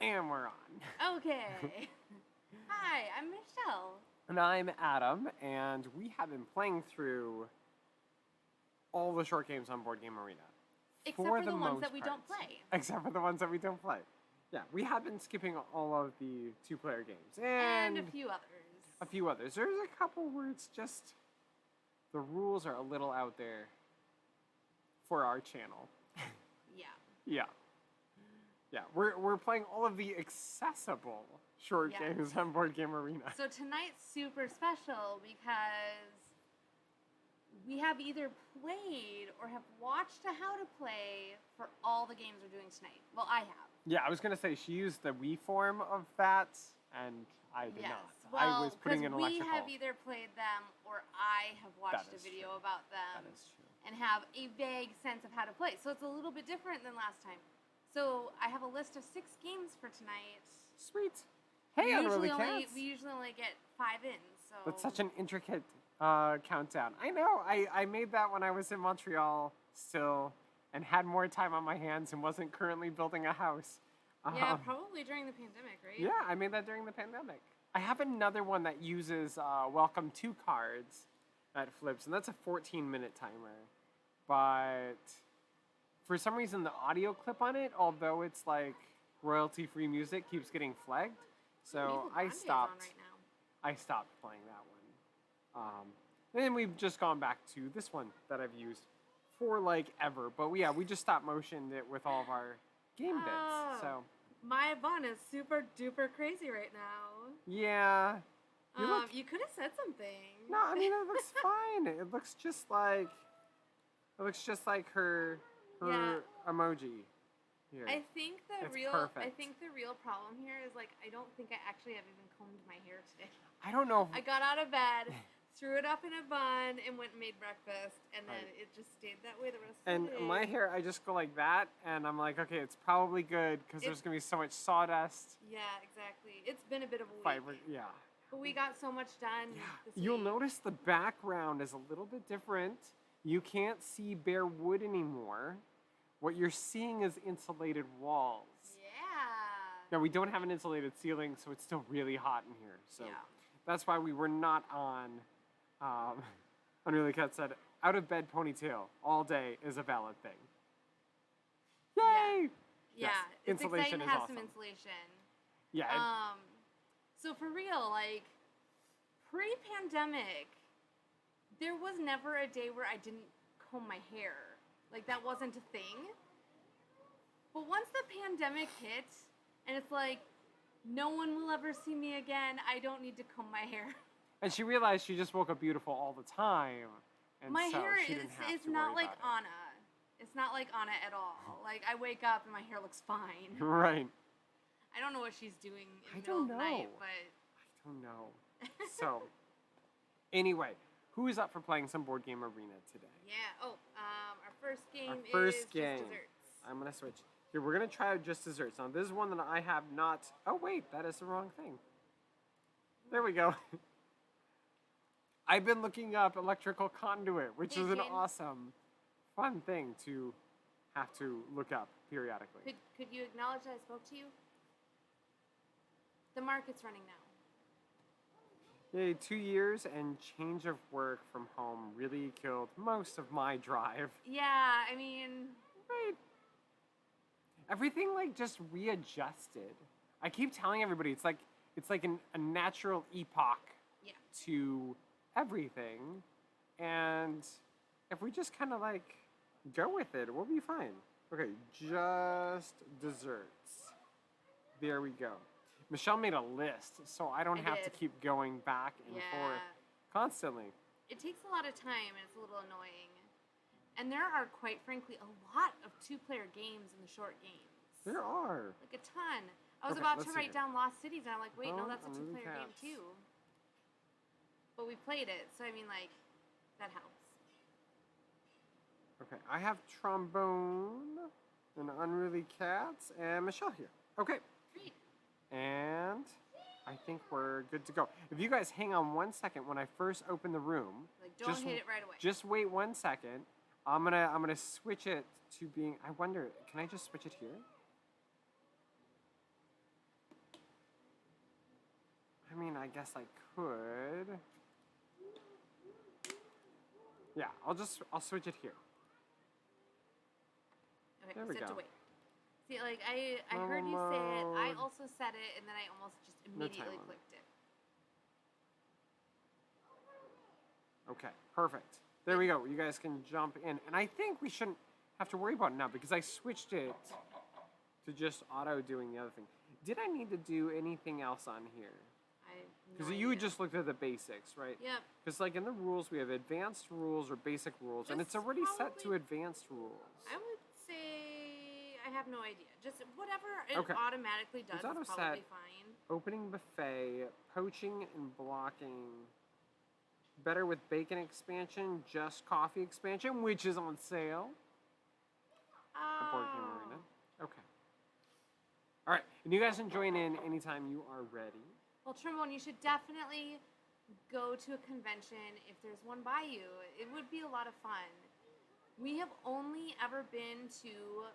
And we're on. Okay. Hi, I'm Michelle. And I'm Adam, and we have been playing through all the short games on Board Game Arena. Except for the ones that we don't play. Except for the ones that we don't play. Yeah, we have been skipping all of the two-player games. And a few others. A few others. There's a couple where it's just... the rules are a little out there for our channel. Yeah. Yeah. Yeah, we're playing all of the accessible short games on Board Game Arena. So tonight's super special because we have either played or have watched a how to play for all the games we're doing tonight. Well, I have. Yeah, I was going to say, she used the Wii form of that, and I did not. Well, I was putting in electrical. we have either played them or I have watched a video about them. That is true. And have a vague sense of how to play. So it's a little bit different than last time. So I have a list of 6 games for tonight. Sweet. Hey, Unruly Cats. We usually only get 5 in, so... That's such an intricate countdown. I know. I made that when I was in Montreal still and had more time on my hands and wasn't currently building a house. Yeah, probably during the pandemic, right? Yeah, I made that during the pandemic. I have another one that uses Welcome 2 cards that flips, and that's a 14-minute timer. But... for some reason, the audio clip on it, although it's like royalty-free music, keeps getting flagged. So I stopped. Right now. I stopped playing that one. And then we've just gone back to this one that I've used for like ever. But yeah, we just stop motioned it with all of our game bits. So my bun is super duper crazy right now. Yeah. You could have said something. No, I mean it looks fine. It looks just like her emoji here. I think the real problem here is like I don't think I actually have even combed my hair today. I don't know. I got out of bed, threw it up in a bun, and went and made breakfast, and then it just stayed that way the rest of the day. And my hair, I just go like that, and I'm like, okay, it's probably good because there's gonna be so much sawdust. Yeah, exactly. It's been a bit of a week. Fiber, yeah. But we got so much done. Yeah. This You'll week. notice the background is a little bit different. You can't see bare wood anymore. What you're seeing is insulated walls. Yeah. Now, we don't have an insulated ceiling, so it's still really hot in here. So that's why we were not on, Unruly Cat said, out of bed ponytail all day is a valid thing. Yay! Yeah, Yes, it's insulation exciting to is have awesome. some insulation. Yeah. So for real, like, pre-pandemic, there was never a day where I didn't comb my hair. Like, that wasn't a thing. But once the pandemic hit, and it's like, no one will ever see me again, I don't need to comb my hair. And she realized she just woke up beautiful all the time. And my so hair she didn't have it's to not worry like about Anna. It's not like Anna at all. Like, I wake up and my hair looks fine. it. Right. I don't know what she's doing in the middle of the night, but... I don't know. So, anyway, who is up for playing some Board Game Arena today? Yeah. Oh, our first game is Just Desserts. I'm going to switch. Here, we're going to try out Just Desserts. Now, this is one that I have not... oh, wait, that is the wrong thing. There we go. I've been looking up electrical conduit, which is an awesome, fun thing to have to look up periodically. Could you acknowledge that I spoke to you? The market's running now. Yay, 2 years and change of work from home really killed most of my drive. Yeah, I mean... right. Everything, like, just readjusted. I keep telling everybody, it's like a natural epoch to everything. And if we just kind of, like, go with it, we'll be fine. Okay, just desserts. There we go. Michelle made a list, so I don't have to keep going back and forth constantly. It takes a lot of time, and it's a little annoying. And there are, quite frankly, a lot of two-player games in the short games. There are. Like a ton. I was about to write down Lost Cities, and I'm like, wait, no, that's a two-player game, too. But we played it, so I mean, like, that helps. Okay, I have Trombone and Unruly Cats and Michelle here. Okay. Great. And I think we're good to go. If you guys hang on 1 second when I first open the room. Like, don't hit it right away. Just wait 1 second. I'm gonna switch it to being, I wonder, can I just switch it here? I guess I could. Yeah, I'll switch it here. Okay, There we set go. to wait. See, like, I heard you say it, I also said it, and then I almost just immediately limit. clicked it. Okay, perfect. There we go. You guys can jump in. And I think we shouldn't have to worry about it now because I switched it to just auto doing the other thing. Did I need to do anything else on here? Because you just looked at the basics, right? Yep. Because like in the rules, we have advanced rules or basic rules, and it's already set to advanced rules. I would say I have no idea. Just whatever it automatically does It's is probably fine. Opening buffet, poaching and blocking. Better with bacon expansion, just coffee expansion, which is on sale. The board game arena. Okay. All right, and you guys can join in anytime you are ready. Well, Trombone, you should definitely go to a convention if there's one by you. It would be a lot of fun. We have only ever been to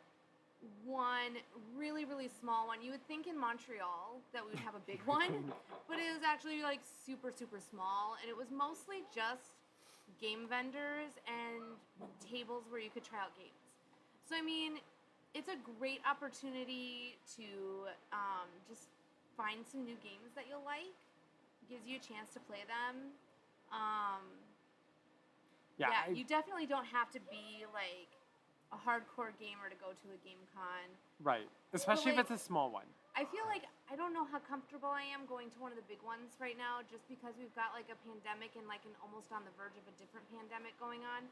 one really, really small one. You would think in Montreal that we would have a big one, but it was actually like super, super small, and it was mostly just game vendors and tables where you could try out games. So, I mean, it's a great opportunity to just find some new games that you'll like. Gives you a chance to play them. You definitely don't have to be like a hardcore gamer to go to a game con. Right, especially if it's a small one. I feel like I don't know how comfortable I am going to one of the big ones right now, just because we've got like a pandemic and like an almost on the verge of a different pandemic going on.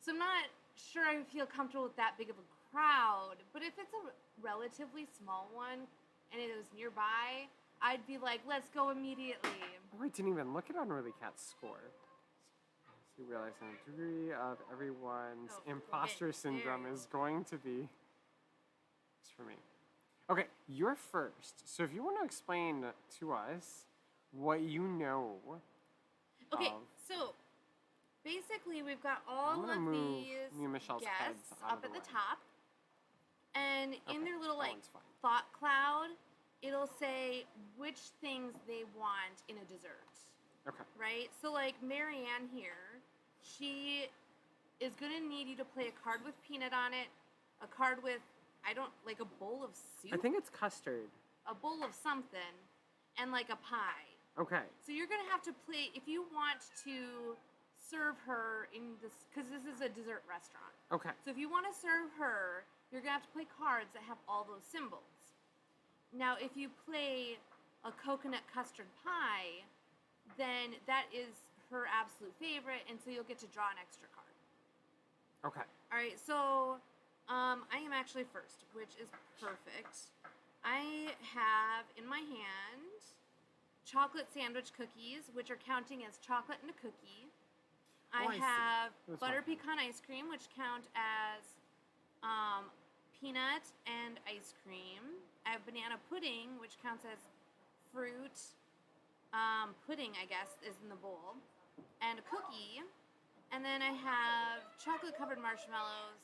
So I'm not sure I feel comfortable with that big of a crowd. But if it's a relatively small one and it was nearby, I'd be like, let's go immediately. Oh, I didn't even look at Unruly Cat's score. So you realize the degree of everyone's imposter syndrome is going to be... It's for me. Okay, you're first. So if you want to explain to us what you know. Okay, so basically we've got all of these guests up at the top. And in their little like thought cloud, it'll say which things they want in a dessert. Okay. Right? So like Marianne here, she is gonna need you to play a card with peanut on it, a card with like a bowl of soup. I think it's custard. A bowl of something, and like a pie. Okay. So you're gonna have to play if you want to serve her in this, because this is a dessert restaurant. Okay. So if you want to serve her, you're gonna have to play cards that have all those symbols. Now, if you play a coconut custard pie, then that is her absolute favorite, and so you'll get to draw an extra card. Okay. All right, so I am actually first, which is perfect. I have in my hand chocolate sandwich cookies, which are counting as chocolate and a cookie. I have butter pecan ice cream, which count as peanut and ice cream. I have banana pudding, which counts as fruit pudding, I guess, is in the bowl, and a cookie. And then I have chocolate-covered marshmallows,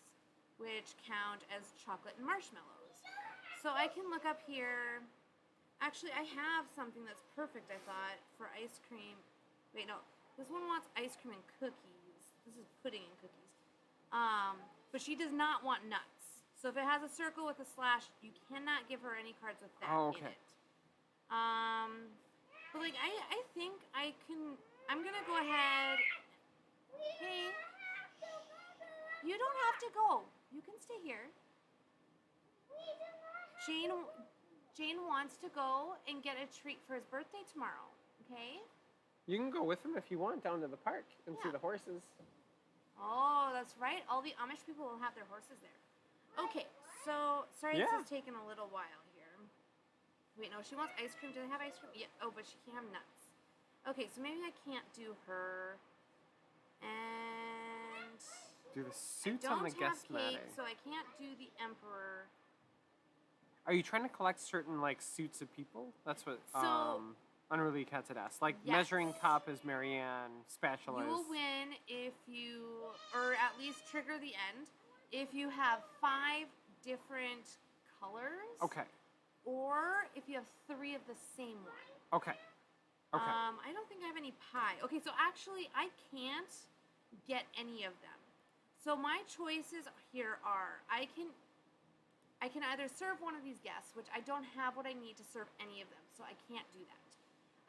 which count as chocolate and marshmallows. So I can look up here. Actually, I have something that's perfect, I thought, for ice cream. Wait, no. This one wants ice cream and cookies. This is pudding and cookies. But she does not want nuts. So if it has a circle with a slash, you cannot give her any cards with that in it. But like, I think I can, I'm gonna go ahead. Hey, you don't have to go. You can stay here. Jane wants to go and get a treat for his birthday tomorrow, okay? You can go with him if you want down to the park and see the horses. Oh, that's right. All the Amish people will have their horses there. Okay, so, sorry this is taking a little while here. Wait, no, she wants ice cream. Do they have ice cream? Yeah, oh, but she can't have nuts. Okay, so maybe I can't do her. And... Do the suits on the guest matter. I don't have cake, matter. so I can't do the emperor. Are you trying to collect certain, like, suits of people? That's what Unruly Cats had asked. Like, measuring cup is Marianne, spatula You will win if you, or at least trigger the end, if you have 5 different colors. Okay. Or if you have 3 of the same one. Okay. Okay. I don't think I have any pie. Okay, so actually, I can't get any of them. So my choices here are I can either serve one of these guests, which I don't have what I need to serve any of them, so I can't do that.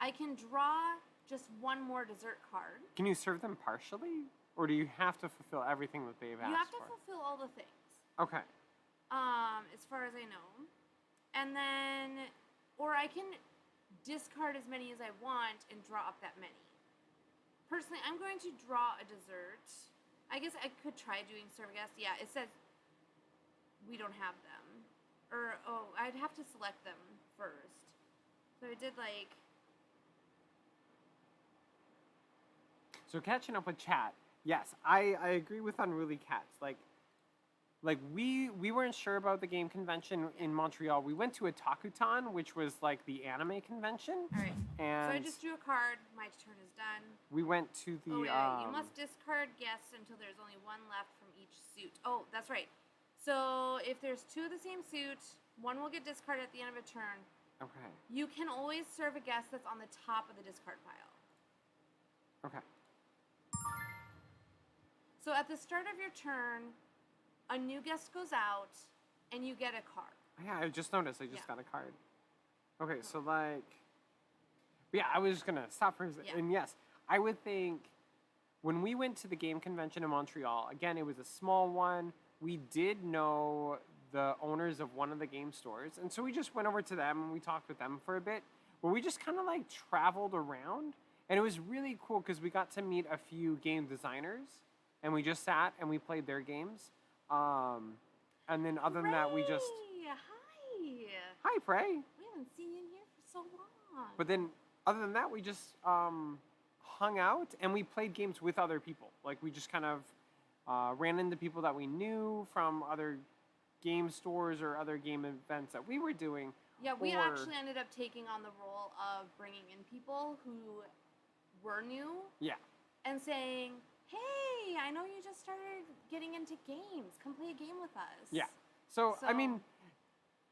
I can draw just one more dessert card. Can you serve them partially? Or do you have to fulfill everything that they've asked for? You have to fulfill all the things. Okay. As far as I know. And then, or I can discard as many as I want and draw up that many. Personally, I'm going to draw a dessert. I guess I could try doing serve a guest. Yeah, it says we don't have them. Or, I'd have to select them first. So I did like... So catching up with chat, yes, I agree with Unruly Cats. Like we weren't sure about the game convention in Montreal. We went to a Takutan, which was like the anime convention. All right. And so I just drew a card. My turn is done. we went to the. You must discard guests until there's only one left from each suit. Oh, that's right. So if there's two of the same suit, one will get discarded at the end of a turn. Okay. You can always serve a guest that's on the top of the discard pile. Okay. So at the start of your turn, a new guest goes out, and you get a card. Yeah, I just noticed. I just got a card. Okay, so like, yeah, I was just gonna stop for a second. Yeah. And yes, I would think when we went to the game convention in Montreal, again, it was a small one. We did know the owners of one of the game stores, and so we just went over to them and we talked with them for a bit. Where we just kind of like traveled around, and it was really cool because we got to meet a few game designers, and we just sat and we played their games. And then other than that, we just... Hi, Prey. We haven't seen you in here for so long. But then, other than that, we just hung out and we played games with other people. Like, we just kind of ran into people that we knew from other game stores or other game events that we were doing. Yeah, we actually ended up taking on the role of bringing in people who were new. Yeah. And saying, hey, I know you just started getting into games. Come play a game with us. Yeah. So I mean,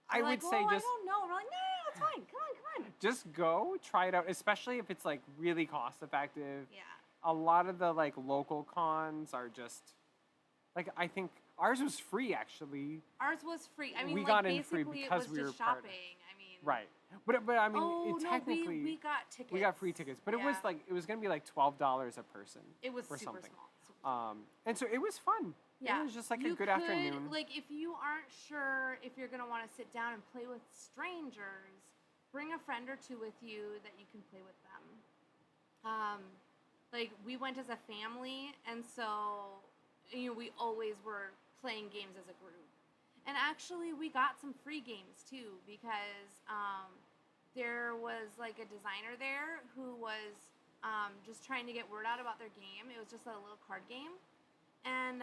I would say just... I don't know. We're like, no, it's fine. Come on. Just go, try it out, especially if it's, like, really cost-effective. Yeah. A lot of the, like, local cons are just... Like, I think ours was free, actually. Ours was free. I mean, we like, got in free basically because it was we were just part of shopping. it. I mean... Right. But I mean, technically... we got tickets. We got free tickets. But it was, like, it was going to be, like, $12 a person. It was or super something. small. And so it was fun. Yeah. It was just, like, a good afternoon. Like, if you aren't sure if you're going to want to sit down and play with strangers, bring a friend or two with you that you can play with them. Like, we went as a family, and so, we always were playing games as a group. And actually, we got some free games, too, because there was, like, a designer there who was just trying to get word out about their game. It was just a little card game. And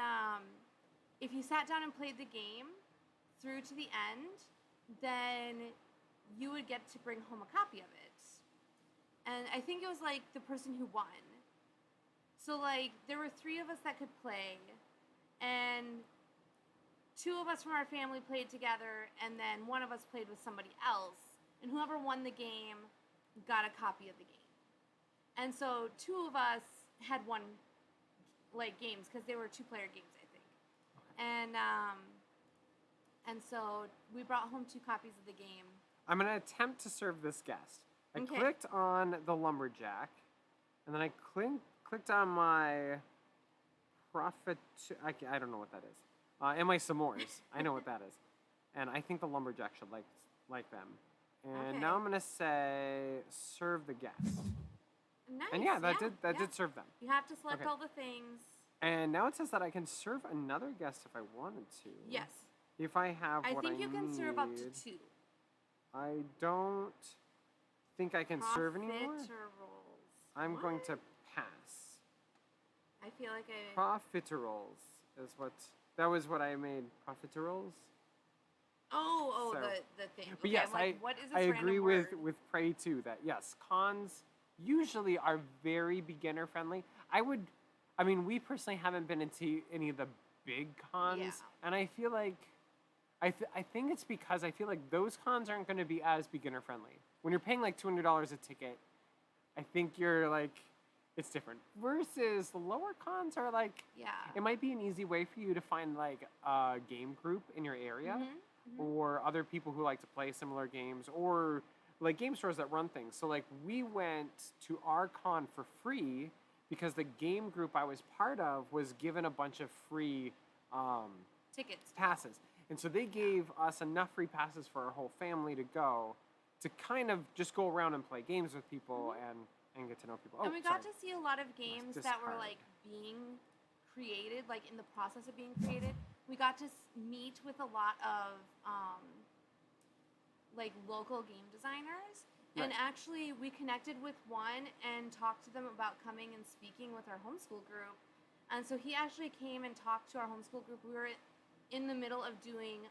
if you sat down and played the game through to the end, then you would get to bring home a copy of it. And I think it was, like, the person who won. So, like, there were 3 of us that could play, and 2 of us from our family played together, and then 1 of us played with somebody else, and whoever won the game got a copy of the game. And so 2 of us had won, like, games, because they were 2-player games, I think. And so we brought home 2 copies of the game. I'm going to attempt to serve this guest. I clicked on the lumberjack, and then I clicked on my profit... I don't know what that is. And my s'mores. I know what that is. And I think the lumberjack should like them. And now I'm going to say serve the guest. Nice. And yeah, that did serve them. You have to select all the things. And now it says that I can serve another guest if I wanted to. Yes. If I have what I need. I think you can serve up to 2. I don't think I can serve anymore. Profiteroles. I'm going to pass. I feel like Profiteroles is what... That was what I made. Profiteroles? Oh, so, the thing. But yes, what is this I agree with Prey too, that yes, cons usually are very beginner friendly. We personally haven't been into any of the big cons, and I feel like, I think it's because I feel like those cons aren't going to be as beginner friendly. When you're paying like $200 a ticket, I think you're like, it's different. Versus the lower cons are like, Yeah. it might be an easy way for you to find like a game group in your area, or other people who like to play similar games, or like game stores that run things. So like we went to our con for free because the game group I was part of was given a bunch of free tickets, passes. And so they gave us enough free passes for our whole family to go, to kind of just go around and play games with people and get to know people. And we got to see a lot of games that were like being created, like in the process of being created. We got to meet with a lot of like local game designers. And actually we connected with one and talked to them about coming and speaking with our homeschool group. And so he actually came and talked to our homeschool group. We were in the middle of doing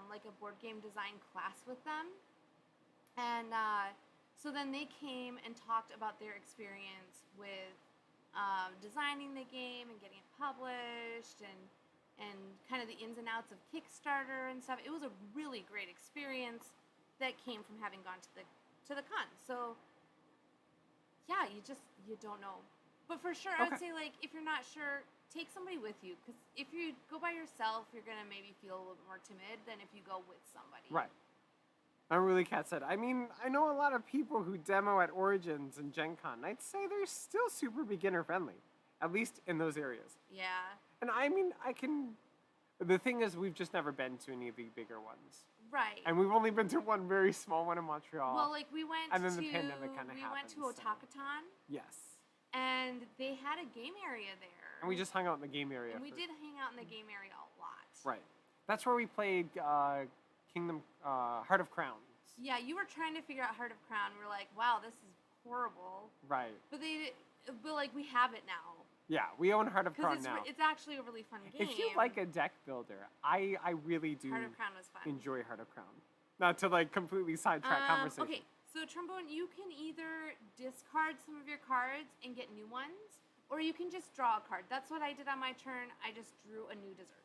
like a board game design class with them. And so then they came and talked about their experience with designing the game and getting it published and kind of the ins and outs of Kickstarter and stuff. It was a really great experience that came from having gone to the con. So yeah, you don't know. But for sure, I would say, like, if you're not sure, take somebody with you. Because if you go by yourself, you're going to maybe feel a little bit more timid than if you go with somebody. Right. I'm really Kat said. I mean, I know a lot of people who demo at Origins and Gen Con. I'd say they're still super beginner friendly, at least in those areas. Yeah. And I mean, the thing is, we've just never been to any of the bigger ones. Right. And we've only been to one very small one in Montreal. Well, like, we went and then the pandemic kind of happened. We went to Otakaton. Yes. And they had a game area there. And we just hung out in the game area. And we did hang out in the game area a lot. Right. That's where we played Heart of Crowns. Yeah, you were trying to figure out Heart of Crown. We were like, wow, this is horrible. Right. But like, we have it now. Yeah, we own Heart of Crown now. It's actually a really fun game. If you like a deck builder, I really do Heart of Crown was fun. Enjoy Heart of Crown. Not to like completely sidetrack conversation. Okay, so Trombone, you can either discard some of your cards and get new ones, or you can just draw a card. That's what I did on my turn. I just drew a new dessert.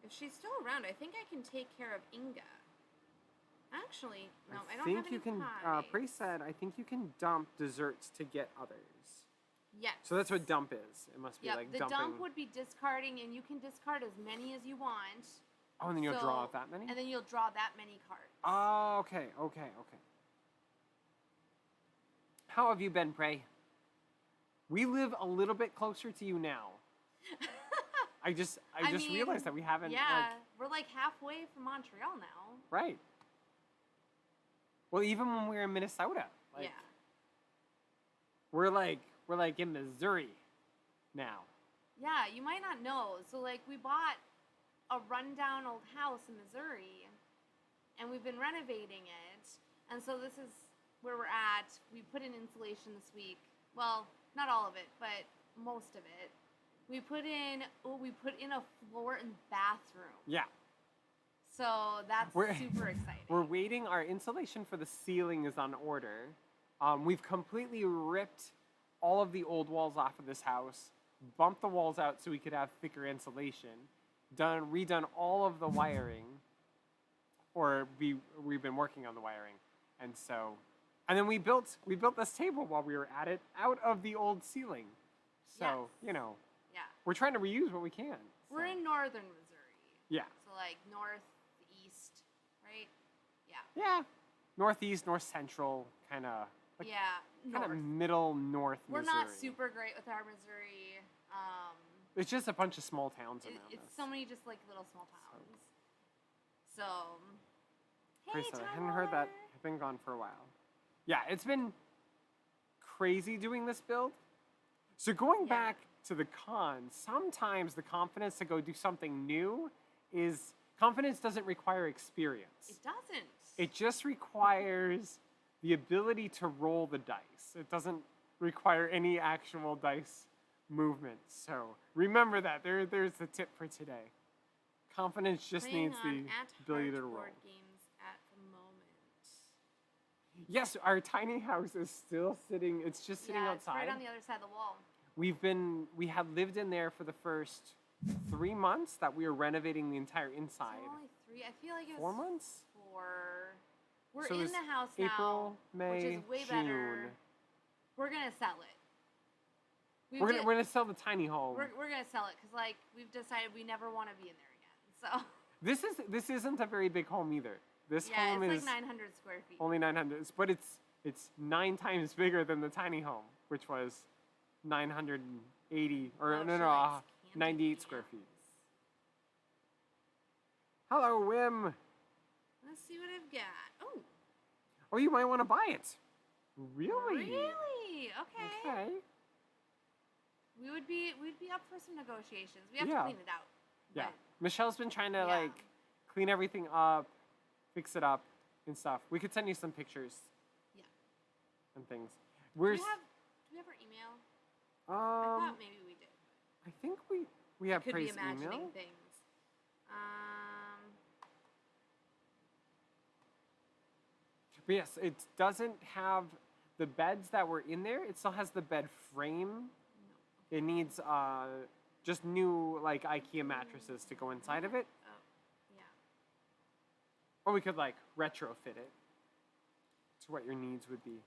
If she's still around, I think I can take care of Inga. Actually, no, I don't have any pies. Prey said, I think you can dump desserts to get others. Yes. So that's what dump is. It must be like dumping. The dump would be discarding, and you can discard as many as you want. Oh, and then you'll draw out that many? And then you'll draw that many cards. Oh, okay. How have you been, Prey? We live a little bit closer to you now. I just realized that we haven't. Yeah, we're like halfway from Montreal now. Right. Well, even when we were in Minnesota, like, we're like in Missouri now. Yeah, you might not know. So like we bought a rundown old house in Missouri, and we've been renovating it. And so this is where we're at. We put in insulation this week. Well, not all of it, but most of it. We put in a floor and bathroom. Yeah. So that's super exciting. We're waiting. Our insulation for the ceiling is on order. We've completely ripped all of the old walls off of this house, bumped the walls out so we could have thicker insulation, redone all of the wiring, we've been working on the wiring, and then we built this table while we were at it out of the old ceiling. So we're trying to reuse what we can. We're in northern Missouri. Yeah. So like northeast, right? Yeah. Yeah. Northeast, north central, kind of. Like, kind of middle north Missouri. We're not super great with our Missouri. It's just a bunch of small towns around us. It's so many just like little small towns. So hey, Tyler. I hadn't heard that. I've been gone for a while. Yeah, it's been crazy doing this build. So going back to the cons, sometimes the confidence to go do something new is confidence doesn't require experience. It doesn't. It just requires the ability to roll the dice. It doesn't require any actual dice movement. So remember that. There's the tip for today. Confidence just needs the ability to roll. Board games at the moment. Yes, our tiny house is still sitting. It's just sitting outside. It's right on the other side of the wall. We had lived in there for the first 3 months that we were renovating the entire inside. It's only 3. I feel like it was 4 months. 4. We're So in it's the house April, now, May, which is way June. better. We're gonna sell it. We're gonna sell the tiny home. We're gonna sell it because like we've decided we never want to be in there again. So This isn't a very big home either. This yeah, home it's is like 900 square feet. only 900, but it's 9 times bigger than the tiny home, which was 980 or Oh, no she no likes candy 98 square yams. feet. Hello, Wim. Let's see what I've got. Oh, you might want to buy it. Really? Really? Okay. Okay. We'd be up for some negotiations. We have Yeah. to clean it out. Yeah. but- Michelle's been trying to Yeah. like clean everything up, fix it up and stuff. We could send you some pictures. Yeah. And things. Do We're we have our email? I um thought maybe we did. I think we have Could be Praise imagining email. things. But yes, it doesn't have the beds that were in there. It still has the bed frame. No. It needs just new like IKEA mattresses to go inside of it. Oh, yeah. Or we could like retrofit it to what your needs would be.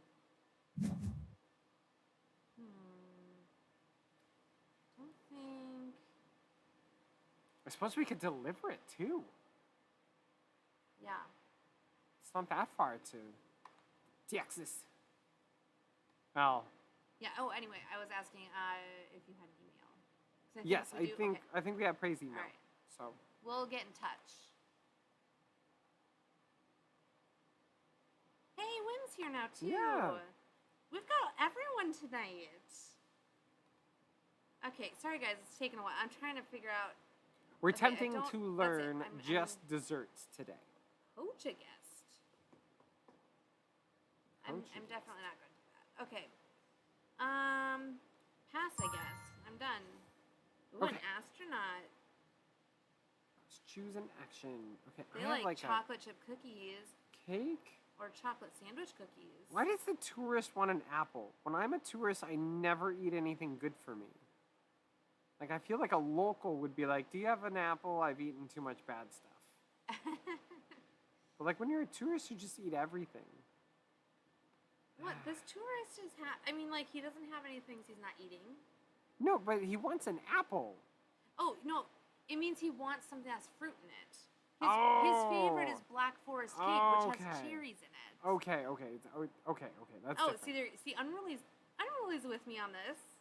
Don't think. I suppose we could deliver it too. Yeah. It's not that far to Texas. Well, Yeah. Oh, anyway, I was asking if you had an email. 'Cause yes, we do. Okay. I think we have Praise email. All right. So We'll get in touch. Hey, Wim's here now too. Yeah. We've got everyone tonight. Okay, sorry guys, it's taken a while. I'm trying to figure out. we're Okay, I attempting don't- to that's it. learn I'm- just desserts today. Coach a guest. I'm Coach a guest. definitely not going to do that. Okay. Pass, I guess. I'm done. Ooh, Okay. an astronaut. Let's choose an action. Okay, They I have like chocolate chip cookies a cake. or chocolate sandwich cookies. Why does the tourist want an apple? When I'm a tourist, I never eat anything good for me. Like, I feel like a local would be like, do you have an apple? I've eaten too much bad stuff. But like, when you're a tourist, you just eat everything. What? This tourist is I mean, like, he doesn't have any things he's not eating. No, but he wants an apple. Oh, no. It means he wants something that has fruit in it. His favorite is Black Forest cake, which has Okay. cherries in it. Okay. That's Oh, different. see, Unruly's with me on this.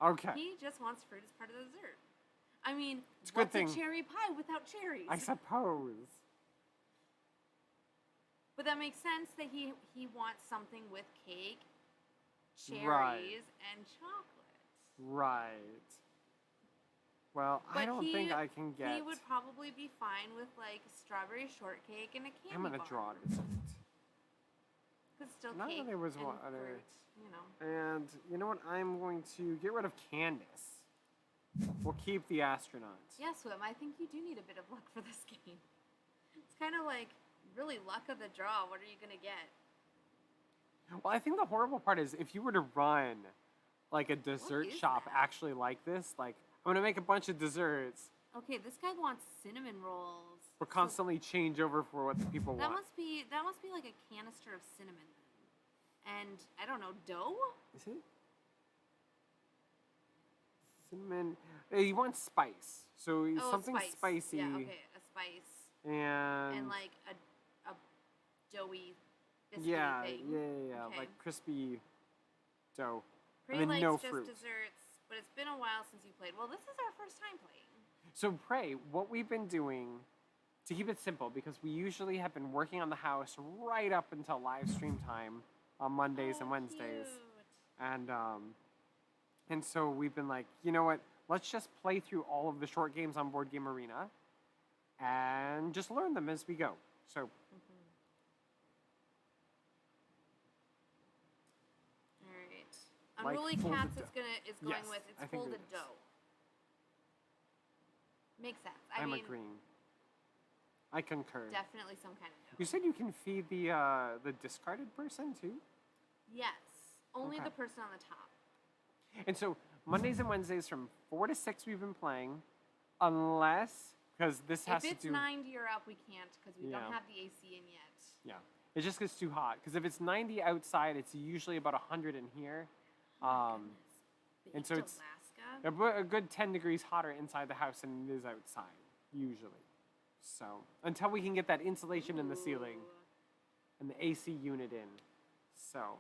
Okay. He just wants fruit as part of the dessert. I mean, It's a good what's thing. a cherry pie without cherries? I suppose. But that makes sense that he wants something with cake, cherries, Right. and chocolate. Right. Well, I But don't think I can get. He would probably be fine with like strawberry shortcake and a candy I'm gonna bar. draw dessert. It's still None of cake there was and water. fruit, you know. And you know what? I'm going to get rid of Candace. We'll keep the astronaut. Yeah, Swim, I think you do need a bit of luck for this game. It's kind of like really luck of the draw. What are you gonna get? Well, I think the horrible part is if you were to run like a dessert is shop that? actually like this, like I'm gonna make a bunch of desserts, Okay, this guy wants cinnamon rolls. but constantly change over for what the people That want. must be like a canister of cinnamon, and I don't know, dough. Is it? Cinnamon. He wants spice, so Oh, something spice. spicy. Yeah, okay, a spice And like a doughy, biscuity yeah, thing. yeah, Okay. like crispy dough. Prey and then likes no just fruit. desserts, but it's been a while since you played. Well, this is our first time playing. So Prey, what we've been doing to keep it simple, because we usually have been working on the house right up until live stream time on Mondays and Wednesdays. Cute. And so we've been like, you know what? Let's just play through all of the short games on Board Game Arena and just learn them as we go. So All right. Like Unruly folded Cats dough. is going Yes, with I it's think folded it is. dough. Makes sense. I I'm mean, agreeing. I concur. definitely some kind of dough. You said you can feed the discarded person too? Yes. Only Okay. the person on the top. And so Mondays and Wednesdays from 4 to 6 we've been playing, unless because this has If it's to do. 90 or up, we can't because we Yeah. don't have the AC in yet. Yeah, it just gets too hot. Because if it's 90 outside, it's usually about 100 in here. Goodness. And so Baked it's Alaska. a good 10 degrees hotter inside the house than it is outside, usually. So until we can get that insulation in the ceiling Ooh. and the AC unit in. So,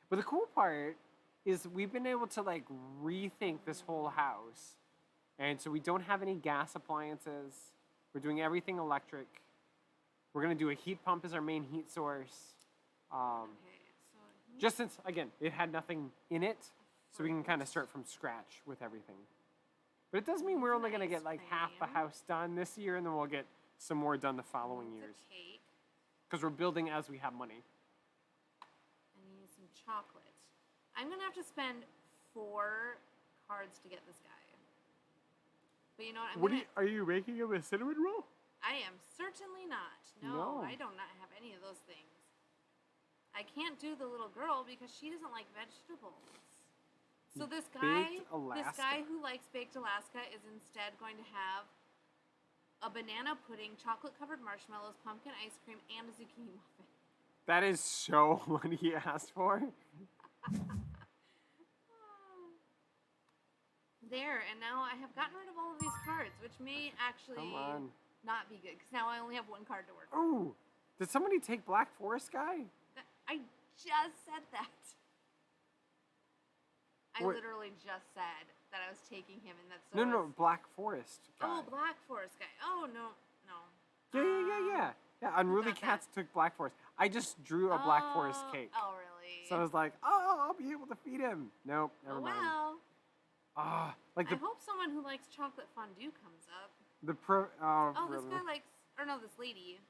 but the cool part is we've been able to like rethink this whole house. And so we don't have any gas appliances. We're doing everything electric. We're gonna do a heat pump as our main heat source. Okay, so Just since, again, it had nothing in it, so we can kind of start from scratch with everything. But it does mean we're only gonna Nice get like half the frame. house done this year, and then we'll get some more done the following Needs a years. cake. Because we're building as we have money. I need some chocolate. I'm gonna have to spend 4 cards to get this guy. But you know what? Are you making him a cinnamon roll? I am certainly not. No. No, I do not have any of those things. I can't do the little girl because she doesn't like vegetables. So this guy Alaska. who likes baked Alaska is instead going to have a banana pudding, chocolate-covered marshmallows, pumpkin ice cream, and a zucchini muffin. That is so what he asked for. There, and now I have gotten rid of all of these cards, which may actually Come on. not be good, because now I only have 1 card to work with. Ooh, did somebody take Black Forest guy? I just said that. I What? literally just said that I was taking him, and that's No, Black Forest guy. Oh, Black Forest guy. Oh no. Yeah. Yeah, Unruly Not that. Cats took Black Forest. I just drew a Black Forest cake. Oh, really? So I was like, oh, I'll be able to feed him. Nope, never mind. Well, Ah, like I hope someone who likes chocolate fondue comes up. Oh, this really? guy likes, or no, this lady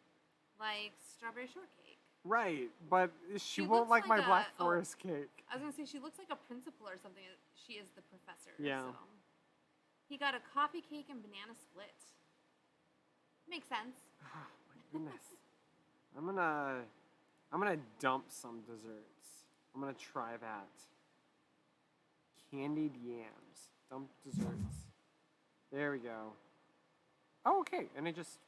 likes strawberry shortcake. Right, but she She won't looks like my like Black a- oh. Forest cake. I was gonna say she looks like a principal or something. She is the professor. Yeah. So. He got a coffee cake and banana split. Makes sense. Oh, my goodness. I'm gonna dump some desserts. I'm gonna try that. Candied yams. Dump desserts. There we go. Oh, okay. And it just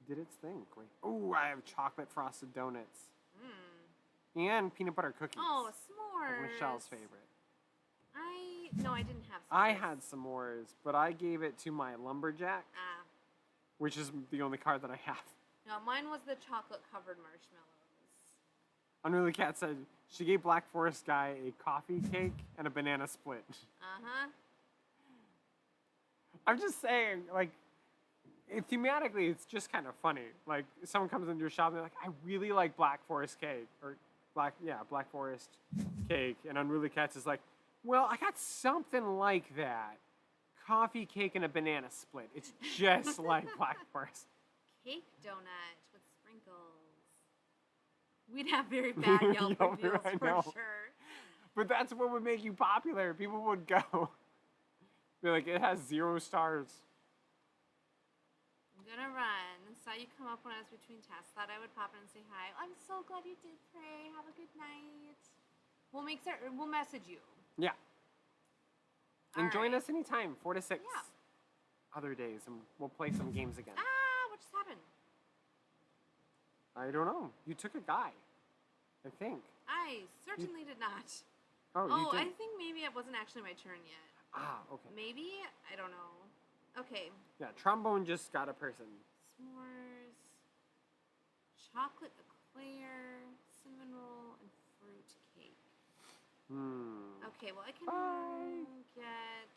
did its thing. Great. Oh, I have chocolate frosted donuts. Mmm. And peanut butter cookies. Oh, s'mores. Like Michelle's favorite. No, I didn't have s'mores. I had s'mores, but I gave it to my lumberjack, Ah. which is the only card that I have. No, mine was the chocolate-covered marshmallows. Unruly Cat said she gave Black Forest guy a coffee cake and a banana split. Uh-huh. I'm just saying, like, thematically, it's just kind of funny. Like, someone comes into your shop and they're like, I really like Black Forest cake. Or, Black Forest cake. And Unruly Cats is like, well, I got something like that. Coffee cake and a banana split. It's just like Black Forest. Cake donut with sprinkles. We'd have very bad Yelp Yelp, reviews I for know. sure. But that's what would make you popular. People would go. Be like, it has 0 stars. I'm gonna run. Saw you come up when I was between tests. Thought I would pop in and say hi. I'm so glad you did pray. Have a good night. We'll message you. Yeah. And All join right. us anytime, 4 to 6. Yeah. Other days, and we'll play some games again. What just happened? I don't know. You took a guy, I think. I certainly did not. Oh, you I did. think maybe it wasn't actually my turn yet. Okay. Maybe? I don't know. Okay. Yeah, trombone just got a person. S'mores, chocolate eclair, cinnamon roll, and fruit cake. Okay, well I can Bye. get.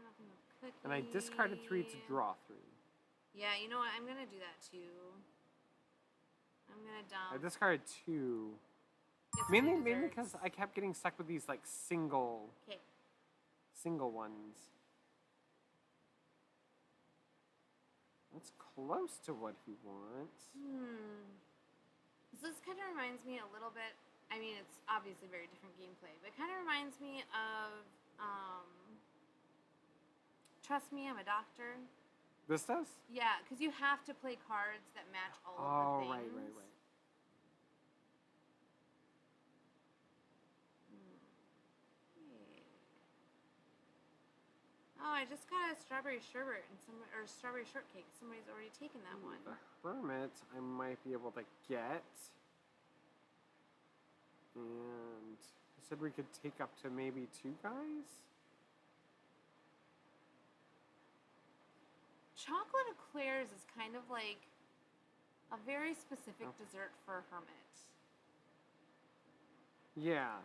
Nothing with cookie. And I discarded 3 to draw 3. Yeah, you know what? I'm gonna do that too. I'm gonna dump. I discarded 2. get some Mainly desserts. because I kept getting stuck with these like single ones. That's close to what he wants. So this kind of reminds me a little bit. I mean, it's obviously very different gameplay, but it kind of reminds me of Trust Me, I'm a Doctor. This does? Yeah, because you have to play cards that match all of the things. Right. I just got a strawberry sherbet or strawberry shortcake. Somebody's already taken that one. The hermit I might be able to get. And I said we could take up to maybe 2 guys? Chocolate eclairs is kind of like a very specific dessert for a hermit. Yeah.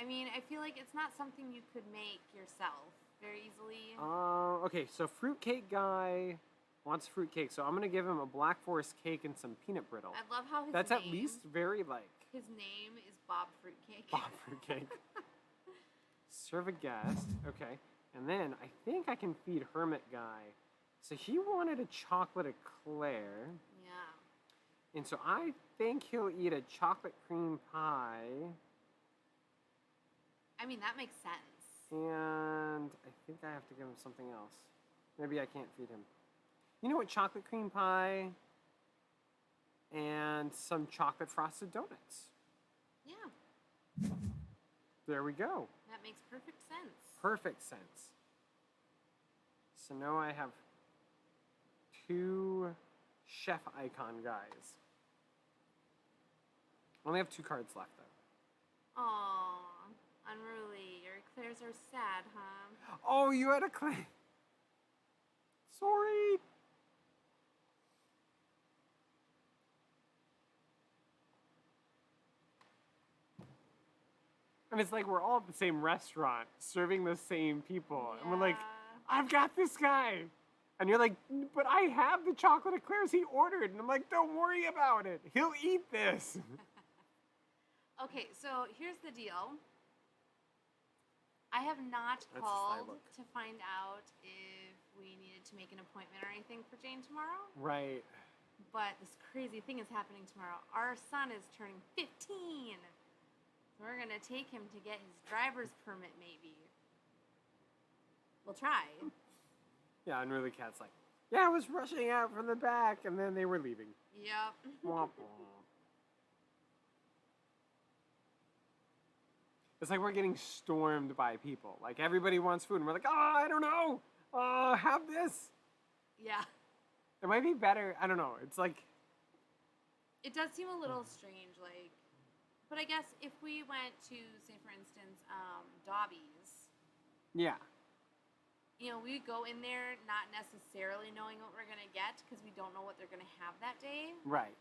I mean, I feel like it's not something you could make yourself very easily. Okay, so fruitcake guy wants fruitcake, so I'm gonna give him a Black Forest cake and some peanut brittle. I love how That's at least very like... His name is Bob Fruitcake. Bob Fruitcake. Serve a guest. Okay. And then I think I can feed Hermit Guy. So he wanted a chocolate eclair. Yeah. And so I think he'll eat a chocolate cream pie. I mean, that makes sense. And I think I have to give him something else. Maybe I can't feed him. You know what? Chocolate cream pie and some chocolate frosted donuts. Yeah. There we go. That makes perfect sense. Perfect sense. So now I have 2 chef icon guys. Only have 2 cards left though. Aww. Unruly. Your eclairs are sad, huh? Oh, you had a clay. Sorry. And it's like we're all at the same restaurant, serving the same people. Yeah. And we're like, I've got this guy. And you're like, but I have the chocolate eclairs he ordered. And I'm like, don't worry about it. He'll eat this. Okay, so here's the deal. I have not called to find out if we needed to make an appointment or anything for Jane tomorrow. Right. But this crazy thing is happening tomorrow. Our son is turning 15. So we're going to take him to get his driver's permit, maybe. We'll try. Yeah, and really Cat's like, yeah, I was rushing out from the back, and then they were leaving. Yep. Womp womp. It's like we're getting stormed by people. Like, everybody wants food, and we're like, oh, I don't know. Have this. Yeah. It might be better. I don't know. It's like... It does seem a little strange, like... But I guess if we went to, say, for instance, Dobby's... Yeah. You know, we go in there not necessarily knowing what we're going to get because we don't know what they're going to have that day. Right.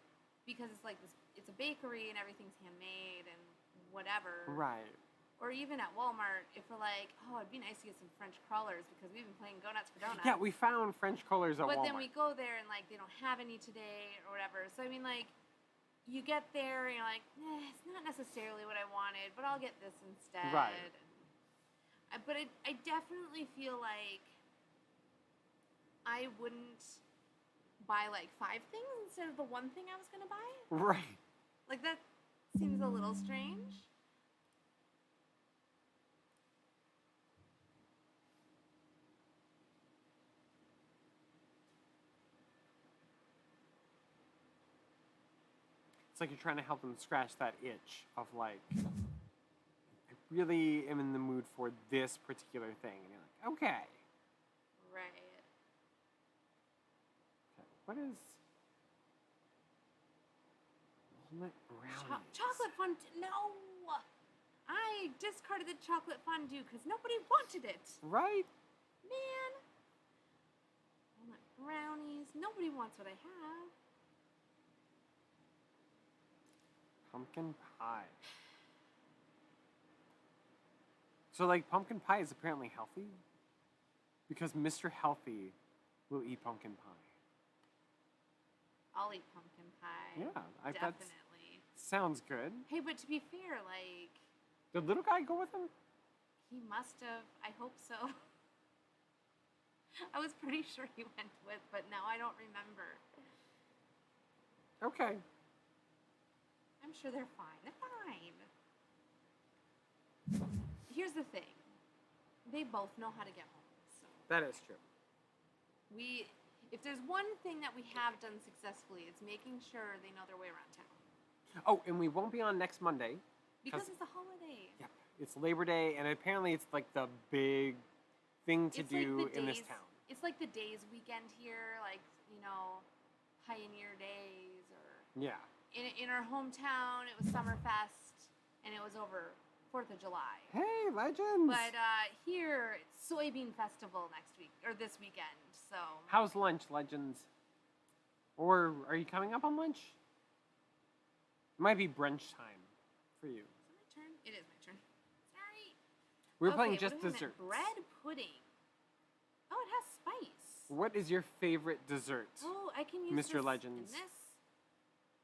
Because it's like this, it's a bakery and everything's handmade and whatever. Right. Or even at Walmart, if we're like, oh, it'd be nice to get some French crullers because we've been playing Go Nuts for Donuts. Yeah, we found French crullers at Walmart. But then we go there and, like, they don't have any today or whatever. So, I mean, like, you get there and you're like, it's not necessarily what I wanted, but I'll get this instead. Right. But I definitely feel like I wouldn't buy, like, 5 things instead of the one thing I was going to buy. Right. Like, that seems a little strange. It's like you're trying to help them scratch that itch of like, I really am in the mood for this particular thing. And you're like, okay. Right. Okay, what is walnut brownies? Chocolate fondue. No! I discarded the chocolate fondue because nobody wanted it. Right? Man. Walnut brownies. Nobody wants what I have. Pumpkin pie. So, like, pumpkin pie is apparently healthy? Because Mr. Healthy will eat pumpkin pie. I'll eat pumpkin pie. Yeah, definitely. Sounds good. Hey, but to be fair, like... Did little guy go with him? He must have. I hope so. I was pretty sure he went with, but now I don't remember. Okay. I'm sure they're fine. They're fine. Here's the thing. They both know how to get home. So That is true. If there's one thing that we have done successfully, it's making sure they know their way around town. Oh, and we won't be on next Monday. Because it's a holiday. Yep. It's Labor Day, and apparently it's like the big thing to It's do like the in this days- town. It's like the days weekend here, like, you know, Pioneer Days, or Yeah. in our hometown, it was Summerfest, and it was over 4th of July. Hey, legends! But here, it's Soybean Festival next week, or this weekend, so. How's lunch, legends? Or are you coming up on lunch? It might be brunch time for you. Is it my turn? It is my turn. Sorry. We're Okay, playing what just do we have? desserts. Bread pudding. Oh, it has spice. What is your favorite dessert? Oh, I can use Mr. this Legends. in this.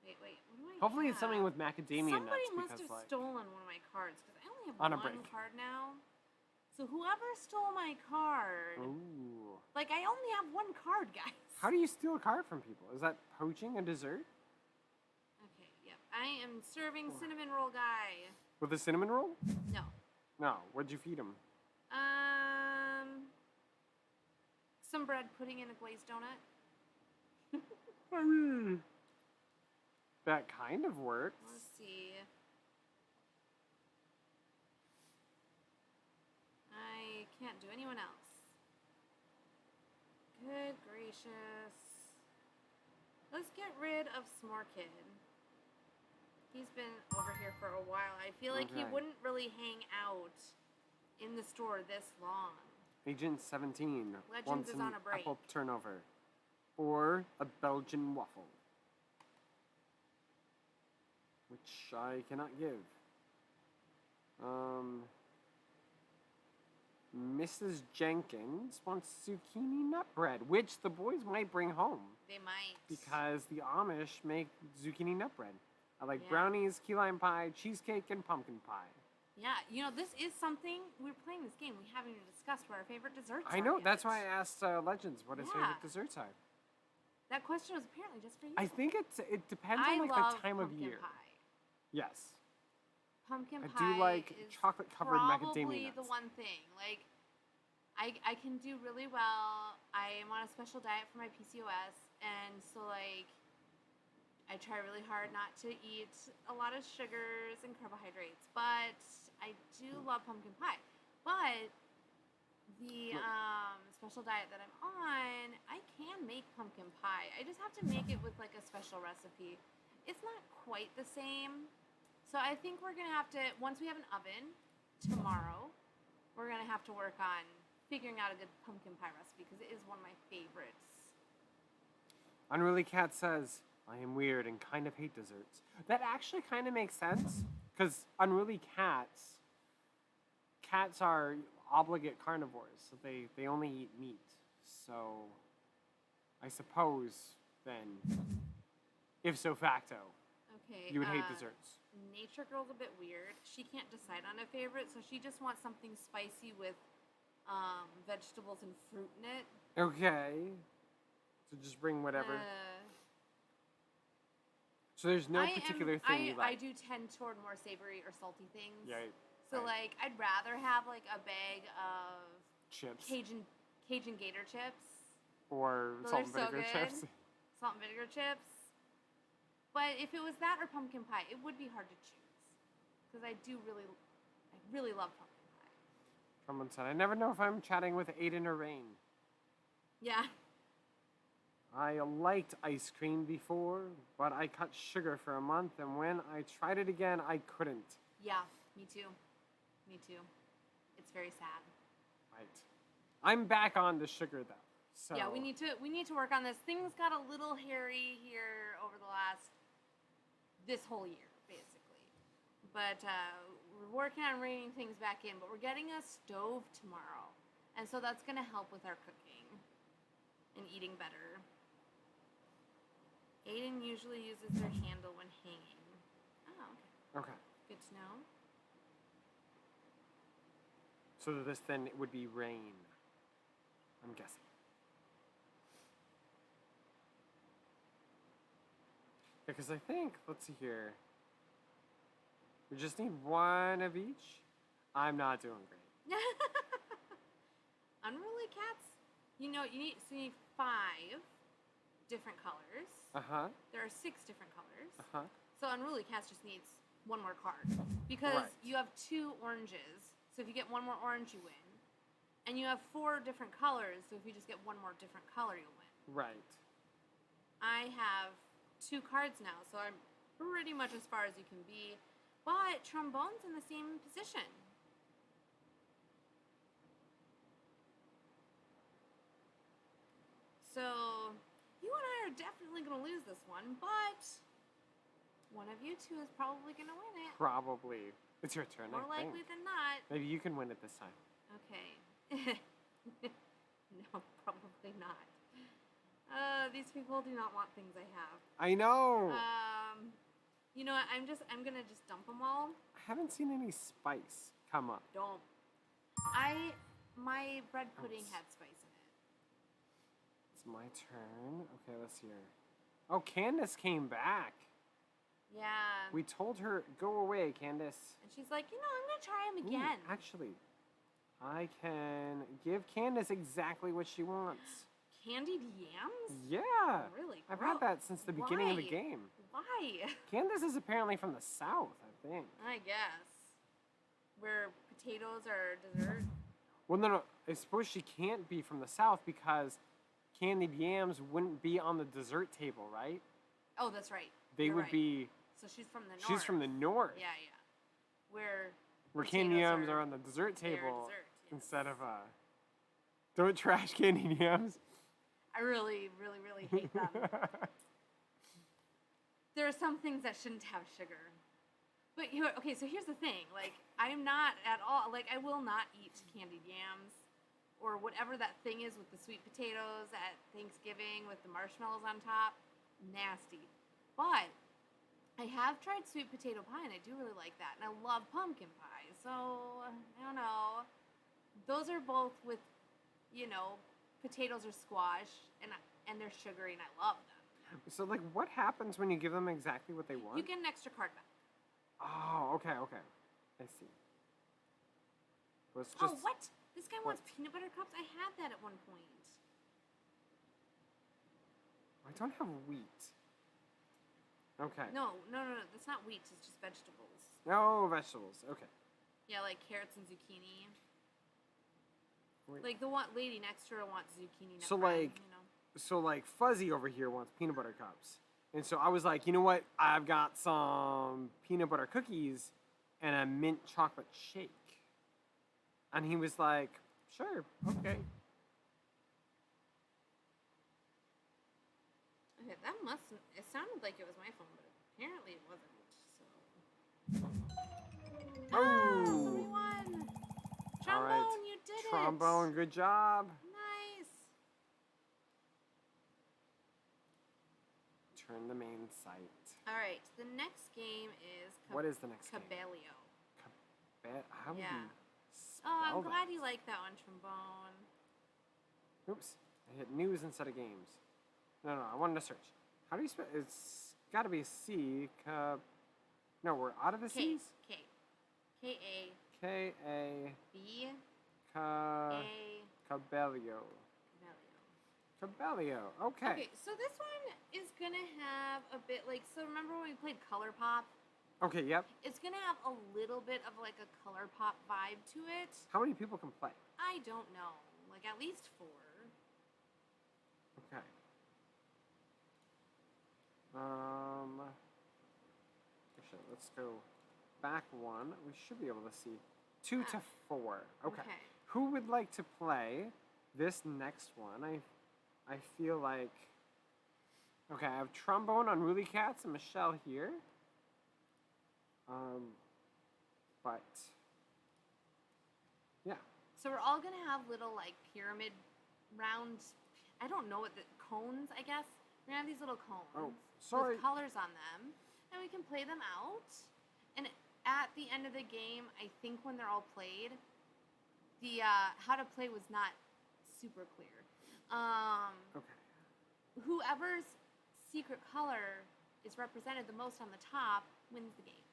Wait, what do I Hopefully it's have? something with macadamia Somebody nuts must because have like stolen one of my cards because I only have On a one break. card now. So whoever stole my card, Ooh. like I only have one card, guys. How do you steal a card from people? Is that poaching a dessert? Okay, yep. I am serving cinnamon roll guy. With a cinnamon roll? No. No. What'd you feed him? Some bread pudding in a glazed donut. That kind of works. Let's see. I can't do anyone else. Good gracious. Let's get rid of Smorkid. He's been over here for a while. I feel like he Okay. wouldn't really hang out in the store this long. Agent 17 Legends wants is an on a break. apple turnover. Or a Belgian waffle. Which I cannot give. Mrs. Jenkins wants zucchini nut bread, which the boys might bring home. They might. Because the Amish make zucchini nut bread. I like Yeah. brownies, key lime pie, cheesecake, and pumpkin pie. Yeah, you know, this is something, we're playing this game, we haven't even discussed what our favorite desserts are I know, yet. that's why I asked Legends what his Yeah. favorite desserts are. That question was apparently just for you. I think it depends I on like love the time of pumpkin year. pie. Yes. Pumpkin I pie do like is chocolate-covered macadamia probably the nuts. one thing. Like, I can do really well. I am on a special diet for my PCOS, and so like, I try really hard not to eat a lot of sugars and carbohydrates, but I do love pumpkin pie. But the special diet that I'm on, I can make pumpkin pie. I just have to make it with like a special recipe. It's not quite the same. So I think we're gonna have to, once we have an oven tomorrow, we're gonna have to work on figuring out a good pumpkin pie recipe because it is one of my favorites. Unruly Cat says, I am weird and kind of hate desserts. That actually kind of makes sense because unruly cats are obligate carnivores, so they only eat meat. So I suppose then, if so facto, Okay. you would hate desserts. Nature Girl's a bit weird. She can't decide on a favorite, so she just wants something spicy with vegetables and fruit in it. Okay. So just bring whatever. So there's no particular thing you like. I do tend toward more savory or salty things. Yeah. So right. like, I'd rather have like a bag of Chips. Cajun gator chips. Or Those salt are and so vinegar good. chips. Salt and vinegar chips. But if it was that or pumpkin pie, it would be hard to choose. Because I really love pumpkin pie. Someone said, I never know if I'm chatting with Aiden or Rain. Yeah. I liked ice cream before, but I cut sugar for a month, and when I tried it again, I couldn't. Yeah, me too. Me too. It's very sad. Right. I'm back on the sugar though. So Yeah, we need to work on this. Things got a little hairy here over this whole year, basically. But we're working on reining things back in. But we're getting a stove tomorrow, and so that's gonna help with our cooking and eating better. Aiden usually uses their handle when hanging. Oh, okay. Okay. Good to know. So this then would be Rain. I'm guessing. Because I think, let's see here. We just need one of each. I'm not doing great. Unruly cats. You need 5 different colors. Uh-huh. There are 6 different colors. Uh-huh. So Unruly Cats just needs one more card. Because Right. you have 2 oranges. So if you get one more orange, you win. And you have 4 different colors, so if you just get one more different color, you'll win. Right. I have 2 cards now, so I'm pretty much as far as you can be. But Trombone's in the same position. So you and I are definitely going to lose this one, but one of you two is probably going to win it. Probably. It's your turn, More I think. likely than not. Maybe you can win it this time. Okay. No, probably not. These people do not want things I have. I know. You know what? I'm gonna just dump them all. I haven't seen any spice come up. Don't. My bread pudding had spice in it. It's my turn. Okay, let's hear. Oh, Candace came back. Yeah. We told her, go away, Candace. And she's like, I'm gonna try them again. Ooh, actually, I can give Candace exactly what she wants. Candied yams? Yeah. Really? I've had that since the beginning of the game. Why? Candace is apparently from the South, I think. I guess. Where potatoes are dessert? Well, no. I suppose she can't be from the South because candied yams wouldn't be on the dessert table, right? Oh, that's right. They You're would right. be... So she's from the north. She's from the north. Yeah. Where candied yams are on the dessert table dessert, yes. instead of don't trash candied yams. I really, really, really hate them. There are some things that shouldn't have sugar. But okay, so here's the thing. Like, I'm not at all, like, I will not eat candied yams or whatever that thing is with the sweet potatoes at Thanksgiving with the marshmallows on top. Nasty. But I have tried sweet potato pie, and I do really like that. And I love pumpkin pie. So, I don't know. Those are both with, potatoes or squash, and they're sugary, and I love them. So, like, what happens when you give them exactly what they want? You get an extra card back. Oh, okay. I see. Oh, what? This guy wants peanut butter cups? I had that at one point. I don't have wheat. Okay. No. That's not wheat. It's just vegetables. No, vegetables. Okay. Yeah, like carrots and zucchini. Wait. Like the lady next to her wants zucchini. So like Fuzzy over here wants peanut butter cups. And so I was like, you know what? I've got some peanut butter cookies and a mint chocolate shake. And he was like, sure, okay. Okay, it sounded like it was my phone, but apparently it wasn't, so. Oh! We won! Trombone, all right. You did it! Trombone, good job. Nice! Turn the main site. Alright, the next game is... What is the next game? Cabello. How would you spell I'm that? glad you like that one, Trombone. Oops. I hit news instead of games. No, I wanted to search. How do you spell? It's got to be C. No, we're out of the C's. K-A. K-A. B. Cabello. Cabello. Cabello. Okay. Okay, so this one is gonna have a bit so remember when we played Color Pop? Okay, yep. It's gonna have a little bit of like a Color Pop vibe to it. How many people can play? I don't know. Like at least 4. Okay. Actually, let's go back one. We should be able to see 2 to 4. Okay. Who would like to play this next one? I feel like. Okay, I have Trombone, Unruly Cats, and Michelle here. But yeah. So we're all gonna have little like pyramid round. I don't know what the cones. I guess we're gonna have these little cones. Oh, sorry. With colors on them, and we can play them out. And at the end of the game, I think when they're all played, the how to play was not super clear. Okay. Whoever's secret color is represented the most on the top wins the game.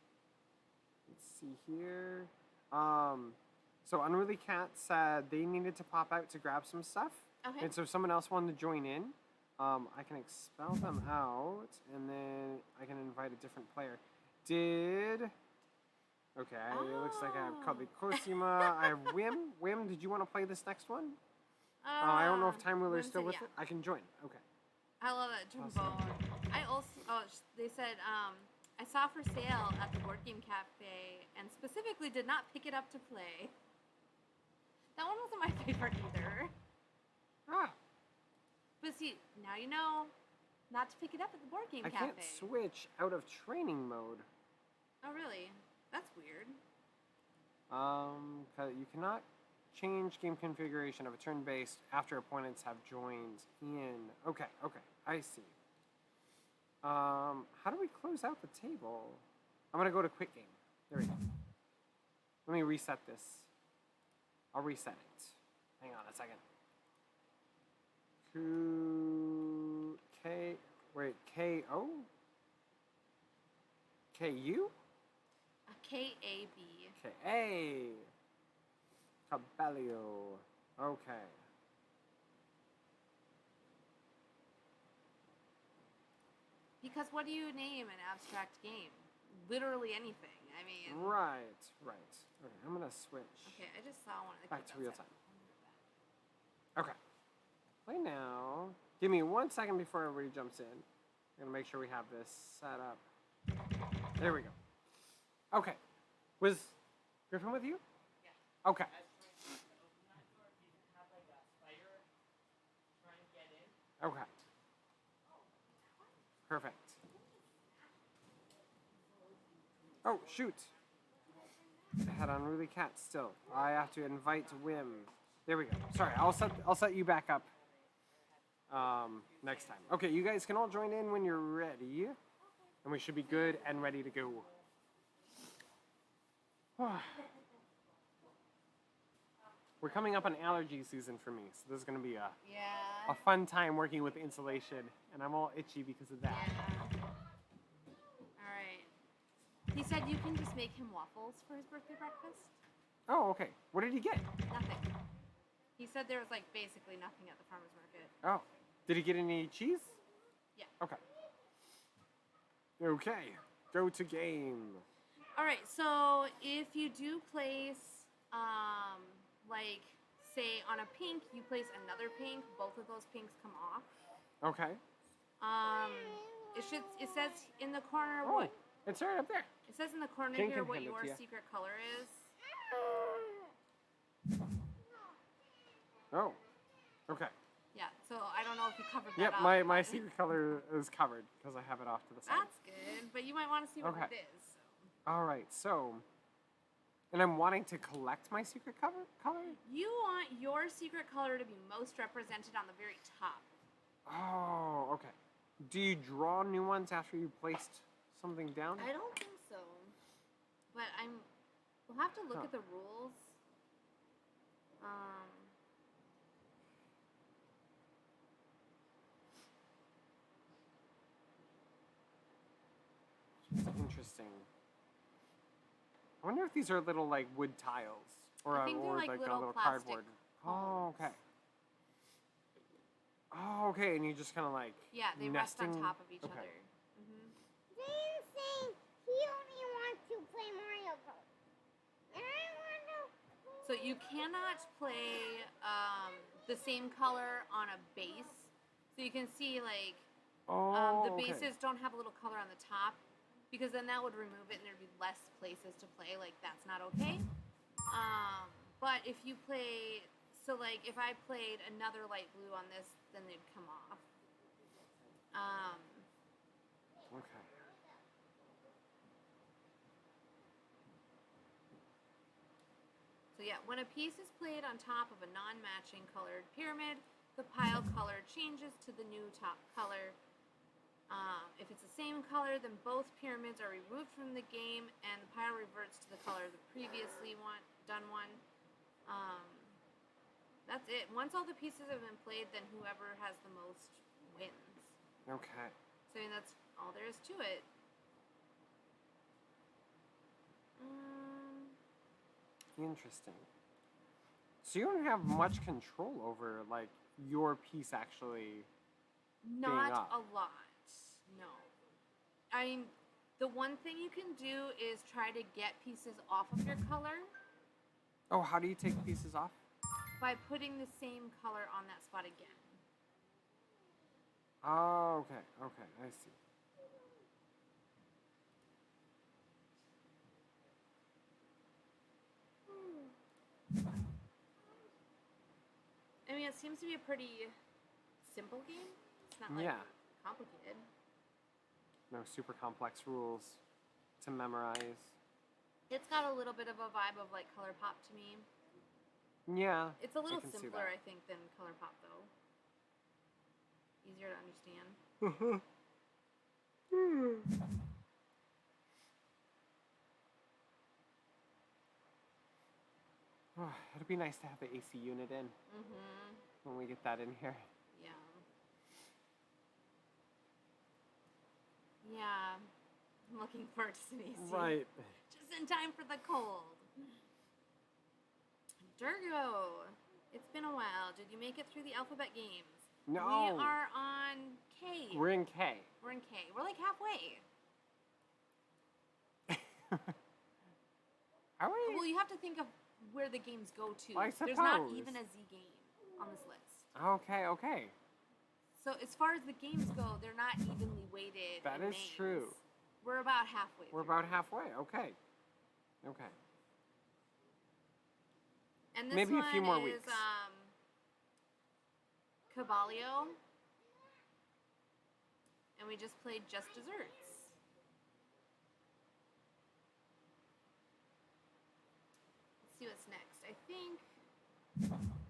Let's see here. So Unruly Cat said they needed to pop out to grab some stuff. Okay. And so if someone else wanted to join in, I can expel them out, and then I can invite a different player. Okay, it looks like I have Kabi Cosima. I have Wim. Wim, did you want to play this next one? I don't know if Time Ruler's still with it. I can join. Okay. I love that trombone. I also, they said, I saw for sale at the Board Game Cafe and specifically did not pick it up to play. That one wasn't my favorite either. Ah. But see, now you know not to pick it up at the Board Game Cafe. I can't switch out of training mode. Oh, really? That's weird. 'Cause you cannot change game configuration of a turn-based after opponents have joined in. Okay, I see. How do we close out the table? I'm gonna go to quick game. There we go. Let me reset this. I'll reset it. Hang on a second. K-O? K-U? K-A-B. K-A. Caballio. Okay. Because what do you name an abstract game? Literally anything. I mean... Right. Okay, I'm gonna switch. Okay, I just saw one of the back to real time. Okay. Play now. Give me 1 second before everybody jumps in. I'm gonna make sure we have this set up. There we go. Okay. Was Griffin with you? Yeah. Okay. Okay. Perfect. Oh, shoot. I had Unruly Cat still. I have to invite Wim. There we go. Sorry, I'll set you back up next time. Okay, you guys can all join in when you're ready. And we should be good and ready to go. We're coming up on allergy season for me, so this is going to be a fun time working with insulation, and I'm all itchy because of that. Yeah. All right. He said you can just make him waffles for his birthday breakfast. Oh, okay. What did he get? Nothing. He said there was like basically nothing at the farmer's market. Oh. Did he get any cheese? Yeah. Okay. Okay. Go to game. All right. So if you do place, like, say on a pink, you place another pink. Both of those pinks come off. Okay. It says in the corner what? It's right up there. It says in the corner King here can what hand it your to you. secret color is. Oh. Okay. Yeah, so I don't know if you covered that Yep, up. my secret color is covered because I have it off to the side. That's good, but you might want to see what it is. So. All right, so, and I'm wanting to collect my secret color? You want your secret color to be most represented on the very top. Oh, okay. Do you draw new ones after you placed something down? I don't think so, but we'll have to look at the rules. Interesting. I wonder if these are little like wood tiles or I think they're like a little little plastic cardboard. homes. Oh, okay. Oh, okay, and you just kind of like they rest on top of each other. Then saying he only wants to play Mario Kart, and I want to. So you cannot play the same color on a base. So you can see like the bases don't have a little color on the top. Because then that would remove it and there'd be less places to play. Like, that's not okay. But if you play... So, like, if I played another light blue on this, then they'd come off. Okay. So, yeah, when a piece is played on top of a non-matching colored pyramid, the pile color changes to the new top color. If it's the same color, then both pyramids are removed from the game, and the pile reverts to the color of the previously done one. That's it. Once all the pieces have been played, then whoever has the most wins. Okay. So I mean, that's all there is to it. Interesting. So you don't have much control over like your piece actually. Not being up. a lot. No. I mean, The one thing you can do is try to get pieces off of your color Oh, how do you take pieces off? by putting the same color on that spot again. Oh, okay, okay, I see. I mean, it seems to be a pretty simple game. It's not like Yeah. complicated. No super complex rules to memorize. It's got a little bit of a vibe of like Color Pop to me. Yeah. It's a little can see simpler, that. I think, than Color Pop though. Easier to understand. It'd be nice to have the AC unit in when we get that in here. Yeah. Yeah. I'm looking forward to some AC. Right. Just in time for the cold. Durgo, it's been a while. Did you make it through the alphabet games? No. We are on K. We're in K. We're in K. We're like halfway. Are we? Well, you have to think of where the games go to. I There's not suppose. even a Z game on this list. Okay, okay. So as far as the games go, they're not evenly weighted. That in is names. true. We're about halfway. We're through. about halfway. Okay. Okay. And this Maybe one a few more is weeks. Caballo. And we just played Just Desserts. Let's see what's next. I think.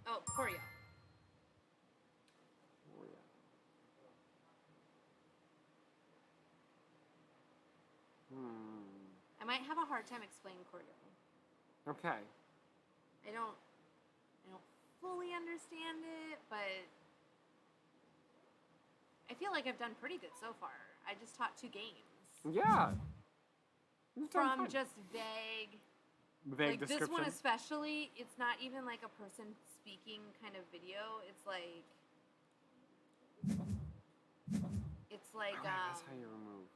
Oh, Choreo. I might have a hard time explaining Choreo. Okay. I don't fully understand it, but I feel like I've done pretty good so far. I just taught 2 games. Yeah. You've done From fine. just vague Vague like description. this one especially, it's not even like a person speaking kind of video. It's like Alright, that's how you remove.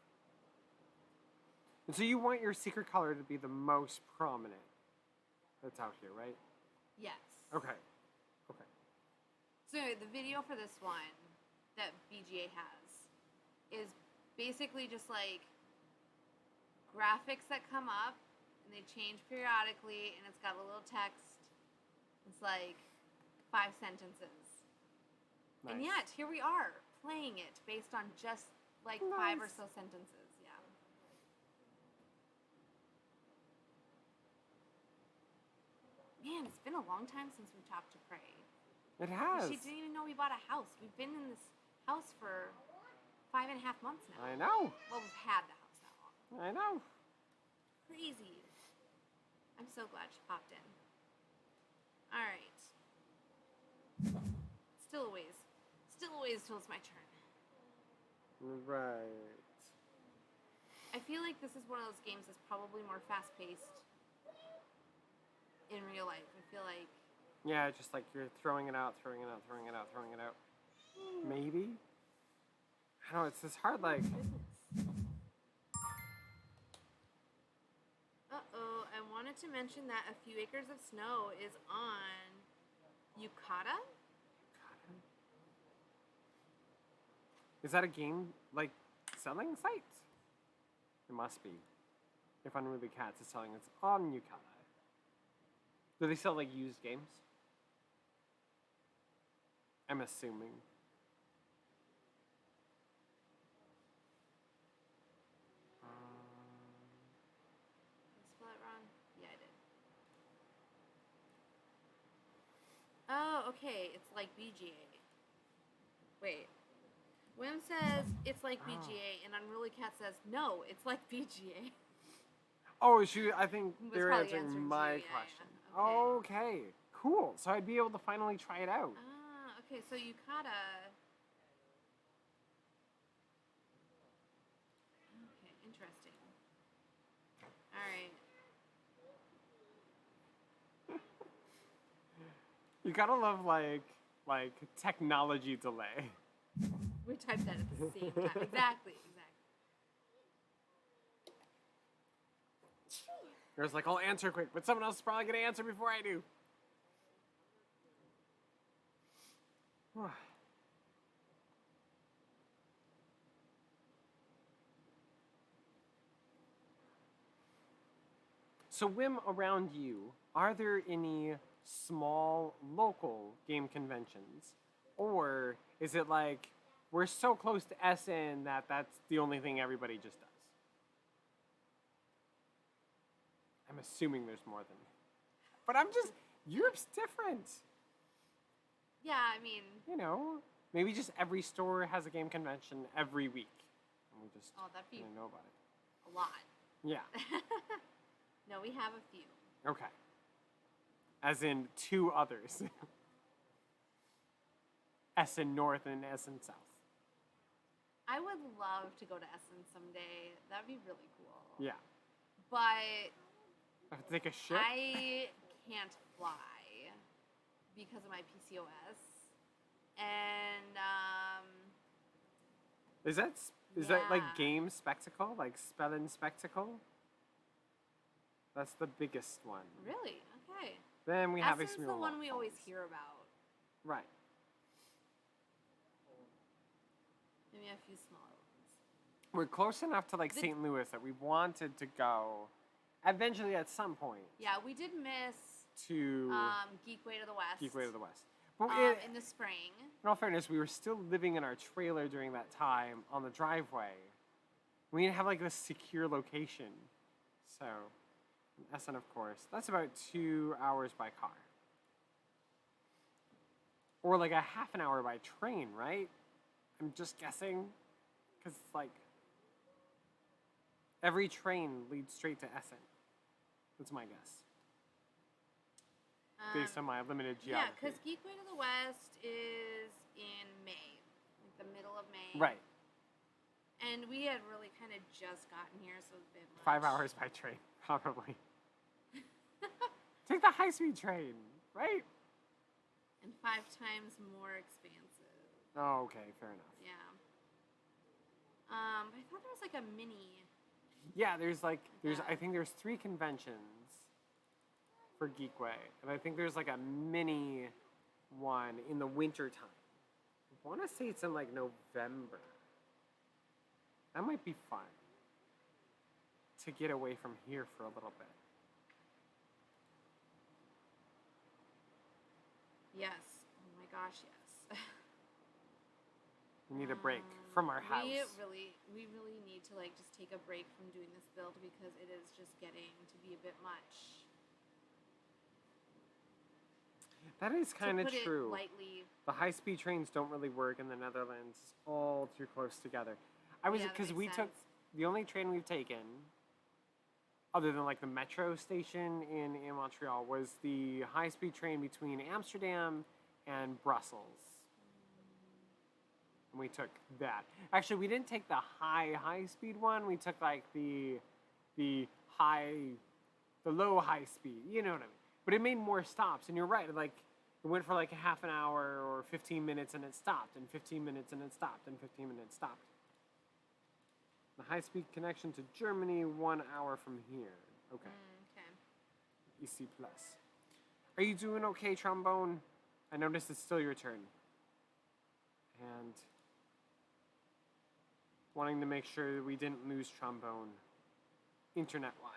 And so you want your secret color to be the most prominent that's out here, right? yes. Okay. Okay. So anyway, the video for this one that BGA has is basically just like graphics that come up and they change periodically and it's got a little text. It's like 5 sentences. Nice. And yet, here we are playing it based on just like 5 or so sentences. Yeah. Man, it's been a long time since we talked to Prey. It has. She didn't even know we bought a house. We've been in this house for 5.5 months now. I know. Well, we've had the house that long. I know. Crazy. I'm so glad she popped in. All right. Still a ways. Still a ways till it's my turn. Right. I feel like this is one of those games that's probably more fast-paced in real life. I feel like Yeah, just like you're throwing it out, throwing it out, throwing it out, throwing it out. Maybe? I don't know, it's this hard, like... Uh-oh, I wanted to mention that A Few Acres of Snow is on Yukata. Is that a game, like, selling site? It must be. If Unruly Cats is selling, it's on Yukata. Do they sell, like, used games? I'm assuming. Did I spell it wrong? Yeah, I did. Oh, okay. It's like BGA. Wait. Wim says it's like BGA, and Unruly Cat says no, it's like BGA. Oh, I think Was they're probably answering answering my you, yeah, question. yeah. Okay. Okay, cool. So I'd be able to finally try it out. Ah, okay. So Yukata. Okay, interesting. All right. You gotta love, like technology delay. We typed that at the same time. Exactly. There's like, I'll answer quick, but someone else is probably going to answer before I do. So, Wim, around you, are there any small local game conventions? Or is it like we're so close to Essen that that's the only thing everybody just does? I'm assuming there's more than. But Europe's different. Yeah, I mean. You know, maybe just every store has a game convention every week. And we just that'd be know about it. a lot. Yeah. No, we have a few. Okay. As in 2 others. Essen North and Essen South. I would love to go to Essen someday. That would be really cool. Yeah. But I have to take a ship? I can't fly because of my PCOS. And Is that like game spectacle? Like Spellen Spectacle? That's the biggest one. Really? Okay. Then we have Essen's the one we always hear about. Right. Maybe a few smaller ones. We're close enough to like St. Louis that we wanted to go eventually at some point. Yeah, we did miss to Geekway to the West. Geekway to the West. But in the spring. In all fairness, we were still living in our trailer during that time on the driveway. We didn't have like a secure location. So, Essen, of course. That's about 2 hours by car. Or like a half an hour by train, right? I'm just guessing. Because it's like every train leads straight to Essen. That's my guess. Based on my limited geography. Yeah, because Geekway to the West is in May, like the middle of May. Right. And we had really kind of just gotten here, so it's a bit much. 5 hours by train, probably. Take the high-speed train, right? And 5 times more expansive. Oh, okay, fair enough. Yeah. But I thought there was like a mini. Yeah, I think there's 3 conventions for Geekway, and I think there's like a mini one in the winter time. I want to say it's in like November. That might be fun to get away from here for a little bit. Yes. Oh my gosh, yes. We need a break from our house. We really need to like just take a break from doing this build because it is just getting to be a bit much. That is kind of true. Lightly. The high-speed trains don't really work in the Netherlands. It's all too close together. Because we took the only train we've taken, other than like the metro station in Montreal, was the high-speed train between Amsterdam and Brussels. And we took that. Actually, we didn't take the high-speed one. We took like the low high speed. You know what I mean? But it made more stops, and you're right. Like it went for like a half an hour or 15 minutes, and it stopped, and 15 minutes, and it stopped, and 15 minutes stopped. The high-speed connection to Germany, 1 hour from here. Okay. Okay. EC plus. Are you doing okay, Trombone? I noticed it's still your turn. And wanting to make sure that we didn't lose Trombone internet-wise.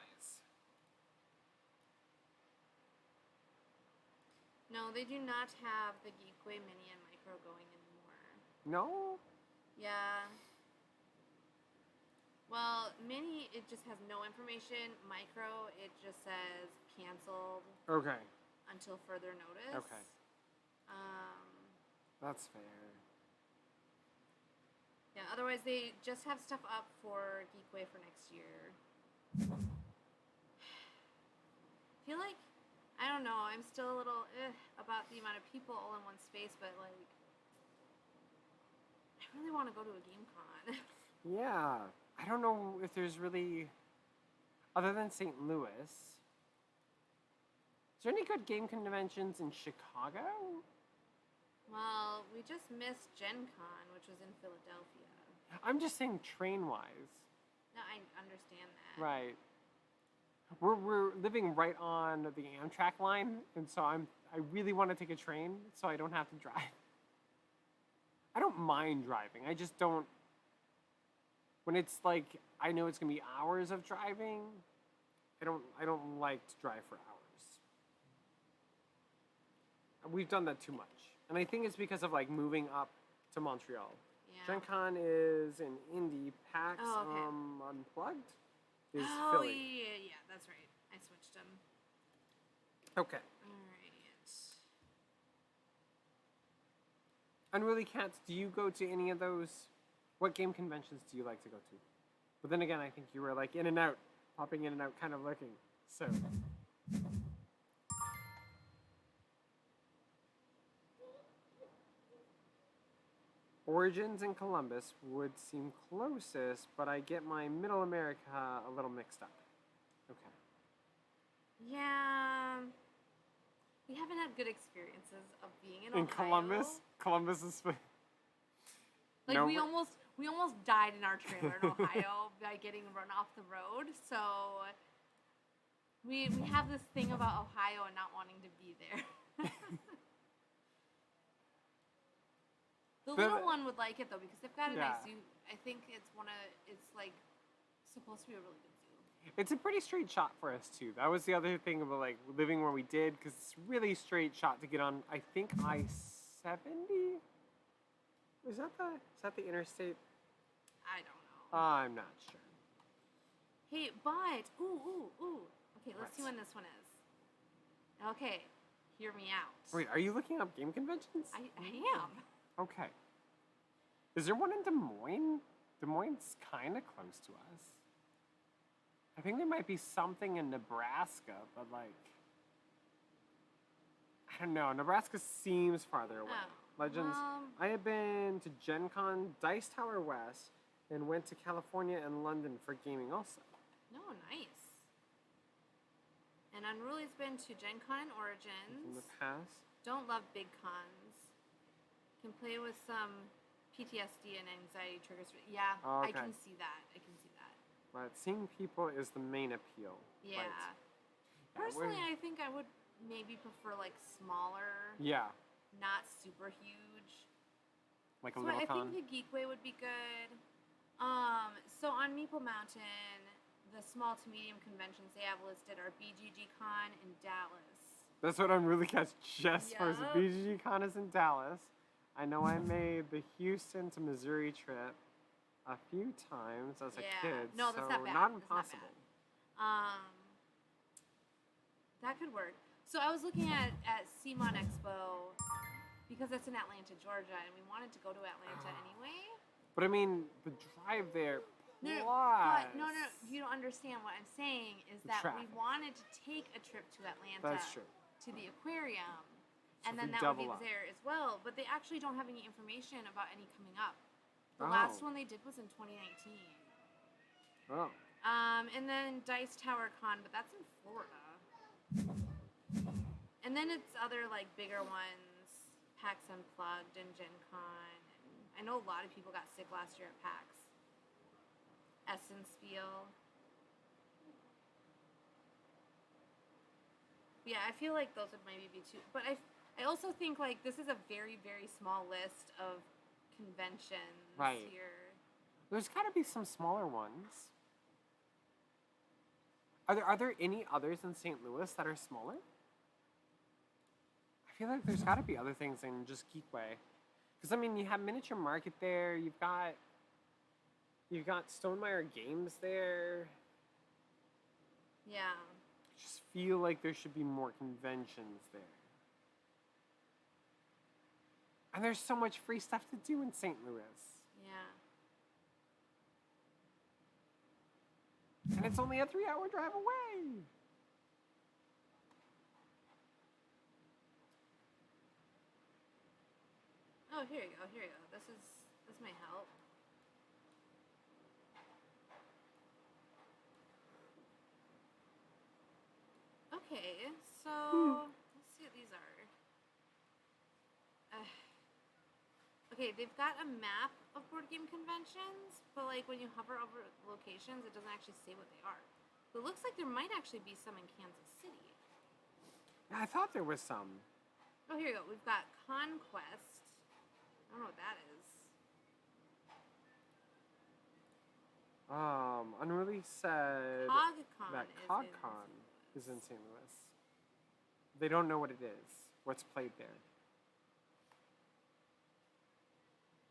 No, they do not have the Geekway Mini and Micro going anymore. No? Yeah. Well, Mini, it just has no information. Micro, it just says canceled. Okay. Until further notice. Okay. That's fair. Yeah, otherwise they just have stuff up for Geekway for next year. I feel like, I don't know, I'm still a little about the amount of people all in one space, but like, I really want to go to a game con. Yeah. I don't know if there's really, other than St. Louis, is there any good game conventions in Chicago? Well, we just missed Gen Con, which was in Philadelphia. I'm just saying train-wise. No, I understand that. Right. We're living right on the Amtrak line, and so I really want to take a train so I don't have to drive. I don't mind driving. I just don't. When it's like I know it's gonna be hours of driving, I don't like to drive for hours. We've done that too much, and I think it's because of like moving up to Montreal. Yeah. Gen Con is in Indy. PAX Unplugged is Philly. Yeah, that's right. I switched them. Okay. All right. Unruly Cats, do you go to any of those? What game conventions do you like to go to? But then again, I think you were like in and out, popping in and out, kind of looking. So. Origins and Columbus would seem closest, but I get my Middle America a little mixed up. Okay. Yeah. We haven't had good experiences of being in Ohio. In Columbus? Columbus is... Like, no, we almost died in our trailer in Ohio by getting run off the road. So we have this thing about Ohio and not wanting to be there. The little one would like it though because they've got a nice zoo. I think it's like supposed to be a really good zoo. It's a pretty straight shot for us too. That was the other thing about like living where we did because it's really straight shot to get on. I think I-70. Is that the interstate? I don't know. I'm not sure. Hey, but ooh. Okay, let's see when this one is. Okay, hear me out. Wait, are you looking up game conventions? I am. Okay. Is there one in Des Moines? Des Moines kind of close to us. I think there might be something in Nebraska, but like, I don't know. Nebraska seems farther away. Legends. I have been to Gen Con, Dice Tower West, and went to California and London for gaming also. No, nice. And Unruly's been to Gen Con and Origins. In the past. Don't love big cons. Can play with some PTSD and anxiety triggers. Yeah, okay. I can see that. But seeing people is the main appeal. Yeah. Personally, I think I would maybe prefer like smaller. Yeah. Not super huge. Like a little con? I think the Geekway would be good. So on Meeple Mountain, the small to medium conventions they have listed are BGG Con in Dallas. That's what I'm really catch just for. So BGG Con is in Dallas. I know I made the Houston to Missouri trip a few times as a kid. No, that's so not bad. Not impossible. That could work. So I was looking at CMON Expo because it's in Atlanta, Georgia, and we wanted to go to Atlanta anyway. But I mean, the drive there. No, you don't understand what I'm saying is that we wanted to take a trip to Atlanta. That's true. To the aquarium. So and then that would be there as well. But they actually don't have any information about any coming up. The last one they did was in 2019. Oh. And then Dice Tower Con, but that's in Florida. And then it's other like bigger ones, PAX Unplugged and Gen Con. And I know a lot of people got sick last year at PAX. Essence Spiel. Yeah, I feel like those would maybe be two. But I also think like this is a very, very small list of conventions here. There's got to be some smaller ones. Are there any others in St. Louis that are smaller? I feel like there's got to be other things than just Geekway. Because I mean, you have Miniature Market there. You've got Stonemeyer Games there. Yeah. I just feel like there should be more conventions there. And there's so much free stuff to do in St. Louis. Yeah. And it's only a 3-hour drive away. Oh, here you go. This may help. Okay, so let's see what these are. Okay, they've got a map of board game conventions, but like when you hover over locations, it doesn't actually say what they are. It looks like there might actually be some in Kansas City. Yeah, I thought there was some. Oh, here you go. We've got Conquest. I don't know what that is. Unruly said CogCon that is CogCon is in St. Louis. They don't know what it is, what's played there.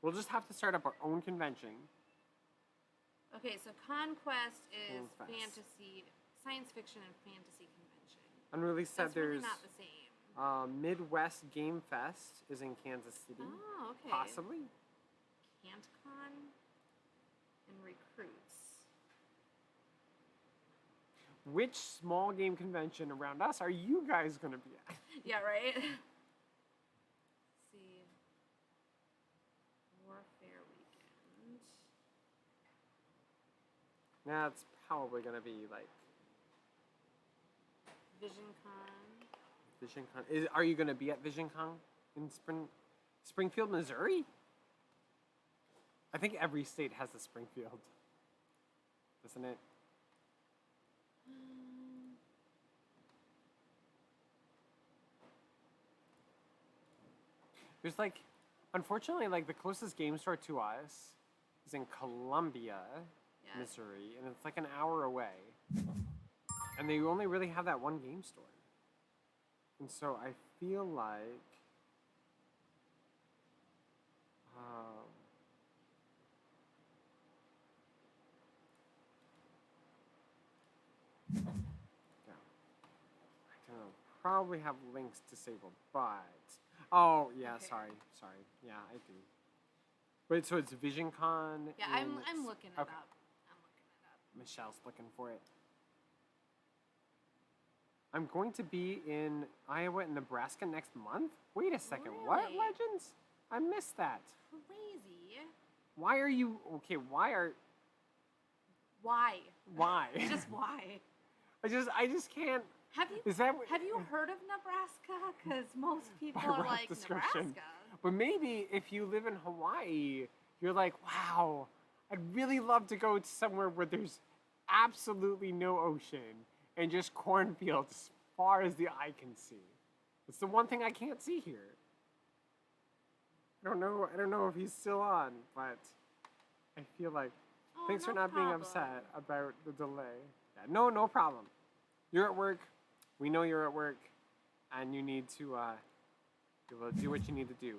We'll just have to start up our own convention. Okay, so Conquest is Conquest. fantasy, science fiction and fantasy convention. Unruly said That's really there's not the same. Midwest Game Fest is in Kansas City. Oh, okay. Possibly. CantCon and Recruits. Which small game convention around us are you guys going to be at? Yeah, right? Let's see. Warfare Weekend. That's probably going to be like VisionCon. VisionCon. Are you going to be at VisionCon in Springfield, Missouri? I think every state has a Springfield, doesn't it? There's like, unfortunately, like the closest game store to us is in Columbia, Yeah. Missouri, and it's like an hour away. And they only really have that one game store. And so I feel like, yeah, I don't know, probably have links disabled, but, oh, yeah, Okay. sorry, yeah, I do. Wait, so it's VisionCon? Yeah, and I'm looking it okay. up. I'm looking it up. Michelle's looking for it. I'm going to be in Iowa and Nebraska next month? Wait a second, what, Really? Legends? I missed that. Crazy. Why are you, okay, Why? why? Just why? I just can't, Have you is that, have you heard of Nebraska? Because most people By are rough like description. Nebraska. But maybe if you live in Hawaii, you're like, wow, I'd really love to go to somewhere where there's absolutely no ocean and just cornfields as far as the eye can see. It's the one thing I can't see here. I don't know if he's still on, but I feel like, Oh, thanks for no not being problem. upset about the delay. Yeah, no problem. You're at work. We know you're at work, and you need to do what you need to do.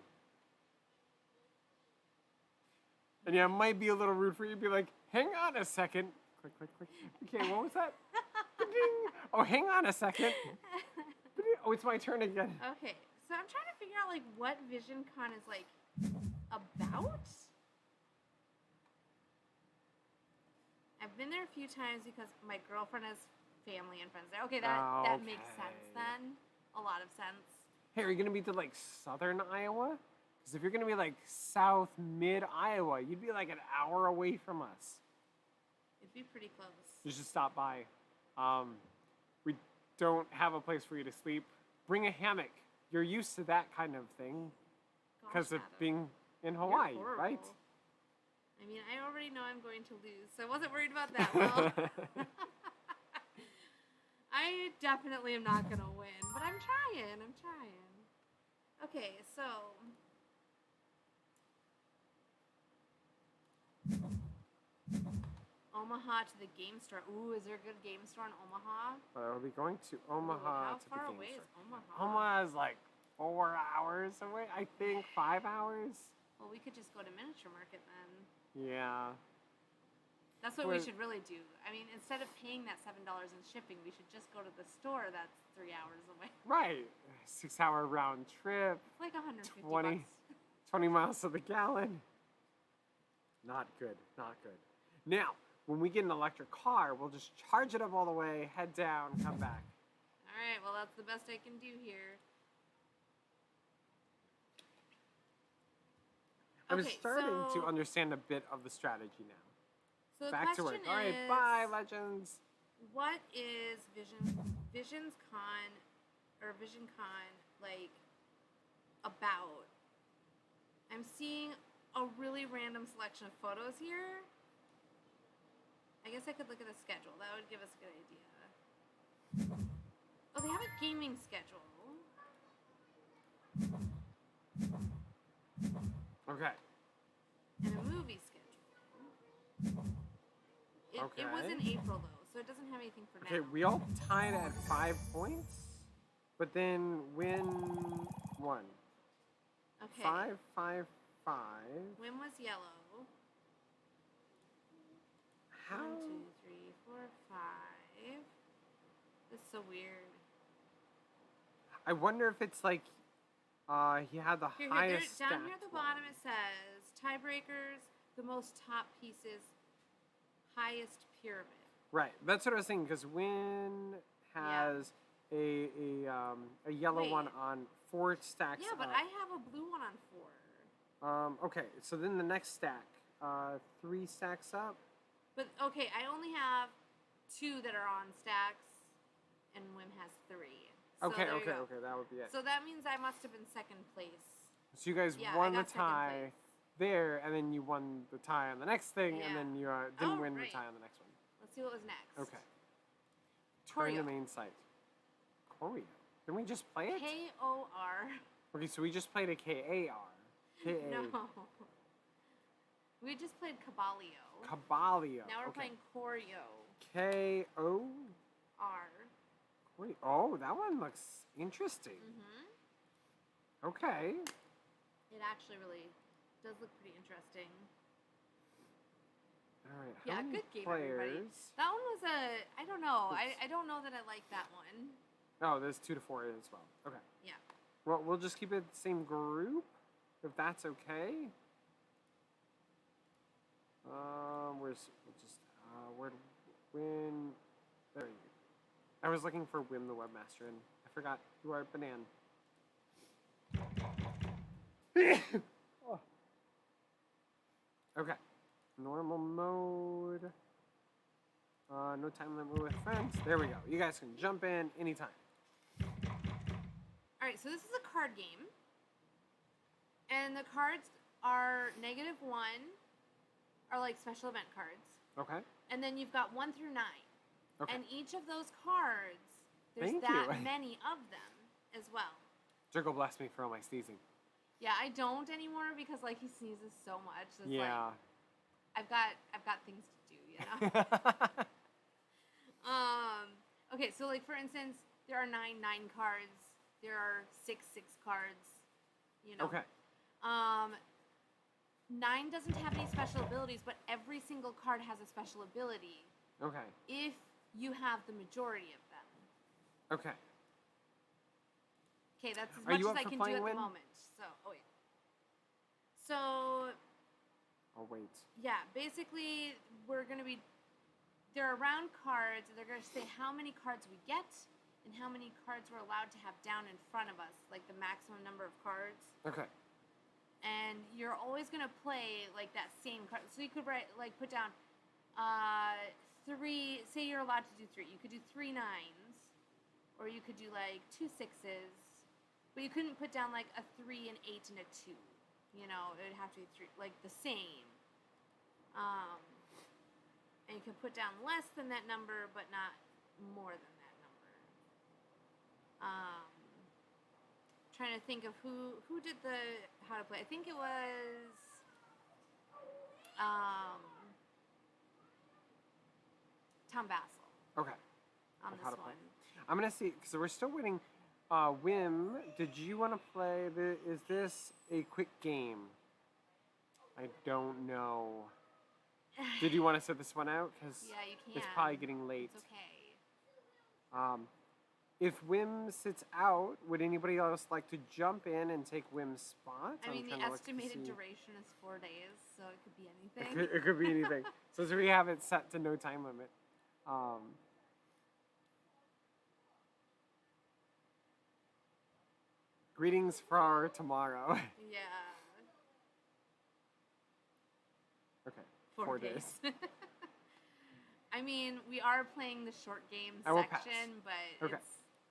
And yeah, it might be a little rude for you to be like, hang on a second. Click. Okay, what was that? Ding. Oh, hang on a second. Oh, it's my turn again. Okay, so I'm trying to figure out like what VisionCon is like about. I've been there a few times because my girlfriend has family and friends there. Okay, that makes sense Okay. then. A lot of sense. Hey, are you gonna be to like southern Iowa? Because if you're gonna be like south mid Iowa, you'd be like an hour away from us. It'd be pretty close. You should stop by. We don't have a place for you to sleep. Bring a hammock. You're used to that kind of thing because Gosh, of Adam, being in you're Hawaii, horrible. right? I mean, I already know I'm going to lose, so I wasn't worried about that. Well, I definitely am not gonna win, but I'm trying. Okay, so Omaha to the game store. Ooh, is there a good game store in Omaha? I'll be going to Ooh, Omaha how to far the game away store. is Omaha? Omaha is like 4 hours away. I think 5 hours. Well, we could just go to Miniature Market then. Yeah. That's what we Well- should really do. I mean, instead of paying that $7 in shipping, we should just go to the store that's 3 hours away. Right. 6 hour round trip. It's like 150 20. bucks. 20 miles to the gallon. Not good. Now, when we get an electric car, we'll just charge it up all the way, head down, come back. All right, well, that's the best I can do here. I'm Okay, starting so- to understand a bit of the strategy now. So the Back to question work. All right, is, bye, Legends. what is VisionCon like about? I'm seeing a really random selection of photos here. I guess I could look at the schedule. That would give us a good idea. Oh, they have a gaming schedule. Okay. And a movie schedule. It was in April, though, so it doesn't have anything for now. Okay, we all tied at 5 points, but then Win won. Okay. 5, 5, 5. Win was yellow. How? 1, 2, 3, 4, 5. This is so weird. I wonder if it's like he had the highest down here at the stats bottom one. it says tiebreakers, the most top pieces, highest pyramid. Right, that's what I was thinking, because Win has a yellow Wait. one on 4 stacks. Yeah, but up. I have a blue one on 4. Okay, so then the next stack, 3 stacks up. But okay, I only have 2 that are on stacks, and Wim has 3. So Okay, there you okay, go. okay, that would be it. So that means I must have been second place. So you guys Yeah, won I the got second tie place. there, and then you won the tie on the next thing, and Yeah. then you didn't Oh, win right. the tie on the next one. Let's see what was next. Okay. Turn the Choreo. main site. Choreo. Didn't we just play it? K-O-R. Okay, so we just played a K-A-R. K-A. No. We just played Cabalio. Cabalio. Now we're okay. playing Choreo. K-O. R. Wait, oh, that one looks interesting. Mm-hmm. Okay. It actually really does look pretty interesting. All right. Yeah, how many good game, players? everybody. That one was I don't know. I don't know that I like that one. Oh, there's 2 to 4 as well. Okay. Yeah. Well, we'll just keep it the same group, if that's okay. We'll just where Win. There you go. I was looking for Wim the Webmaster, and I forgot you are Banana. Oh. Okay. Normal mode. No time limit with friends. There we go. You guys can jump in anytime. All right, so this is a card game. And the cards are -1 are like special event cards. Okay. And then you've got 1 through 9. Okay. And each of those cards, there's Thank that you. many of them as well. Jiggle bless me for all my sneezing. Yeah, I don't anymore because like he sneezes so much. It's Yeah. like I've got things to do, you know. Okay, so like for instance, there are 9 cards. There are 6 cards. You know. Okay. 9 doesn't have any special abilities, but every single card has a special ability Okay. if you have the majority of them. Okay. Okay, that's as Are much you as up I for can do playing, at Win? the moment. So, oh wait. So, I'll wait. yeah, basically, there are round cards, and they're going to say how many cards we get and how many cards we're allowed to have down in front of us, like the maximum number of cards. Okay. And you're always going to play, like, that same card. So you could put down 3, say you're allowed to do 3. You could do 3 9s, or you could do, like, 2 6s. But you couldn't put down, like, a 3, an 8, and a 2. You know, it would have to be 3, like, the same. And you can put down less than that number, but not more than that number. Trying to think of who did how to play. I think it was Tom Vassell Okay. on Of how this to play. one. I'm gonna see because we're still waiting. Wim, did you want to play? Is this a quick game? I don't know. Did you want to set this one out? Because Yeah, you can. it's probably getting late. It's okay. If Wim sits out, would anybody else like to jump in and take Wim's spot? I mean, the trying to look to estimated see. duration is 4 days, so it could be It anything. could, it could be anything. So we have it set to no time limit. Greetings for tomorrow. Yeah. Okay. 4 days. I mean, we are playing the short game I will pass. section, but Okay.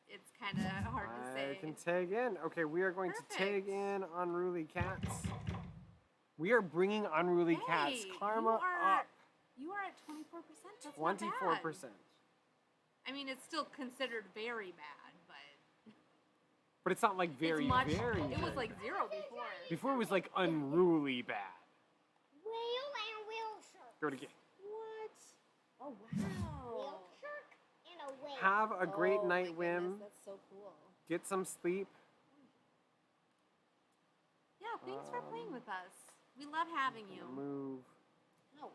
it's kind of hard to say. I can tag in. Okay, we are going to tag Perfect. in Unruly Cats. We are bringing Unruly Cats. Hey, Karma you are- up. You are at 24%. That's 24%. I mean, it's still considered very bad, but But it's not like very, it's much, very. It was very like bad. 0 before. Before it was like unruly bad. Whale and whale shark. Do it again. What? Oh Whale wow. shark and a whale. Have a great Oh, my night, Wim. goodness, that's so cool. Get some sleep. Yeah, thanks for playing with us. We love having you. Move Ouch.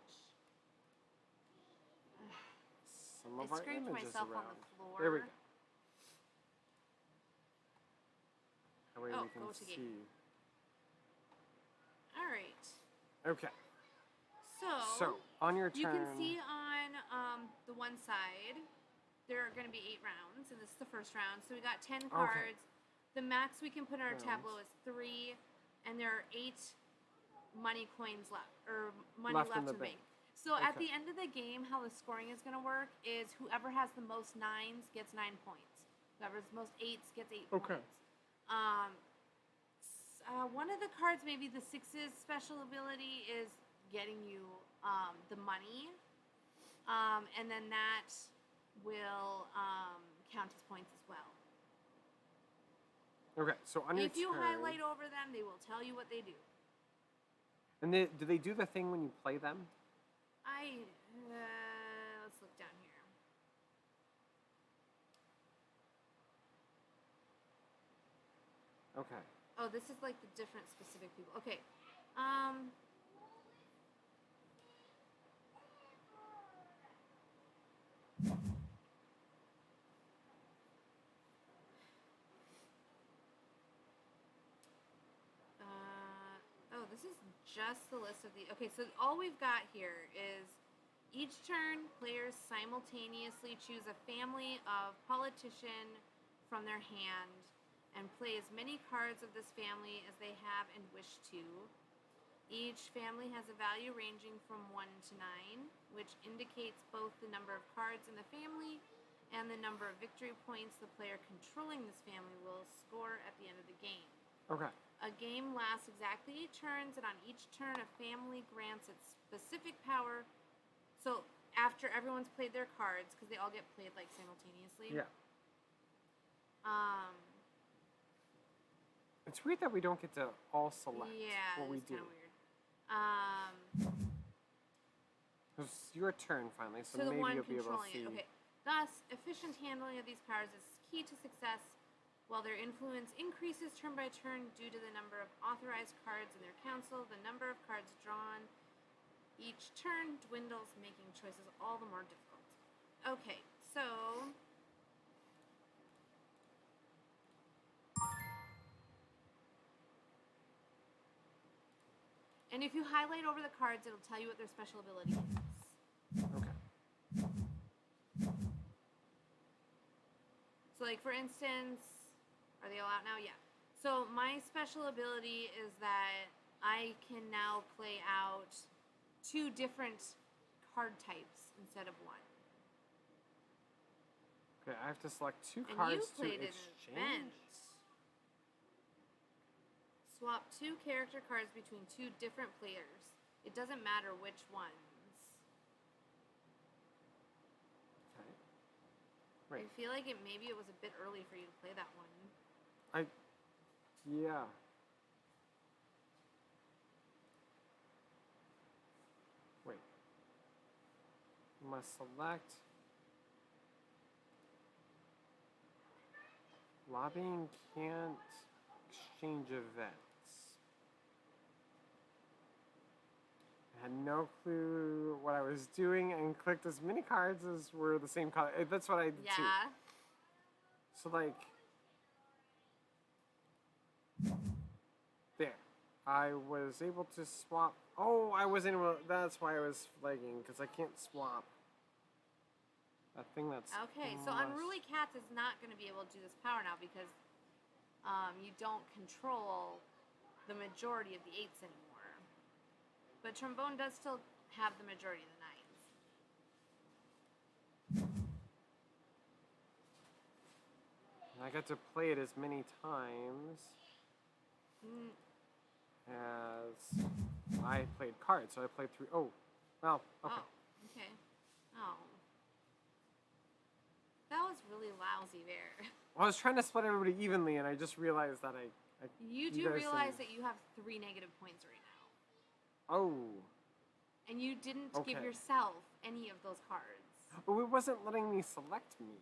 some I of our scraped images myself around. on the floor. There we go. That way Oh, we can go to game. see. All right. Okay. So on your turn. you can see on the one side, there are going to be 8 rounds, and this is the first round. So we got 10 cards. The max we can put in our tableau is 3, and there are 8 money coins left, or money left in the bank. So at the end of the game, how the scoring is going to work is whoever has the most 9s gets 9 points. Whoever has the most 8s gets 8 points. One of the cards, maybe the 6's special ability, is getting you the money, and then that will count as points as well. Okay, so on your If you turn. highlight over them, they will tell you what they do. And do they do the thing when you play them? Let's look down here. Okay. Oh, this is like the different specific people. Okay. Oh, this is just the list of the... Okay, so all we've got here is each turn, players simultaneously choose a family of politician from their hand and play as many cards of this family as they have and wish to. Each family has a value ranging from 1 to 9, which indicates both the number of cards in the family and the number of victory points the player controlling this family will score at the end of the game. Okay. A game lasts exactly 8 turns, and on each turn, a family grants its specific power. So after everyone's played their cards, because they all get played like simultaneously. Yeah. It's weird that we don't get to all select what we do. Yeah, it's kind of weird. It's your turn finally, so the maybe one you'll be able to controlling see. it. Okay. Thus, efficient handling of these powers is key to success, while their influence increases turn by turn due to the number of authorized cards in their council. The number of cards drawn each turn dwindles, making choices all the more difficult. Okay, so... And if you highlight over the cards, it'll tell you what their special ability is. Okay. So like for instance, are they all out now? Yeah. So my special ability is that I can now play out 2 different card types instead of 1. Okay, I have to select 2 And cards you to played an exchange. event. Swap 2 character cards between 2 different players. It doesn't matter which ones. Okay. Right. I feel like maybe it was a bit early for you to play that one. Yeah. Wait. You must select lobbying can't exchange events. I had no clue what I was doing and clicked as many cards as were the same color. That's what I did too. Yeah. So like, there. I was able to swap. Oh, I wasn't able. That's why I was flagging, because I can't swap. That thing that's. Okay, so Unruly Cats is not going to be able to do this power now because you don't control the majority of the 8s anymore. But Trombone does still have the majority of the 9s. I got to play it as many times as I played cards. So I played through. Oh, well, okay. Oh, Okay. Oh. That was really lousy there. I was trying to split everybody evenly, and I just realized that I You do guys realize didn't- that you have 3 negative points right now. Oh. And you didn't give Okay. yourself any of those cards. But it wasn't letting me select me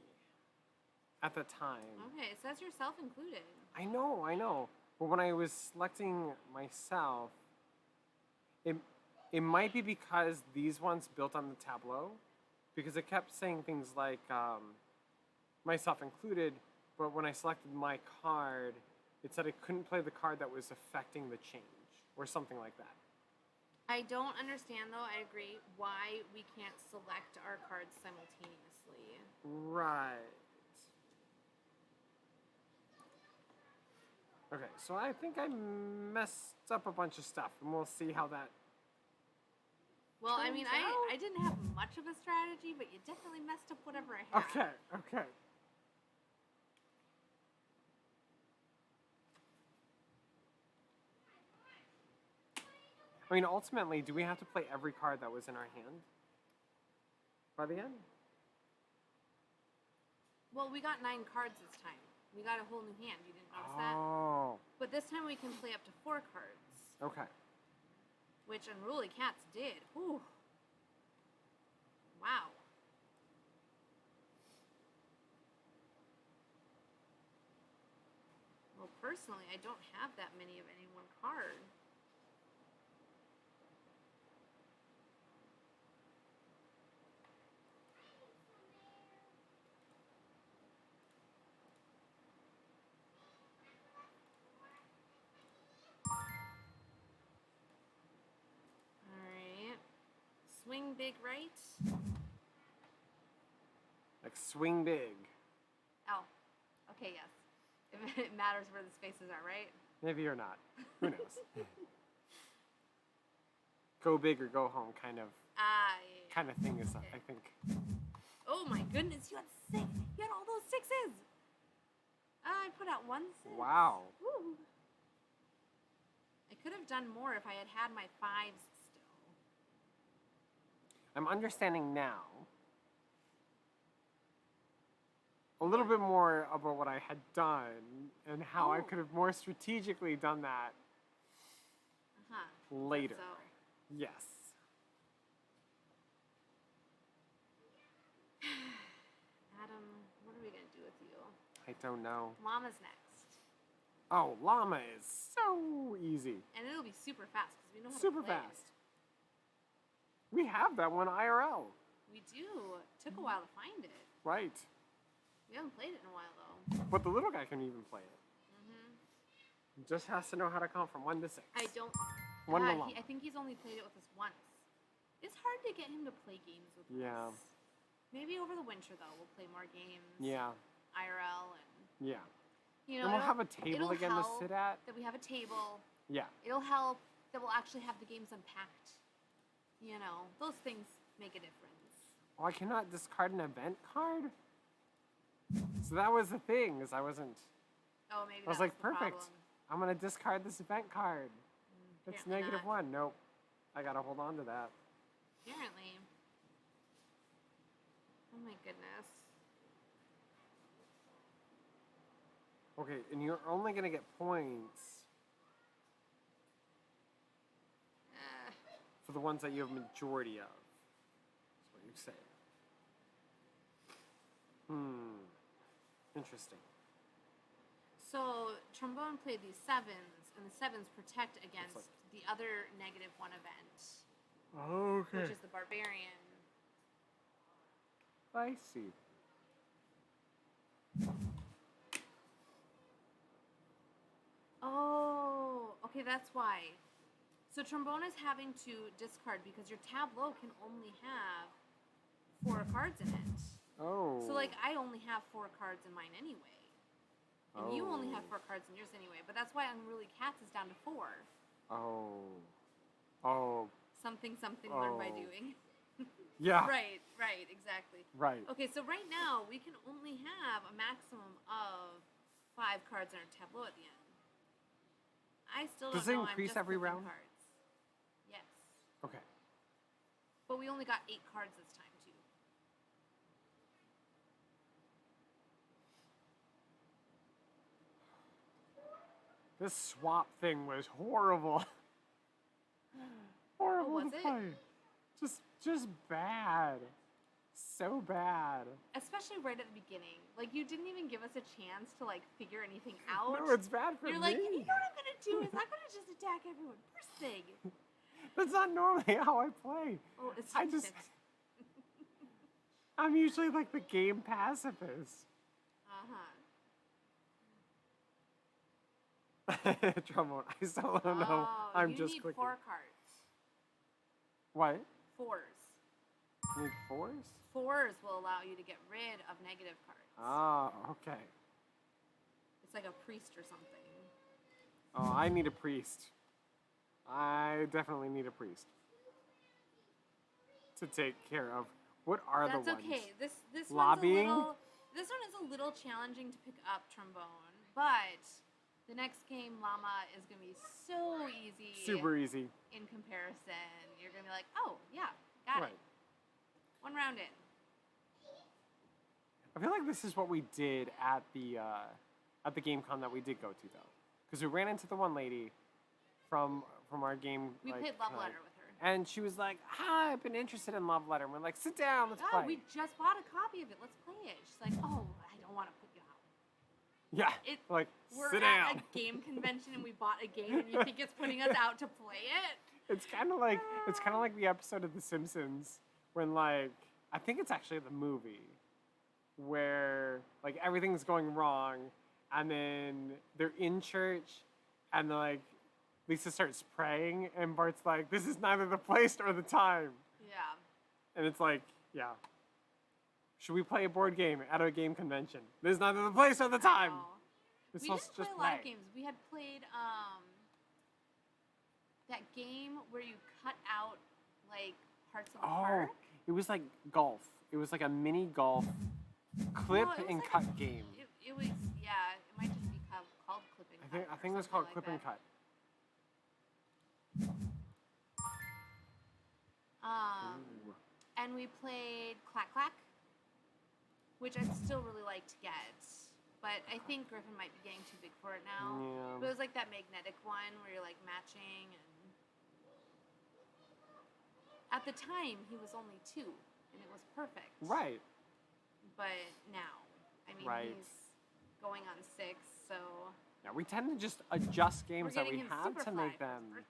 at the time. Okay, it says yourself included. I know. But when I was selecting myself, it might be because these ones built on the tableau, because it kept saying things like myself included, but when I selected my card, it said I couldn't play the card that was affecting the change, or something like that. I don't understand, though, I agree, why we can't select our cards simultaneously. Right. Okay, so I think I messed up a bunch of stuff, and we'll see how that... Well, I mean, turns out. I didn't have much of a strategy, but you definitely messed up whatever I had. Okay. I mean, ultimately, do we have to play every card that was in our hand by the end? Well, we got 9 cards this time. We got a whole new hand. You didn't notice that? Oh, But this time we can play up to 4 cards, okay. which Unruly Cats did. Whew. Wow. Well, personally, I don't have that many of any one card. Alright. Swing big right. Like swing big. Oh. Okay, yes. It matters where the spaces are, right? Maybe or not. Who knows? Go big or go home kind of Yeah. thing is, I think. Oh my goodness, you had 6. You had all those 6s. I put out 1 6. Wow. Woo. I could have done more if I had had my 5s still. I'm understanding now a little bit more about what I had done and how I Oh. could have more strategically done that Uh-huh. later. So, Yes. Adam, what are we going to do with you? I don't know. Llama's next. Oh, llama is so easy. And it'll be super fast because we know how Super to play fast. We have that one IRL. it. We do. It took a while to find it. Right. We haven't played it in a while, though. But the little guy can even play it. Mm-hmm. He just has to know how to count from 1 to 6. I don't... One to llama. I think he's only played it with us once. It's hard to get him to play games with Yeah. us. Maybe over the winter, though, we'll play more games. Yeah. IRL and... Yeah. You know, And we'll it'll- have a table it'll again to help sit at. that we have a table. Yeah. It'll help that we'll actually have the games unpacked. You know, those things make a difference. Oh, I cannot discard an event card? So that was the thing, is I wasn't... Oh, maybe I was that like, the perfect. problem. I'm going to discard this event card. It's Apparently not. -1. Nope. I got to hold on to that. Apparently. Oh my goodness. Okay, and you're only going to get points for the ones that you have majority of. That's what you say. Interesting. So, Trombone played these 7s, and the 7s protect against like- the other -1 event, Okay. which is the Barbarian. I see. Oh, okay, that's why. So Trombone is having to discard because your tableau can only have 4 cards in it. Oh. So, like, I only have 4 cards in mine anyway. And you only have Oh. 4 cards in yours anyway. But that's why Unruly Cats is down to 4. Oh. Oh. Something, learn by Oh. doing. Yeah. Right, exactly. Right. Okay, so right now, we can only have a maximum of 5 cards in our tableau at the end. I still Does don't it know. increase I'm just every flipping round? Cards. Yes. Okay. But we only got 8 cards this time, too. This swap thing was horrible. Horrible was to it? play. Just bad. So bad. Especially right at the beginning. Like, you didn't even give us a chance to, like, figure anything out. No, it's bad for You're me. like, you know what I'm going to do is I'm going to just attack everyone. First thing. That's not normally how I play. Oh, it's I just... I'm usually like the game pacifist. Trombone. I still don't know. I'm just need clicking. 4 cards. What? 4s. You need 4s? 4s will allow you to get rid of negative cards. Oh, okay. It's like a priest or something. Oh, I need a priest. I definitely need a priest to take care of. What are the ones? That's okay. This Lobbying? This one is a little challenging to pick up, Trombone, but the next game, Llama, is going to be so easy. Super easy. In comparison. You're going to be like, oh, yeah, got it. 1 round in. I feel like this is what we did at the game con that we did go to, though. Because we ran into the one lady from our game. We played Love Letter with her. And she was like, hi, I've been interested in Love Letter. And we're like, sit down, let's play. We just bought a copy of it. Let's play it. She's like, oh, I don't want to put you out. Yeah, like, we're sit down. We're at a game convention and we bought a game and you think it's putting us out to play it? It's kind of like the episode of The Simpsons when, like, I think it's actually the movie where, like, everything's going wrong and then they're in church and they're like, Lisa starts praying and Bart's like, this is neither the place nor the time. Yeah. And it's like, yeah. Should we play a board game at a game convention? This is neither the place nor the time. We didn't play a lot of games. We had played that game where you cut out like parts of the park. It was like golf. It was like a mini golf clip and like cut game. It was, yeah, it might just be called clip and cut. I think it was called clip and cut. And we played Clack Clack, which I'd still really like to get, but I think Griffin might be getting too big for it now. Yeah. But it was like that magnetic one where you're like matching, and at the time he was only 2, and it was perfect. Right. But now, I mean, he's going on 6, so. Yeah, we tend to just adjust games that we have to make them.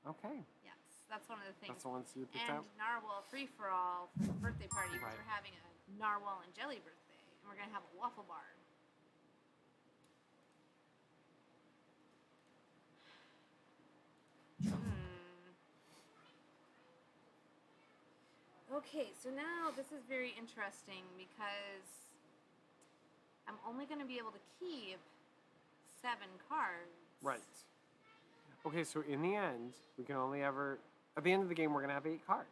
Okay. Yes, that's one of the things. That's the ones you picked and out. Narwhal free for all for the birthday party because we're having a narwhal and jelly birthday, and we're gonna have a waffle bar. Okay, so now this is very interesting because I'm only gonna be able to keep 7 cards. Right. Okay, so in the end, we can only ever... At the end of the game, we're going to have 8 cards.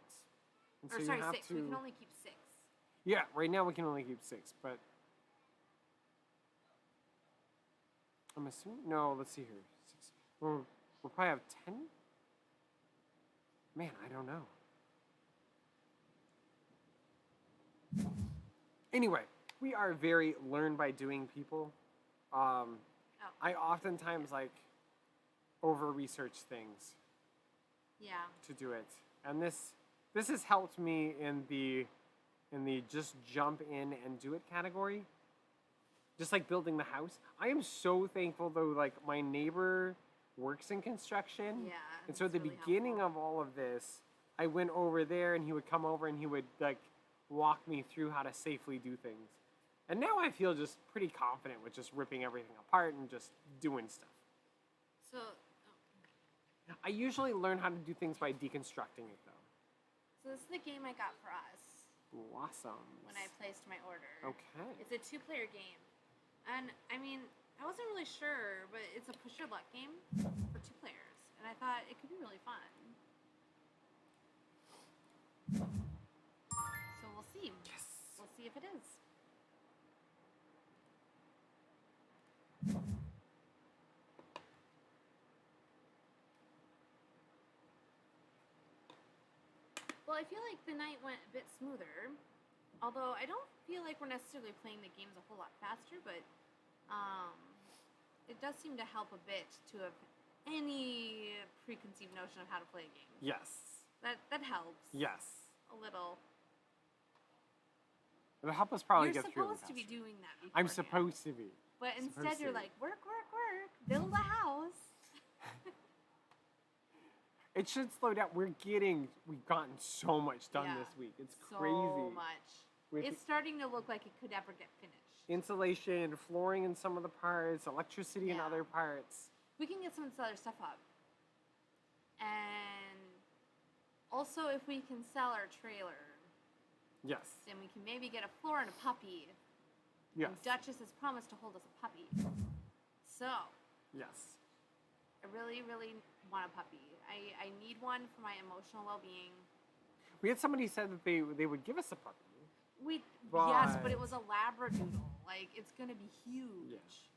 And so sorry, you have 6. To, we can only keep 6. Yeah, right now we can only keep 6, but... I'm assuming... No, let's see here. 6. We'll probably have 10? Man, I don't know. Anyway, we are very learn-by-doing people. I oftentimes, like... over-research things. Yeah. To do it. And this has helped me in the just jump in and do it category. Just like building the house. I am so thankful though, like my neighbor works in construction. Yeah. And so at the really beginning of all of this, I went over there and he would come over and he would like walk me through how to safely do things. And now I feel just pretty confident with just ripping everything apart and just doing stuff. So I usually learn how to do things by deconstructing it, though. So this is the game I got for us. Awesome. When I placed my order. Okay. It's a 2-player game. And, I mean, I wasn't really sure, but it's a push your luck game for 2 players. And I thought it could be really fun. So we'll see. Yes. We'll see if it is. Well, I feel like the night went a bit smoother. Although I don't feel like we're necessarily playing the games a whole lot faster, but it does seem to help a bit to have any preconceived notion of how to play a game. Yes. That helps. Yes. A little. It'll help us probably You're get through it supposed to be doing that. I'm beforehand. supposed to be. But instead, supposed you're to. like, work, build a house. It should slow down. We've gotten so much done Yeah, this week. It's so crazy. much. With It's starting to look like it could ever get finished. insulation, flooring in some of the parts, electricity in Yeah. other parts. We can get some of this other stuff up. And also, if we can sell our trailer, Yes. then we can maybe get a floor and a puppy. Yes. And Duchess has promised to hold us a puppy. So, Yes. I really, really want a puppy. I need one for my emotional well-being. We had somebody said that they would give us a puppy. Yes, but it was a Labradoodle. Like, it's gonna be huge. Yes.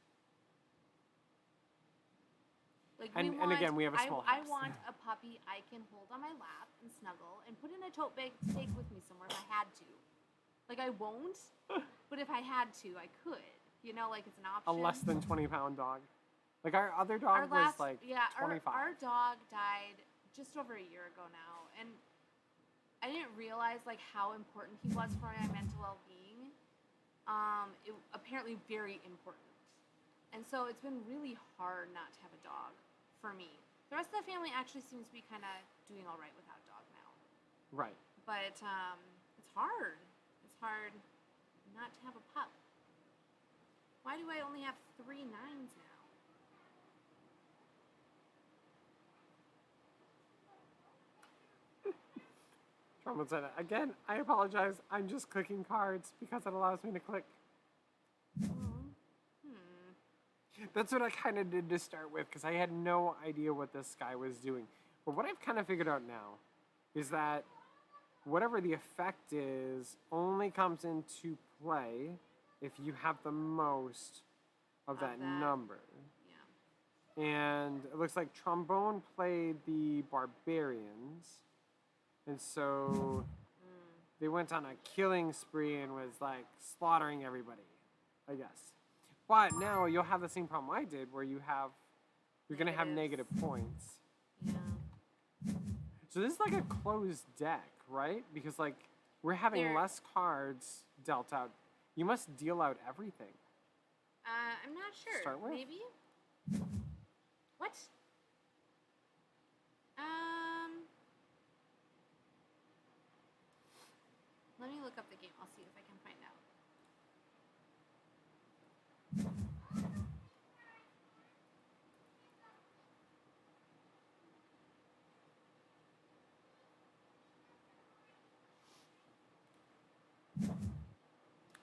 Like, And again, we have a small I house. want a puppy I can hold on my lap and snuggle and put in a tote bag to take with me somewhere if I had to. Like, I won't, but if I had to, I could. You know, like, it's an A option. less than 20-pound dog. Like our other dog was like 25. Our dog died just over a year ago now, and I didn't realize like how important he was for my mental well-being. Apparently very important, and so it's been really hard not to have a dog for me. The rest of the family actually seems to be kind of doing all right without a dog now, Right. but it's hard. It's hard not to have a pup. Why do I only have 3 9s now? Trump said it. Again, I apologize. I'm just clicking cards because it allows me to click. That's what I kind of did to start with because I had no idea what this guy was doing. But what I've kind of figured out now is that whatever the effect is only comes into play if you have the most of that number. Yeah. And it looks like Trombone played the Barbarians. And so they went on a killing spree and was like slaughtering everybody, I guess. But now you'll have the same problem I did where you're going to have negative points. Yeah. So this is like a closed deck, right? Because like we're having less cards dealt out. You must deal out everything. I'm not sure. Start with? Maybe? What? Let me look up the game. I'll see if I can find out.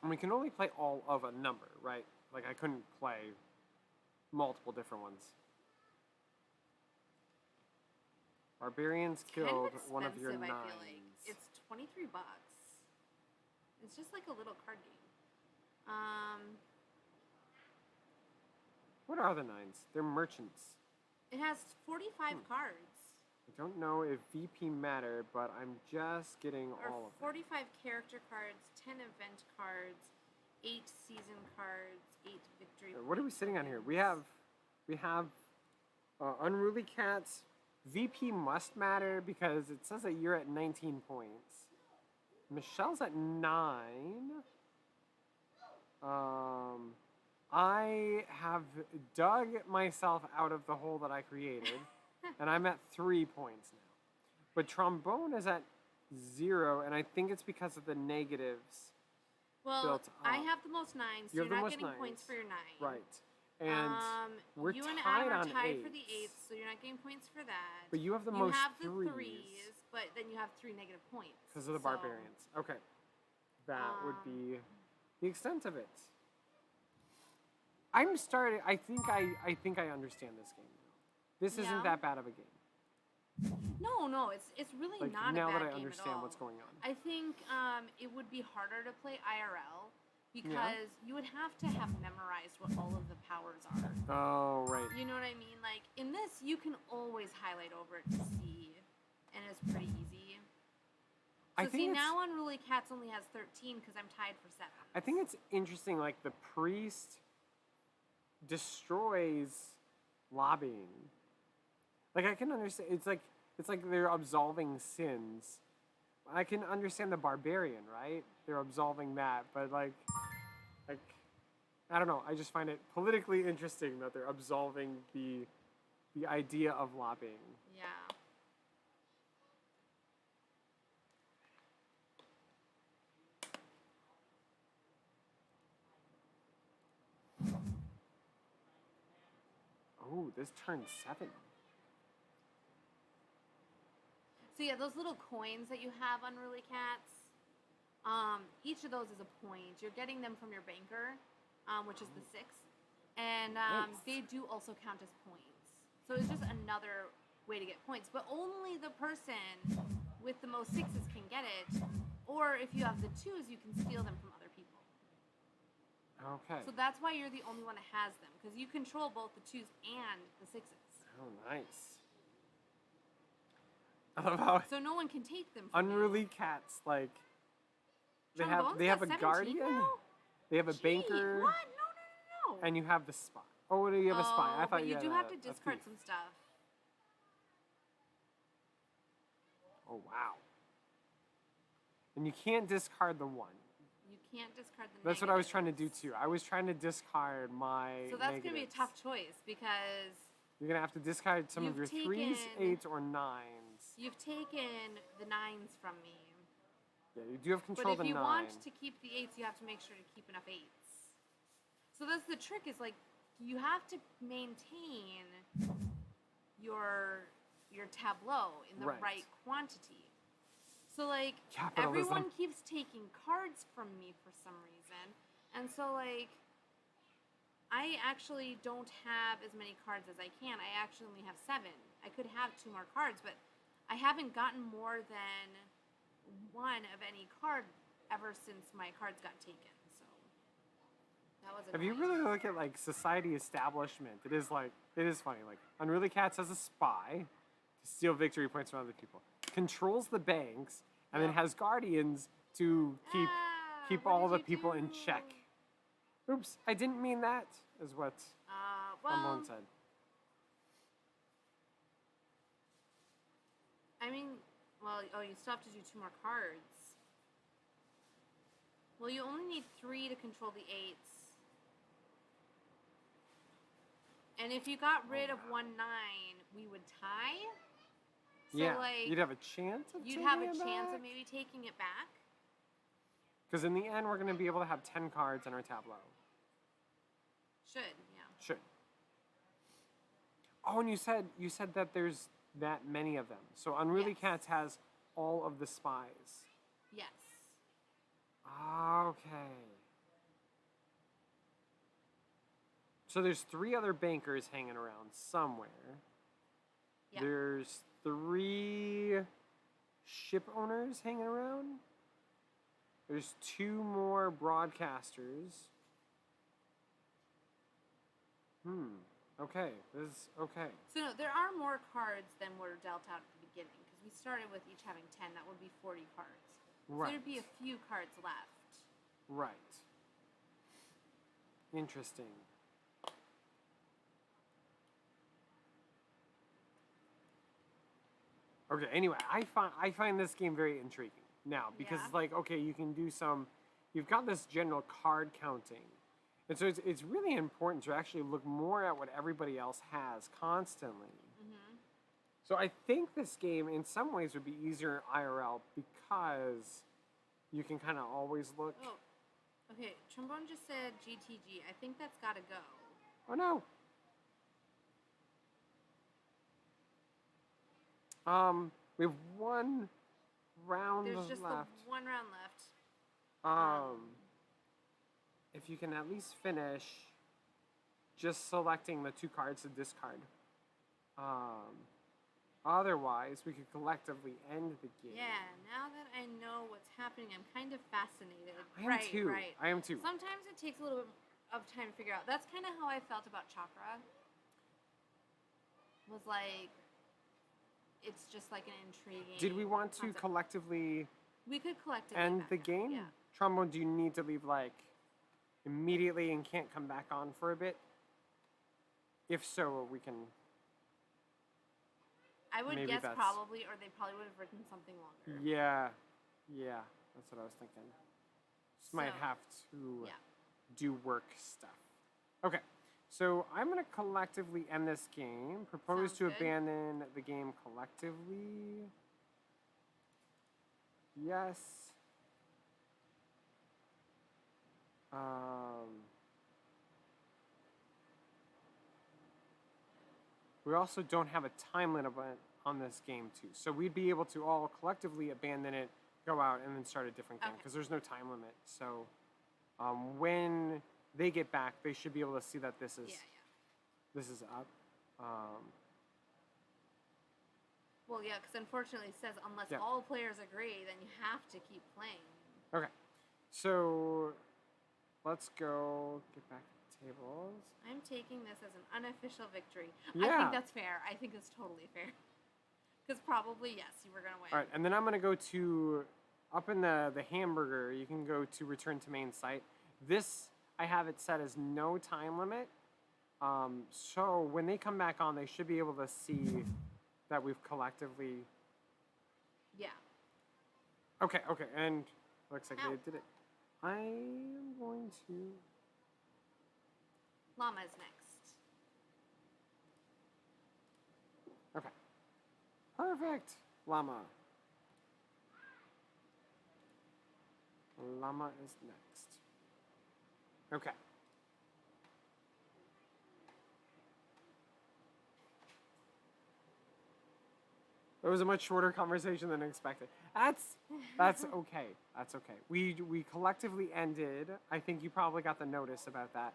And we can only play all of a number, right? Like I couldn't play multiple different ones. Barbarians killed one of your 9s. I feel like. It's $23. It's just like a little card game. What are the 9s? They're merchants. It has 45 cards. I don't know if VP matter, but I'm just getting all of them. 45 character cards, 10 event cards, 8 season cards, 8 victory. What are we sitting on here? We have Unruly Cats. VP must matter because it says that you're at 19 points. Michelle's at 9. I have dug myself out of the hole that I created, and I'm at 3 points now. But Trombone is at 0, and I think it's because of the negatives Well, built up. I have the most 9s, so You you're have the not most getting 9s. points for your 9. Right. And we're you and tied Adam are on tied 8s. for the 8s, so you're not getting points for that. But you have the you most have the 3s. 3s, but then you have 3 negative points. Because of the barbarians. Okay. That would be the extent of it. I'm starting. I think I understand this game now. This isn't that bad of a game. No, it's really Like not now a bad that I game understand at all. what's going on. I think it would be harder to play IRL because you would have to have memorized what all of the powers are. Oh, right. You know what I mean? Like in this, you can always highlight over it to see, and it's pretty easy. I So think see, it's, now Unruly Cats only has 13 because I'm tied for 7. I think it's interesting. Like the priest destroys lobbying. Like I can understand. It's like they're absolving sins. I can understand the barbarian, right? They're absolving that, but like I don't know. I just find it politically interesting that they're absolving the idea of lobbying. Yeah. Oh, this turned 7. So yeah, those little coins that you have, Unruly Cats, each of those is a point. You're getting them from your banker, which is the 6. And Nice. they do also count as points. So it's just another way to get points. But only the person with the most 6s can get it. Or if you have the 2s, you can steal them from other people. Okay. So that's why you're the only one that has them. Because you control both the 2s and the 6s. Oh, nice. I love how So no one can take them from Unruly Cats, like they Trombone's have got a 17 guardian, now? they have a Gee, banker, What? No. and you have the spy. Oh, do you have a spy? I thought but you had do have to a discard thief. some stuff. Oh wow. And you can't discard the 1. You can't discard the That's what I was trying to do negatives. too. I was trying to discard my. So that's going to be a negatives. tough choice because You're gonna have to discard some of your You've 3s, taken- 8s, or 9s. you've taken the 9s from me. Yeah, you do have But control if of the you 9. want to keep the 8s, you have to make sure to keep enough 8s. So that's the trick is like you have to maintain your tableau in the Right. right quantity. So like Capitalism. everyone keeps taking cards from me for some reason. And so like I actually don't have as many cards as I can. I actually only have 7. I could have 2 more cards, but I haven't gotten more than 1 of any card ever since my cards got taken. So that was If you annoying. really look at like society establishment, it is funny. Like Unruly Cats has a spy to steal victory points from other people, controls the banks, and then Yep. has guardians to keep What all did the you people in do? check. Oops, I didn't mean that. Is what Well, Ramon said. I mean, you still have to do 2 more cards. Well, you only need 3 to control the 8s. And if you got rid of 1 9, we would tie. So Yeah, like you'd have a chance of you'd taking have a it chance back. of maybe taking it back. Because in the end, we're going to be able to have 10 cards in our tableau. Should, yeah. Should. Oh, and you said that there's that many of them. So Unruly Yes. Cats has all of the spies. Yes. Okay. So there's 3 other bankers hanging around somewhere. Yeah. There's 3 ship owners hanging around. There's 2 more broadcasters. Okay. This is okay. So no, there are more cards than were dealt out at the beginning because we started with each having 10. That would be 40 cards. Right. So there'd be a few cards left. Right. Interesting. Okay, anyway, I find this game very intriguing now because Yeah. it's like, okay, you can do you've got this general card counting. And so it's really important to actually look more at what everybody else has constantly. Mm-hmm. So I think this game in some ways would be easier IRL because you can kind of always look. Oh, okay. Trombone just said GTG. I think that's got to go. Oh no. We have 1 round There's just left. the 1 round left. If you can at least finish just selecting the 2 cards to discard. Otherwise, we could collectively end the game. Yeah, now that I know what's happening, I'm kind of fascinated. I am right, too. Right. I am too. Sometimes it takes a little bit of time to figure out. That's kind of how I felt about Chakra. Was like, it's just like an intriguing. Did we want to concept. collectively We could collectively end back the out, game? Yeah. Trombone, do you need to leave like immediately and can't come back on for a bit? If so, we can. I would Maybe guess that's- probably, or they probably would have written something longer. Yeah, that's what I was thinking. Just might So, have to yeah. do work stuff. Okay, so I'm gonna collectively end this game. Propose Sounds to good. abandon the game collectively. Yes. We also don't have a time limit on this game too, so we'd be able to all collectively abandon it, go out, and then start a different game Okay. because there's no time limit. So when they get back, they should be able to see that this is this is up. Well, yeah, because unfortunately it says unless Yeah. all players agree, then you have to keep playing. Okay, so let's go get back to the tables. I'm taking this as an unofficial victory. I Yeah. think that's fair. I think it's totally fair. Because probably, yes, you were going to win. All right, and then I'm gonna go to up in the hamburger. You can go to return to main site. This I have it set as no time limit. So when they come back on, they should be able to see that we've collectively. Yeah. Okay, and looks like Ow. they did it. I am going to. Llama's next. Okay. Perfect. Llama. Llama is next. Okay. It was a much shorter conversation than expected. That's okay. That's okay. We collectively ended. I think you probably got the notice about that.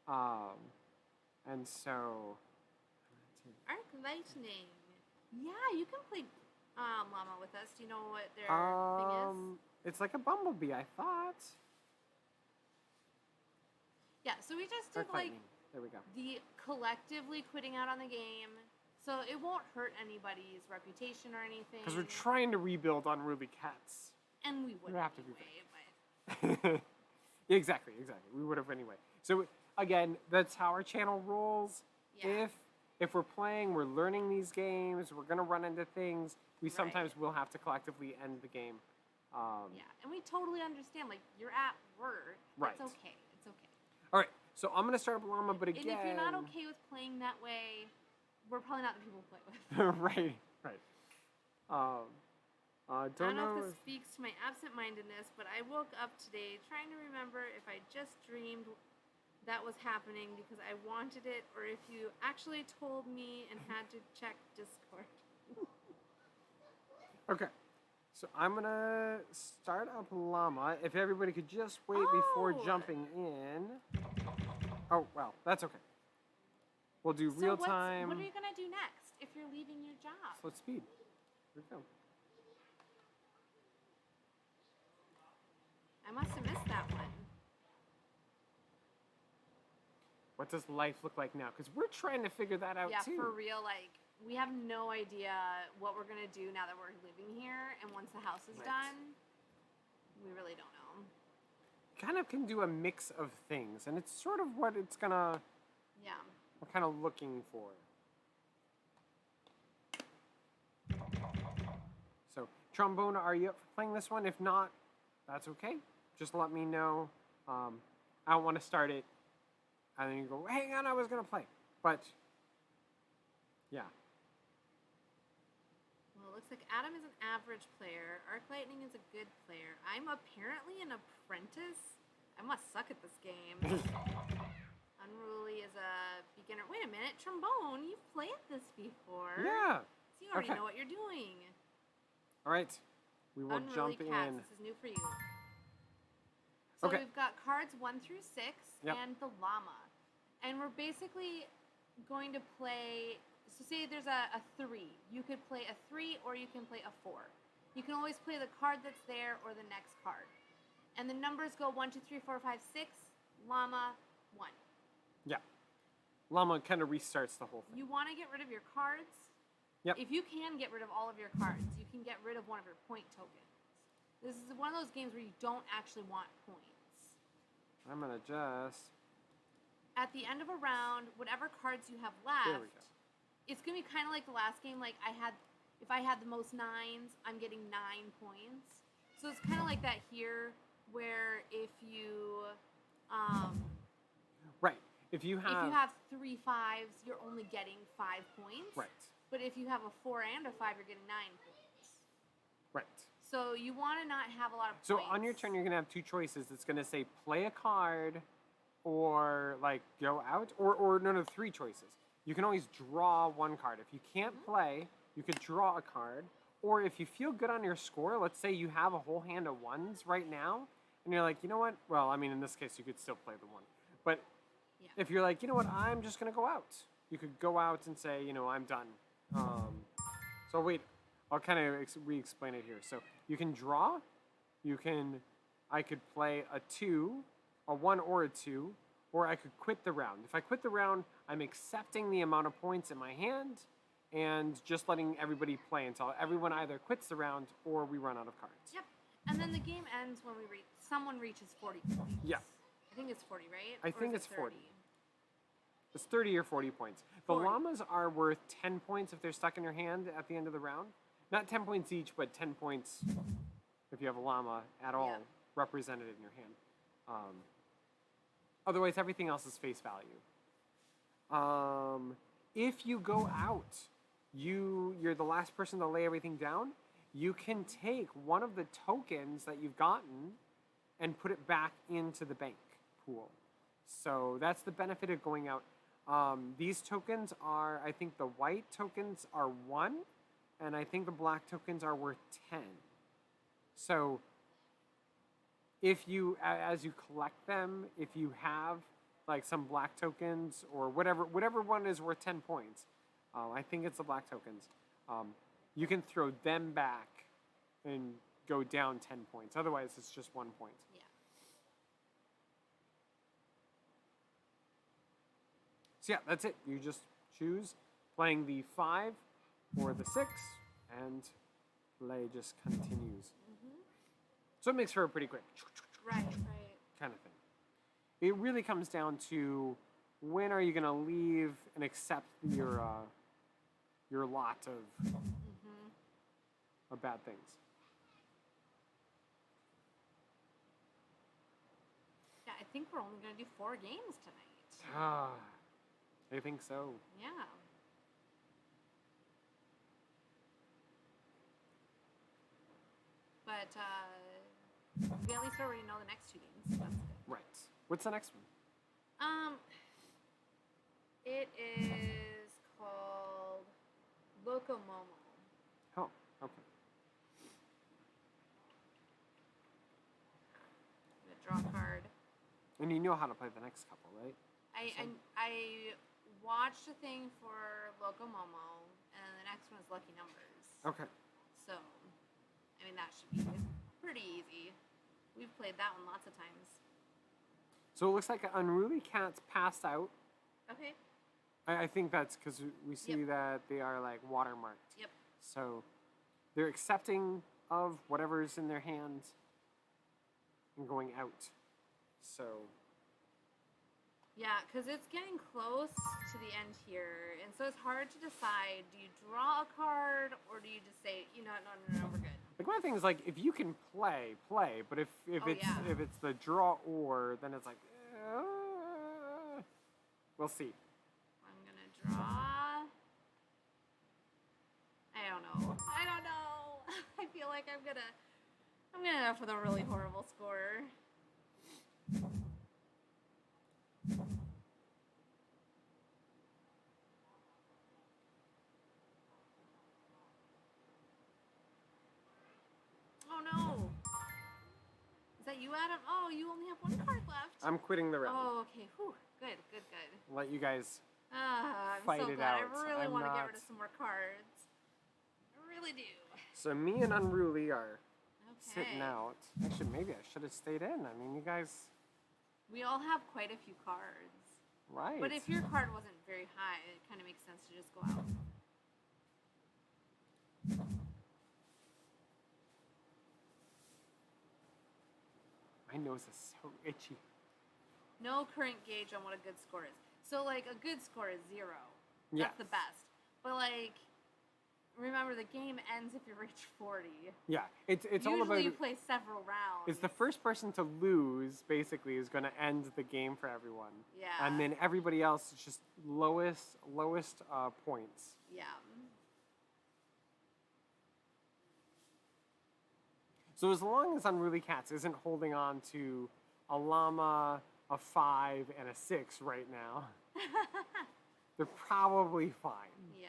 And so. Arc Lightning. Yeah, you can play Llama with us. Do you know what their thing is? It's like a bumblebee, I thought. Yeah, so we just did Arc like lightning. There we go. the collectively quitting out on the game. So it won't hurt anybody's reputation or anything. Because we're trying to rebuild Unruly Cats. And we would have to be anyway, but Yeah, exactly. We would have anyway. So again, that's how our channel rolls. yeah. If we're playing, we're learning these games, we're gonna run into things. We Right. sometimes will have to collectively end the game. Yeah, and we totally understand. Like, you're at work. Right. It's okay. It's okay. All right. So I'm gonna start up Llama, but again. And if you're not okay with playing that way, we're probably not the people to play with. right. I Don't don't know know. if this speaks to my absent-mindedness, but I woke up today trying to remember if I just dreamed that was happening because I wanted it, or if you actually told me and had to check Discord. Okay. So I'm gonna start up Llama. If everybody could just wait before Oh. jumping in. Oh well, that's okay. We'll do So real time. what are you gonna do next if you're leaving your job? Slow speed. Here we go. I must have missed that one. What does life look like now? Because we're trying to figure that out Yeah, too. for real. Like, we have no idea what we're gonna do now that we're living here, and once the house is Right. done, we really don't know. Kind of can do a mix of things, and it's sort of what it's gonna. Yeah. We're kind of looking for. So, Trombone, are you up for playing this one? If not, that's okay. Just let me know. I don't want to start it, and then you go, hang on, I was gonna play. But, yeah. Well, it looks like Adam is an average player. Arc Lightning is a good player. I'm apparently an apprentice. I must suck at this game. Unruly is a beginner. Wait a minute, Trombone, you've played this before. Yeah. So you already Okay. know what you're doing. All right. We will Unruly jump Cats, in. this is new for you. So Okay. we've got cards 1 through 6 Yep. and the llama. And we're basically going to play, so say there's a 3. You could play a 3 or you can play a 4. You can always play the card that's there or the next card. And the numbers go 1, 2, 3, 4, 5, 6, llama, 1. Yeah. Llama kind of restarts the whole thing. You want to get rid of your cards. Yep. If you can get rid of all of your cards, you can get rid of one of your point tokens. This is one of those games where you don't actually want points. I'm gonna just. At the end of a round, whatever cards you have left, There we go. it's gonna be kind of like the last game. Like if I had the most 9s, I'm getting 9 points. So it's kind of like that here, where if you, Right. If you have 3 5s, you're only getting 5 points. right. But if you have a 4 and a 5, you're getting 9 points. Right. So you want to not have a lot of So points. on your turn, you're gonna have 2 choices. It's gonna say play a card, or like go out, or no, 3 choices. You can always draw 1 card. If you can't play, you could draw a card. Or if you feel good on your score, let's say you have a whole hand of 1s right now, and you're like, you know what? Well, I mean, in this case, you could still play the 1. But Yeah. if you're like, you know what? I'm just gonna go out. You could go out and say, you know, I'm done. So wait, I'll kind of re-explain it here. So you can draw. I could play a 2, a 1 or a 2, or I could quit the round. If I quit the round, I'm accepting the amount of points in my hand and just letting everybody play until everyone either quits the round or we run out of cards. Yep. And then the game ends when someone reaches 40 points. Yeah. I think it's 40, right? I Or think is it it's 40. It's 30 or 40 points. The 40. llamas are worth 10 points if they're stuck in your hand at the end of the round. Not 10 points each, but 10 points if you have a llama at all represented in your hand. Otherwise, everything else is face value. If you go out, you're the last person to lay everything down. You can take one of the tokens that you've gotten and put it back into the bank pool. So that's the benefit of going out. These tokens are, I think the white tokens are 1, and I think the black tokens are worth 10. So if you, as you collect them, if you have like some black tokens or whatever one is worth 10 points, I think it's the black tokens, you can throw them back and go down 10 points. Otherwise, it's just 1 point. Yeah. So yeah, that's it. You just choose playing the 5 or the 6, and play just continues. So it makes for a pretty quick Right. kind of thing. It really comes down to when are you going to leave and accept your lot of bad things. Yeah, I think we're only going to do 4 games tonight. Ah, I think so. Yeah. But we at least already know the next 2 games. So that's good. Right. What's the next one? It is called Locomomo. Oh, okay. I'm gonna draw a card. And you know how to play the next couple, right? I watched a thing for Locomomo, and the next one is Lucky Numbers. Okay. So, I mean, that should be pretty easy. We've played that one lots of times. So it looks like Unruly Cat's passed out. Okay. I think that's because we see Yep. that they are like watermarked. Yep. So they're accepting of whatever's in their hand and going out. So Yeah, because it's getting close to the end here, and so it's hard to decide, do you draw a card, or do you just say, you know, no, we're good. like one thing is like if you can play. But if it's the draw or, then it's like we'll see. I'm gonna draw. I don't know. I feel like I'm gonna end up with a really horrible score. Oh no! Is that you, Adam? Oh, you only have 1 card left. I'm quitting the round. Oh, okay. Whew. Good. Let you guys. I'm Fight so it glad. out. I really I'm want to get not- rid of some more cards. I really do. So me and Unruly are Okay. sitting out. Actually, maybe I should have stayed in. I mean, you guys, We all have quite a few cards. right? But if your card wasn't very high, it kind of makes sense to just go out. nose is so itchy. No current gauge on what a good score is. So, like, a good score is 0. Yes. That's the best. But, like, remember, the game ends if you reach 40. Yeah, it's all about... Usually you play several rounds. It's the first person to lose, basically, is going to end the game for everyone. Yeah. And then everybody else is just lowest points. Yeah. So as long as Unruly Cats isn't holding on to a llama, a 5, and a 6 right now, they're probably fine. Yeah.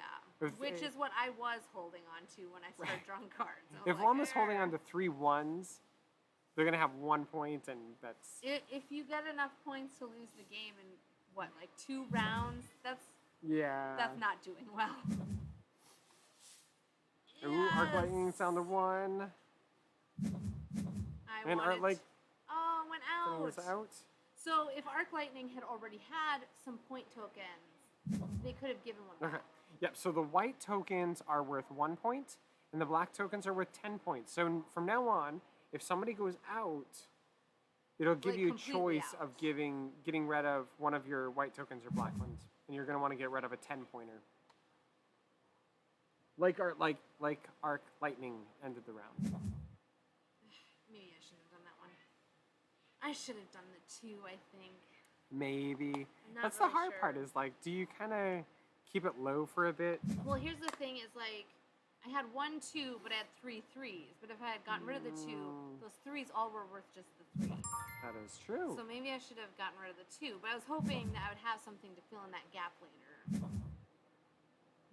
Which is what I was holding on to when I started drawing cards. If llama's holding on to 3 1s, they're going to have 1 point, and that's... If you get enough points to lose the game in, what, like 2 rounds, that's not doing well. Ooh, Arc Lightning sound of 1. And Arc Lightning... Oh, went out. Was out. So if Arc Lightning had already had some point tokens, they could have given one back. Okay. Yep, so the white tokens are worth 1 point, and the black tokens are worth 10 points. So from now on, if somebody goes out, it'll give you a choice of getting rid of one of your white tokens or black ones. And you're going to want to get rid of a 10-pointer. Like Arc Lightning ended the round. Maybe I shouldn't have done that one. I should have done the 2, I think. Maybe. That's really the hard sure. part is, like, do you kind of keep it low for a bit? Well, here's the thing is, like, I had 1 2, but I had 3 3s. But if I had gotten rid of the 2, those 3s all were worth just the 3. That is true. So maybe I should have gotten rid of the 2. But I was hoping that I would have something to fill in that gap later.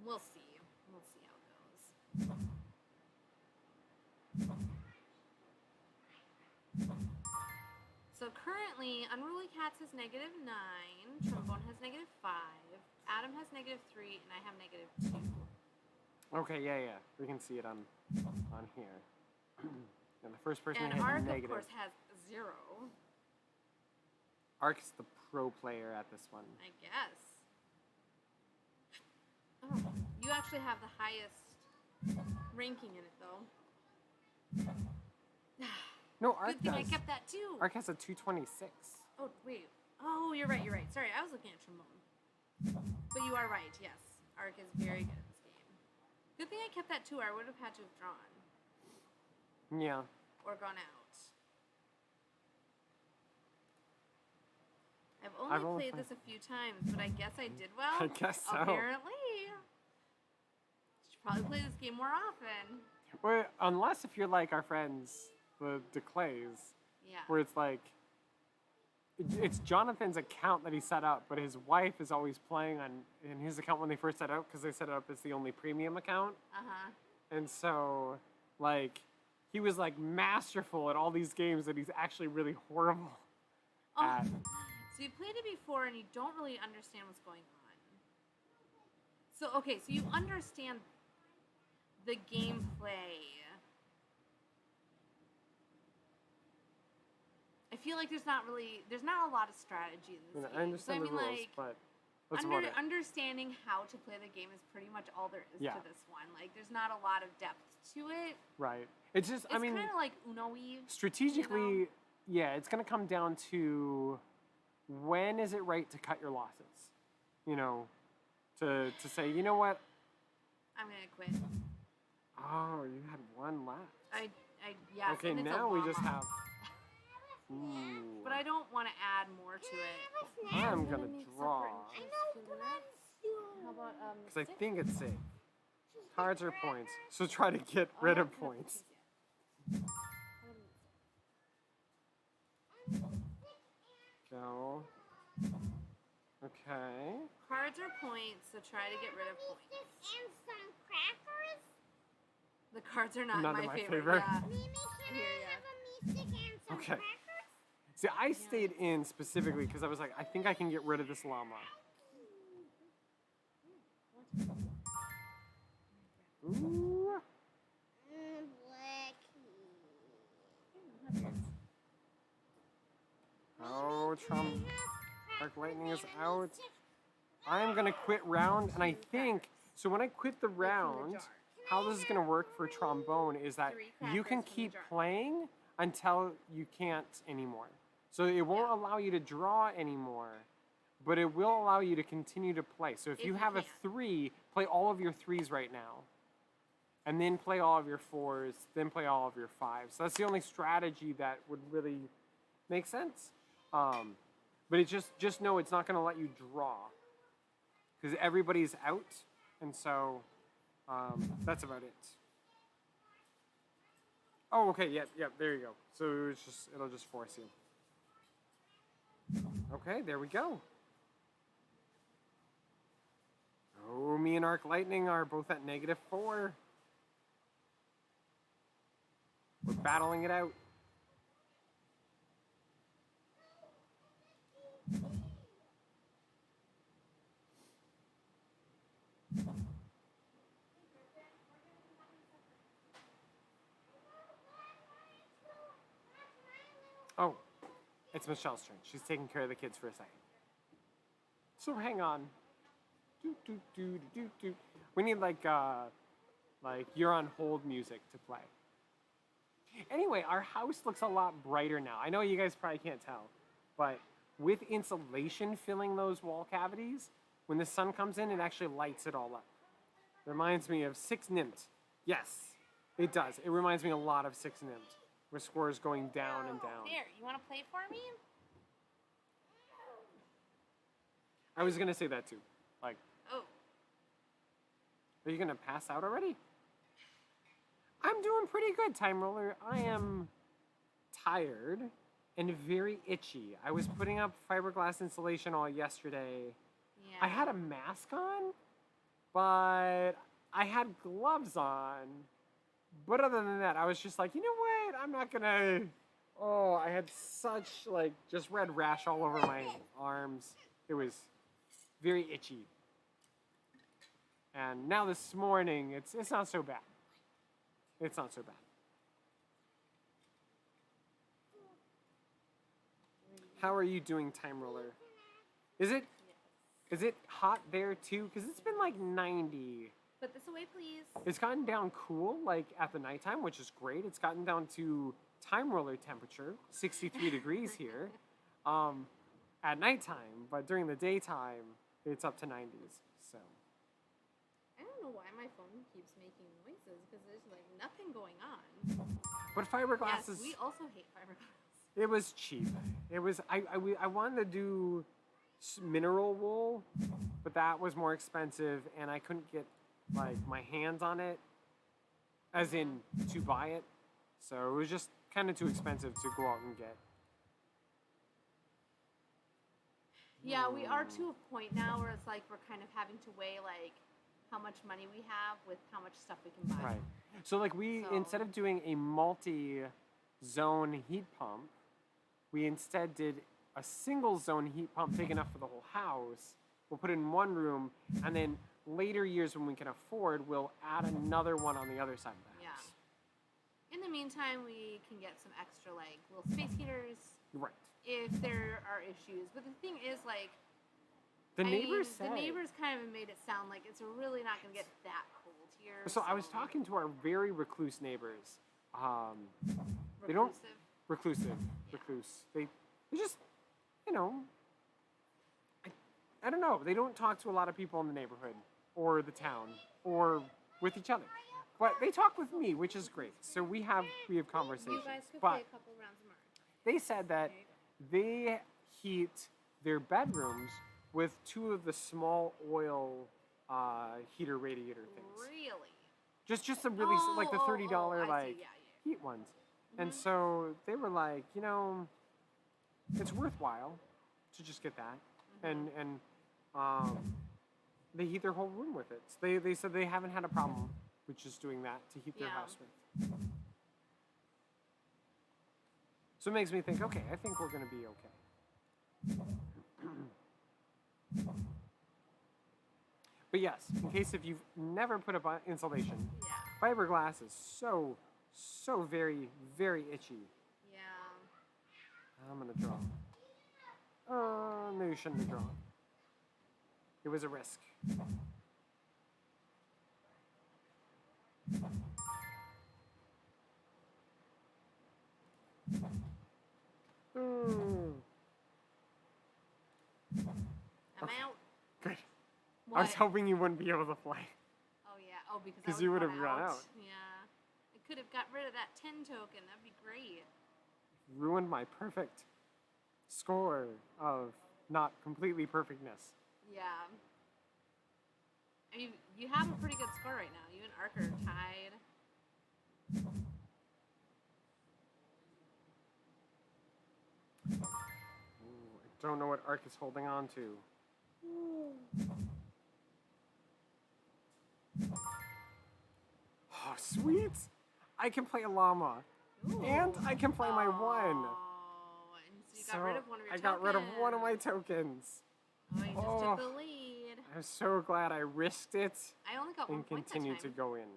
We'll see. We'll see how it goes. So currently, Unruly Cats has -9, Trombone has -5, Adam has -3, and I have -2. Okay, yeah. We can see it on here. And the first person And to hit Arc, negative. of course, has 0. Arc's the pro player at this one. I guess. Oh, you actually have the highest ranking in it, though. No, Arc Good thing does. I kept that too. Arc has a 226. Oh, wait. Oh, you're right. Sorry, I was looking at Trombone. But you are right, yes. Arc is very good at this game. Good thing I kept that too, or I would have had to have drawn. Yeah. Or gone out. I've only played this a few times, but I guess I did well. I guess so. Apparently. Should probably play this game more often. Well, unless if you're like our friends, the DeClays, Yeah. where it's like, it's Jonathan's account that he set up, but his wife is always playing in his account when they first set it up, because they set it up as the only premium account. Uh-huh. And so, like, he was like masterful at all these games that he's actually really horrible at. So you played it before and you don't really understand what's going on. So, okay, so you understand the gameplay. I feel like there's not a lot of strategy in this game. I understand the rules, but that's about it. Understanding how to play the game is pretty much all there is to this one. Like, there's not a lot of depth to it. Right. It's just, It's I mean, kind of like Uno-y. strategically, you know? yeah, it's going to come down to when is it right to cut your losses? You know, to say, you know what? I'm going to quit. Oh, you had 1 left. Yes, Okay, and it's now a we just llama. have... Ooh. But I don't want to add more to it. I'm gonna going to make draw. separate How about Because I think it's safe. Cards are points. So try to get rid of points. Go. Okay. Cards are points, so try to get rid of points. And some crackers. The cards are not None my of my favorite. favorite. Yeah. Mimi, can Here, I yeah. have a meat stick and some Okay. crackers? See, I stayed in specifically because I was like, I think I can get rid of this llama. Ooh. Blackie. Oh, Trump. Arc Lightning is out. I'm going to quit round, and I think, so when I quit the round, how this is going to work for Trombone is that you can keep playing until you can't anymore. So it won't allow you to draw anymore, but it will allow you to continue to play. So if you have a 3, play all of your 3s right now. And then play all of your 4s, then play all of your 5s. So that's the only strategy that would really make sense. But it just know it's not going to let you draw. Because everybody's out, and so that's about it. Oh, okay, yep, there you go. So it'll just force you. Okay, there we go. Oh, me and Arc Lightning are both at -4. We're battling it out. Oh, it's Michelle's turn. She's taking care of the kids for a second. So hang on. We need like you're on hold music to play. Anyway, our house looks a lot brighter now. I know you guys probably can't tell, but with insulation filling those wall cavities, when the sun comes in, it actually lights it all up. It reminds me of 6 Nymph. Yes, it does. It reminds me a lot of 6 Nymph, where scores going down and down. There, you want to play for me? I was going to say that too. Like, oh. Are you going to pass out already? I'm doing pretty good, Time Roller. I am tired and very itchy. I was putting up fiberglass insulation all yesterday. Yeah. I had a mask on, but I had gloves on. But other than that, I was just like, you know what? I'm not gonna... Oh, I had such, like, just red rash all over my arms. It was very itchy. And now this morning, it's not so bad. It's not so bad. How are you doing, Time Roller? Is it hot there too? Because it's been like 90. Put this away, please. It's gotten down cool, like at the nighttime, which is great. It's gotten down to Time Roller temperature, 63 degrees here, at nighttime. But during the daytime, it's up to 90s. So. I don't know why my phone keeps making noises because there's like nothing going on. But fiberglass is... we also hate fiberglass. It was cheap. It was... I wanted to do mineral wool, but that was more expensive, and I couldn't get like my hands on it, as in to buy it. So it was just kind of too expensive to go out and get. Yeah, we are to a point now where it's like we're kind of having to weigh like how much money we have with how much stuff we can buy. Right. So like instead of doing a multi-zone heat pump, we instead did a single zone heat pump big enough for the whole house. We'll put it in one room, and then later years when we can afford, we'll add another one on the other side of the house. Yeah. In the meantime, we can get some extra like little space heaters. Right. If there are issues. But the thing is like the neighbors kind of made it sound like it's really not going to get that cold here. So I was talking to our very recluse neighbors. They don't reclusive. They just, you know, I don't know. They don't talk to a lot of people in the neighborhood or the town or with each other. But they talk with me, which is great. So we have conversations. You guys could but play a couple rounds of Mario. They said that they heat their bedrooms with 2 of the small oil heater radiator things. Really? Just some really like the $30 heat ones. Mm-hmm. And so they were like, you know, it's worthwhile to just get that. Mm-hmm. And they heat their whole room with it. So they said they haven't had a problem with just doing that to heat their house with. So it makes me think, okay, I think we're going to be okay. But yes, in case if you've never put up insulation, fiberglass is so very, very itchy. Yeah. I'm going to draw. Maybe you shouldn't have drawn. It was a risk. I'm Okay. out. Good. What? I was hoping you wouldn't be able to play. Oh yeah. Oh, because 'Cause I you would would've run out. Yeah. I could have got rid of that 10 token. That'd be great. Ruined my perfect score of not completely perfectness. Yeah. I mean, you have a pretty good score right now. You and Ark are tied. Ooh, I don't know what Ark is holding on to. Oh, sweet! I can play a llama. Ooh. And I can play my one. Oh, and so you got rid of one of your I got rid of one of my tokens. tokens. Oh, you just took the lead. I'm so glad I risked it I only got 1 and point that continued to time. go in.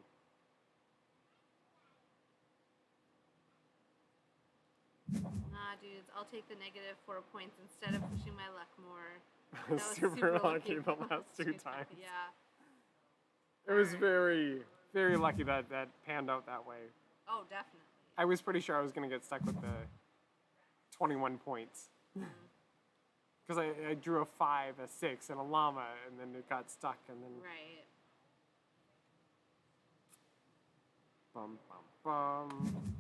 Nah, dudes, I'll take the negative 4 points instead of pushing my luck more. That was Super lucky the last two times. Yeah. It was very, very lucky that that panned out that way. Oh, definitely. I was pretty sure I was going to get stuck with the 21 points. Because I drew a 5, a 6, and a llama, and then it got stuck, and then... Right. Bum, bum, bum.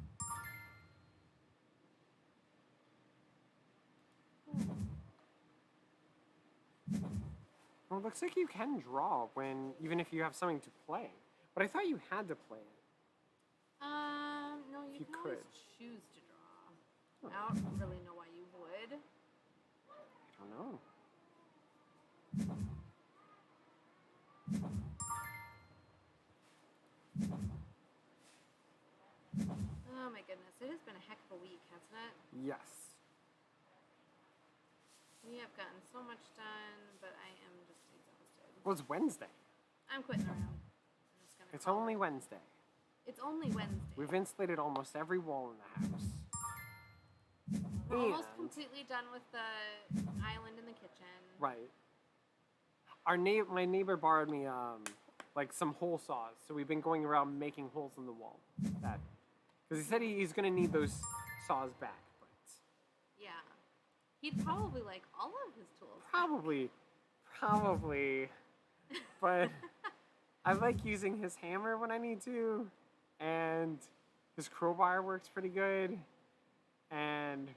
Well, it looks like you can draw when, even if you have something to play. But I thought you had to play it. No, you You can always could. choose to draw. Huh. I don't really know why you would. I don't know. Oh my goodness, it has been a heck of a week, hasn't it? Yes. We have gotten so much done, but I am just exhausted. Well, it's Wednesday. I'm quitting around. I'm just gonna It's call only it. Wednesday. It's only Wednesday. We've insulated almost every wall in the house. We're almost And- completely done with the island in the kitchen. Right. My neighbor borrowed me like some hole saws, so we've been going around making holes in the wall. Because he said he's gonna need those saws back, but Yeah. He'd probably like all of his tools. probably. But I like using his hammer when I need to, and his crowbar works pretty good, and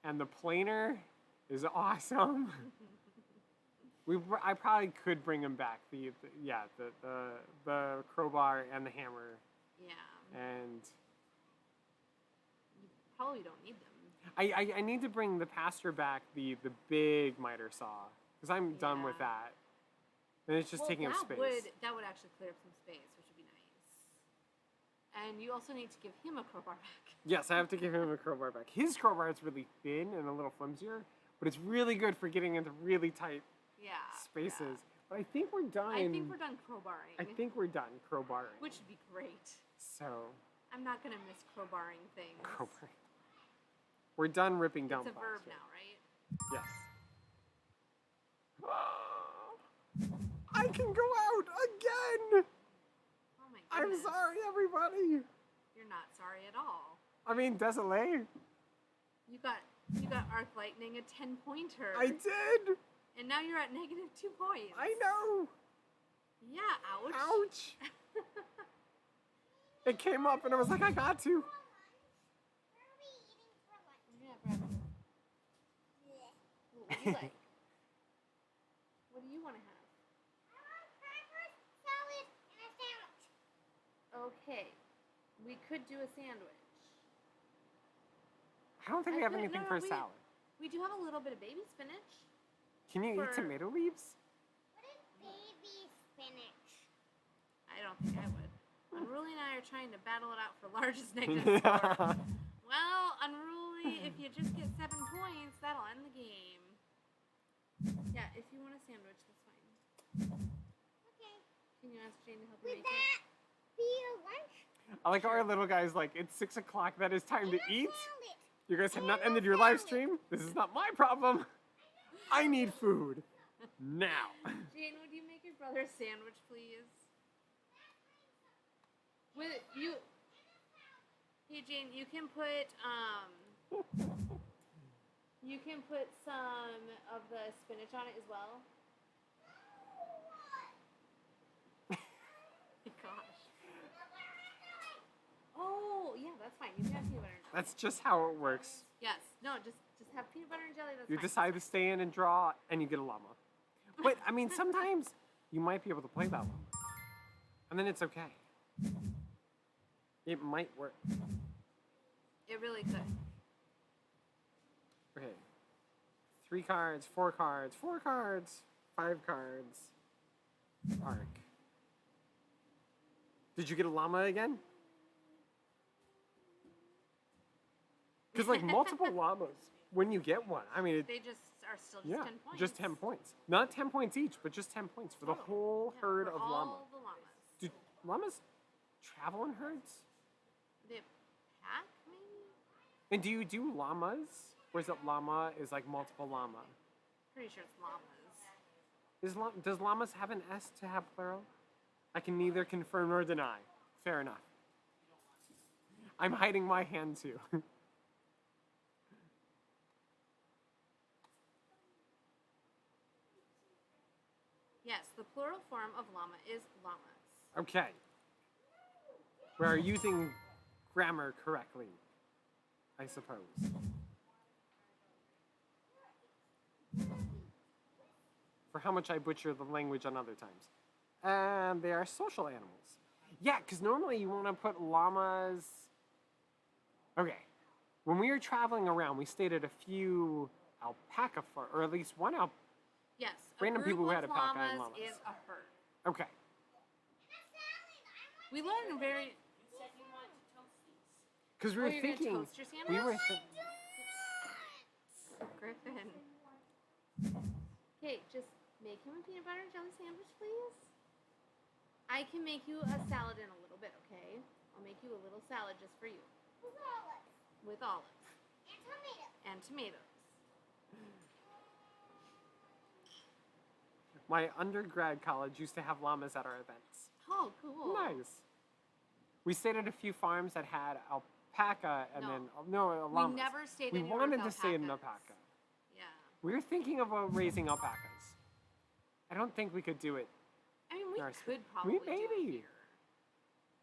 the planer is awesome. I probably could bring him back. The crowbar and the hammer, Yeah. and You probably don't need them. I need to bring the pastor back the big miter saw because I'm done with Yeah. that. And it's just taking up space. That would actually clear up some space, which would be nice. And you also need to give him a crowbar back. Yes, I have to give him a crowbar back. His crowbar is really thin and a little flimsier, but it's really good for getting into really tight Yeah. spaces. Yeah. But I think we're done. I think we're done crowbarring. I think we're done crowbarring. Which would be great. So, I'm not gonna miss crowbarring things. crowbarring. We're done ripping down It's a verb plaster. now, right? Yes. I can go out again! Oh my I'm goodness. sorry, everybody! You're not sorry at all. I mean, désolé. You got Arc Lightning a 10-pointer. I did! And now you're at negative 2 points. I know! Yeah, ouch. Ouch! It came up and I was like, I got to. What are we eating for lunch? Yeah, Brad. What do you like? What do you want to have? I want crackers, salad, and a sandwich. Okay. We could do a sandwich. I don't think we have anything for a we- salad. We do have a little bit of baby spinach. Can you eat for- tomato leaves? What is baby spinach? I don't think I would. Unruly and I are trying to battle it out for largest negative score. Well, Unruly, if you just get 7 points, that'll end the game. Yeah, if you want a sandwich, that's fine. Okay. Can you ask Jane to help you Would make it? that be a lunch? I like how our little guy's like, it's 6 o'clock, that is time to And a eat. salad. You guys have not ended your live stream. This is not my problem. I need food. Now. Jane, would you make your brother a sandwich, please? With you. Hey, Jane, you can put You can put some of the spinach on it as well. Gosh. Oh, yeah, that's fine. You can have peanut butter and jelly. That's just how it works. Yes. No, just have peanut butter and jelly. That's You fine. decide to stay in and draw, and you get a llama. But, I mean, sometimes you might be able to play that llama. And then it's okay. It might work. It really could. Okay. 3 cards, 4 cards, 4 cards, 5 cards. Arc. Did you get a llama again? Because, like, multiple llamas, when you get one, I mean, They just are still just yeah, 10 points. just 10 points. Not 10 points each, but just 10 points for the whole Yeah, herd for of all llamas. the llamas. Do llamas travel in herds? They pack, maybe? And do you do llamas? Or is it llama is like multiple llama? Pretty sure it's llamas. Does llamas have an S to have plural? I can neither confirm nor deny. Fair enough. I'm hiding my hand too. Yes, the plural form of llama is llamas. Okay. We are using grammar correctly, I suppose. For how much I butcher the language on other times. And they are social animals. Yeah, because normally you want to put llamas. Okay. When we were traveling around, we stayed at a few alpaca farms, or at least one alpaca. Yes, Random a group people who had of alpaca and llamas llamas. is a herd. Okay. We learned very... Because we Oh, were you're gonna thinking. toast your We were sandwich? Griffin. Okay, just make him a peanut butter and jelly sandwich, please. I can make you a salad in a little bit, okay? I'll make you a little salad just for you. With olives. With olives. And tomatoes. And tomatoes. My undergrad college used to have llamas at our events. Oh, cool. Nice. We stayed at a few farms that had alpaca and No. then llamas. We never stayed We anywhere wanted with to stay in an alpacas. alpaca. Yeah. We were thinking about raising alpacas. I don't think we could do it. I mean, we Our- could probably do maybe. it here.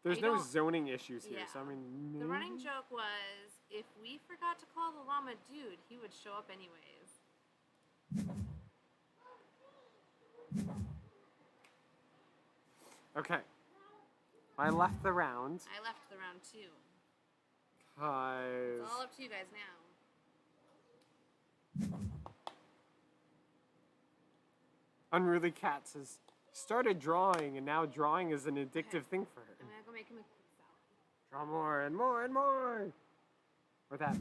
There's I no don't- zoning issues here, Yeah. so I mean, maybe. The running joke was, if we forgot to call the llama dude, he would show up anyways. Okay. I left the round I left the round too. because It's all up to you guys now. Unruly Cats has started drawing, and now drawing is an addictive thing for her. I'm gonna go make him a quick salad. Draw more and more and more. Or that.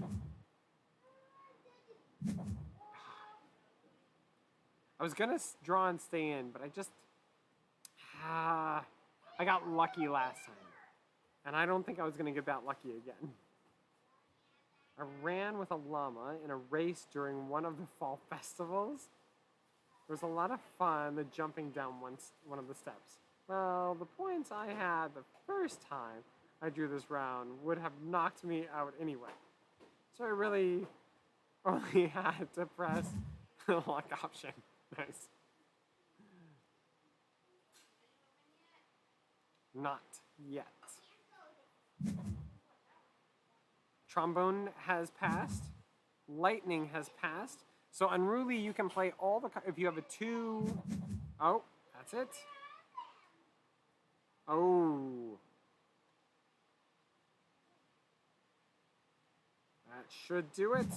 I was gonna draw and stay in, but I just I got lucky last time, and I don't think I was gonna get that lucky again. I ran with a llama in a race during one of the fall festivals. It was a lot of fun, the jumping down one of the steps. Well, the points I had the first time I drew this round would have knocked me out anyway. So I really only had to press the luck option. Nice. Not yet. Trombone has passed. Lightning has passed. So Unruly, you can play all the if you have a 2. Oh, that's it. Oh. That should do it.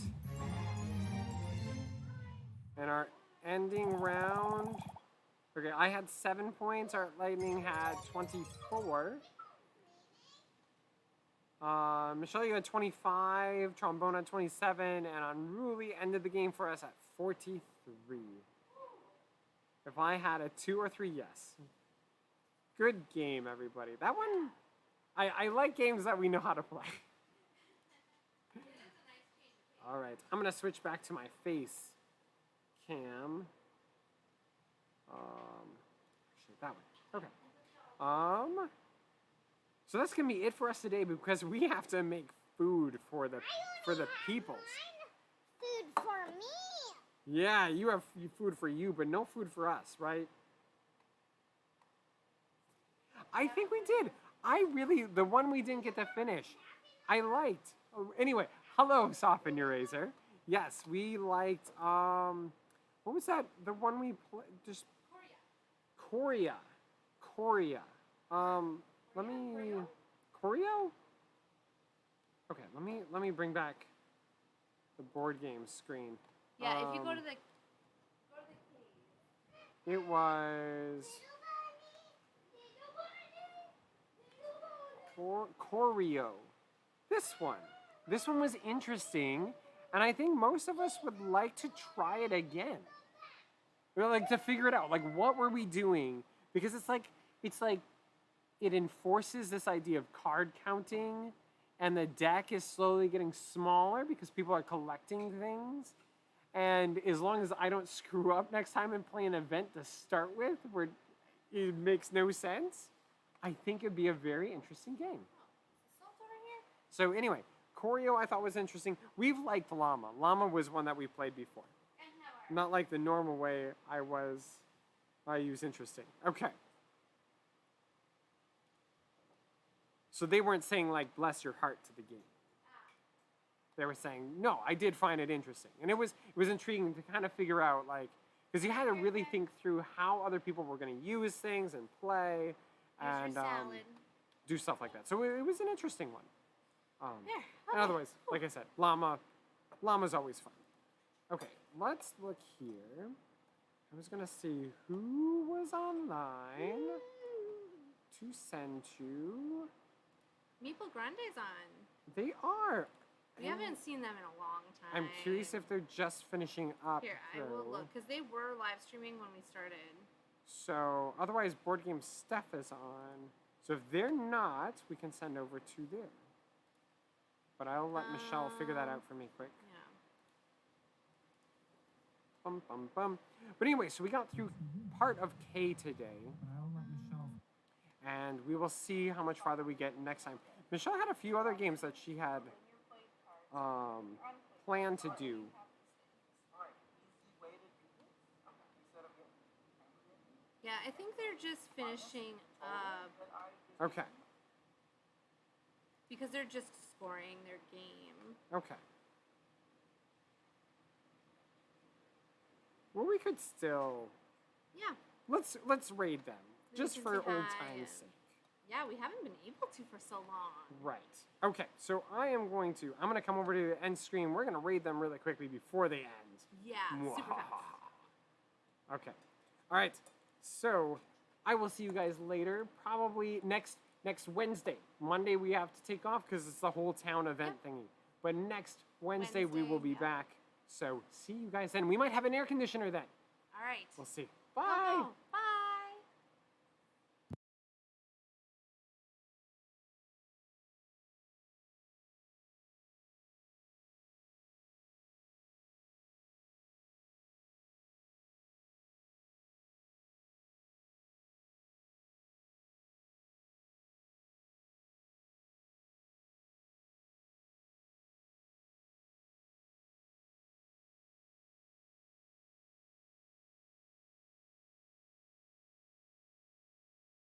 And our ending round. Okay, I had 7 points. Our Lightning had 24. Michelle, you had 25. Trombone had 27. And Unruly ended the game for us at 43. If I had a 2 or 3, yes. Good game, everybody. That one, I like games that we know how to play. All right, I'm gonna switch back to my face cam. Actually, that way. Okay. So that's gonna be it for us today because we have to make food for the peoples. Food for me. Yeah, you have food for you, but no food for us, right? I think we did. The one we didn't get to finish, I liked. Oh, anyway, hello, Soften Your Razor. Yes, we liked, what was that? The one we just... Korea. Korea. Let me... Choreo? Okay, let me bring back the board game screen. Yeah, if you go to the cave. It was Choreo. This one. This one was interesting, and I think most of us would like to try it again. Or like to figure it out. Like, what were we doing? Because it's like it enforces this idea of card counting, and the deck is slowly getting smaller because people are collecting things. And as long as I don't screw up next time and play an event to start with where it makes no sense, I think it'd be a very interesting game. So anyway, Choreo I thought was interesting. We've liked Llama. Llama was one that we played before. Not like the normal way I use interesting. Okay. So they weren't saying like bless your heart to the game. They were saying, no, I did find it interesting. And it was intriguing to kind of figure out, like, because you had to really think through how other people were going to use things and play and do stuff like that. So it was an interesting one. And otherwise, like I said, Llama's always fun. Okay, let's look here. I was going to see who was online to send to. Maple Grande's on. They are. We haven't seen them in a long time. I'm curious if they're just finishing up. Here, I will look, because they were live streaming when we started. So, otherwise, Board Game Steph is on. So if they're not, we can send over to there. But I'll let Michelle figure that out for me quick. Yeah. Bum, bum, bum. But anyway, so we got through part of K today. I'll let Michelle. And we will see how much farther we get next time. Michelle had a few other games that she had planned to do. Yeah, I think they're just finishing up. Okay. Because they're just scoring their game. Okay. Well, we could still. Yeah. Let's raid them just for old time's sake. Yeah, we haven't been able to for so long. Right. Okay, so I'm going to come over to the end screen. We're going to raid them really quickly before they end. Yeah, super fast. Okay. All right. So I will see you guys later, probably next Wednesday. Monday we have to take off because it's the whole town event thingy. But next Wednesday we will be back. So see you guys then. We might have an air conditioner then. All right. We'll see. Bye. Bye.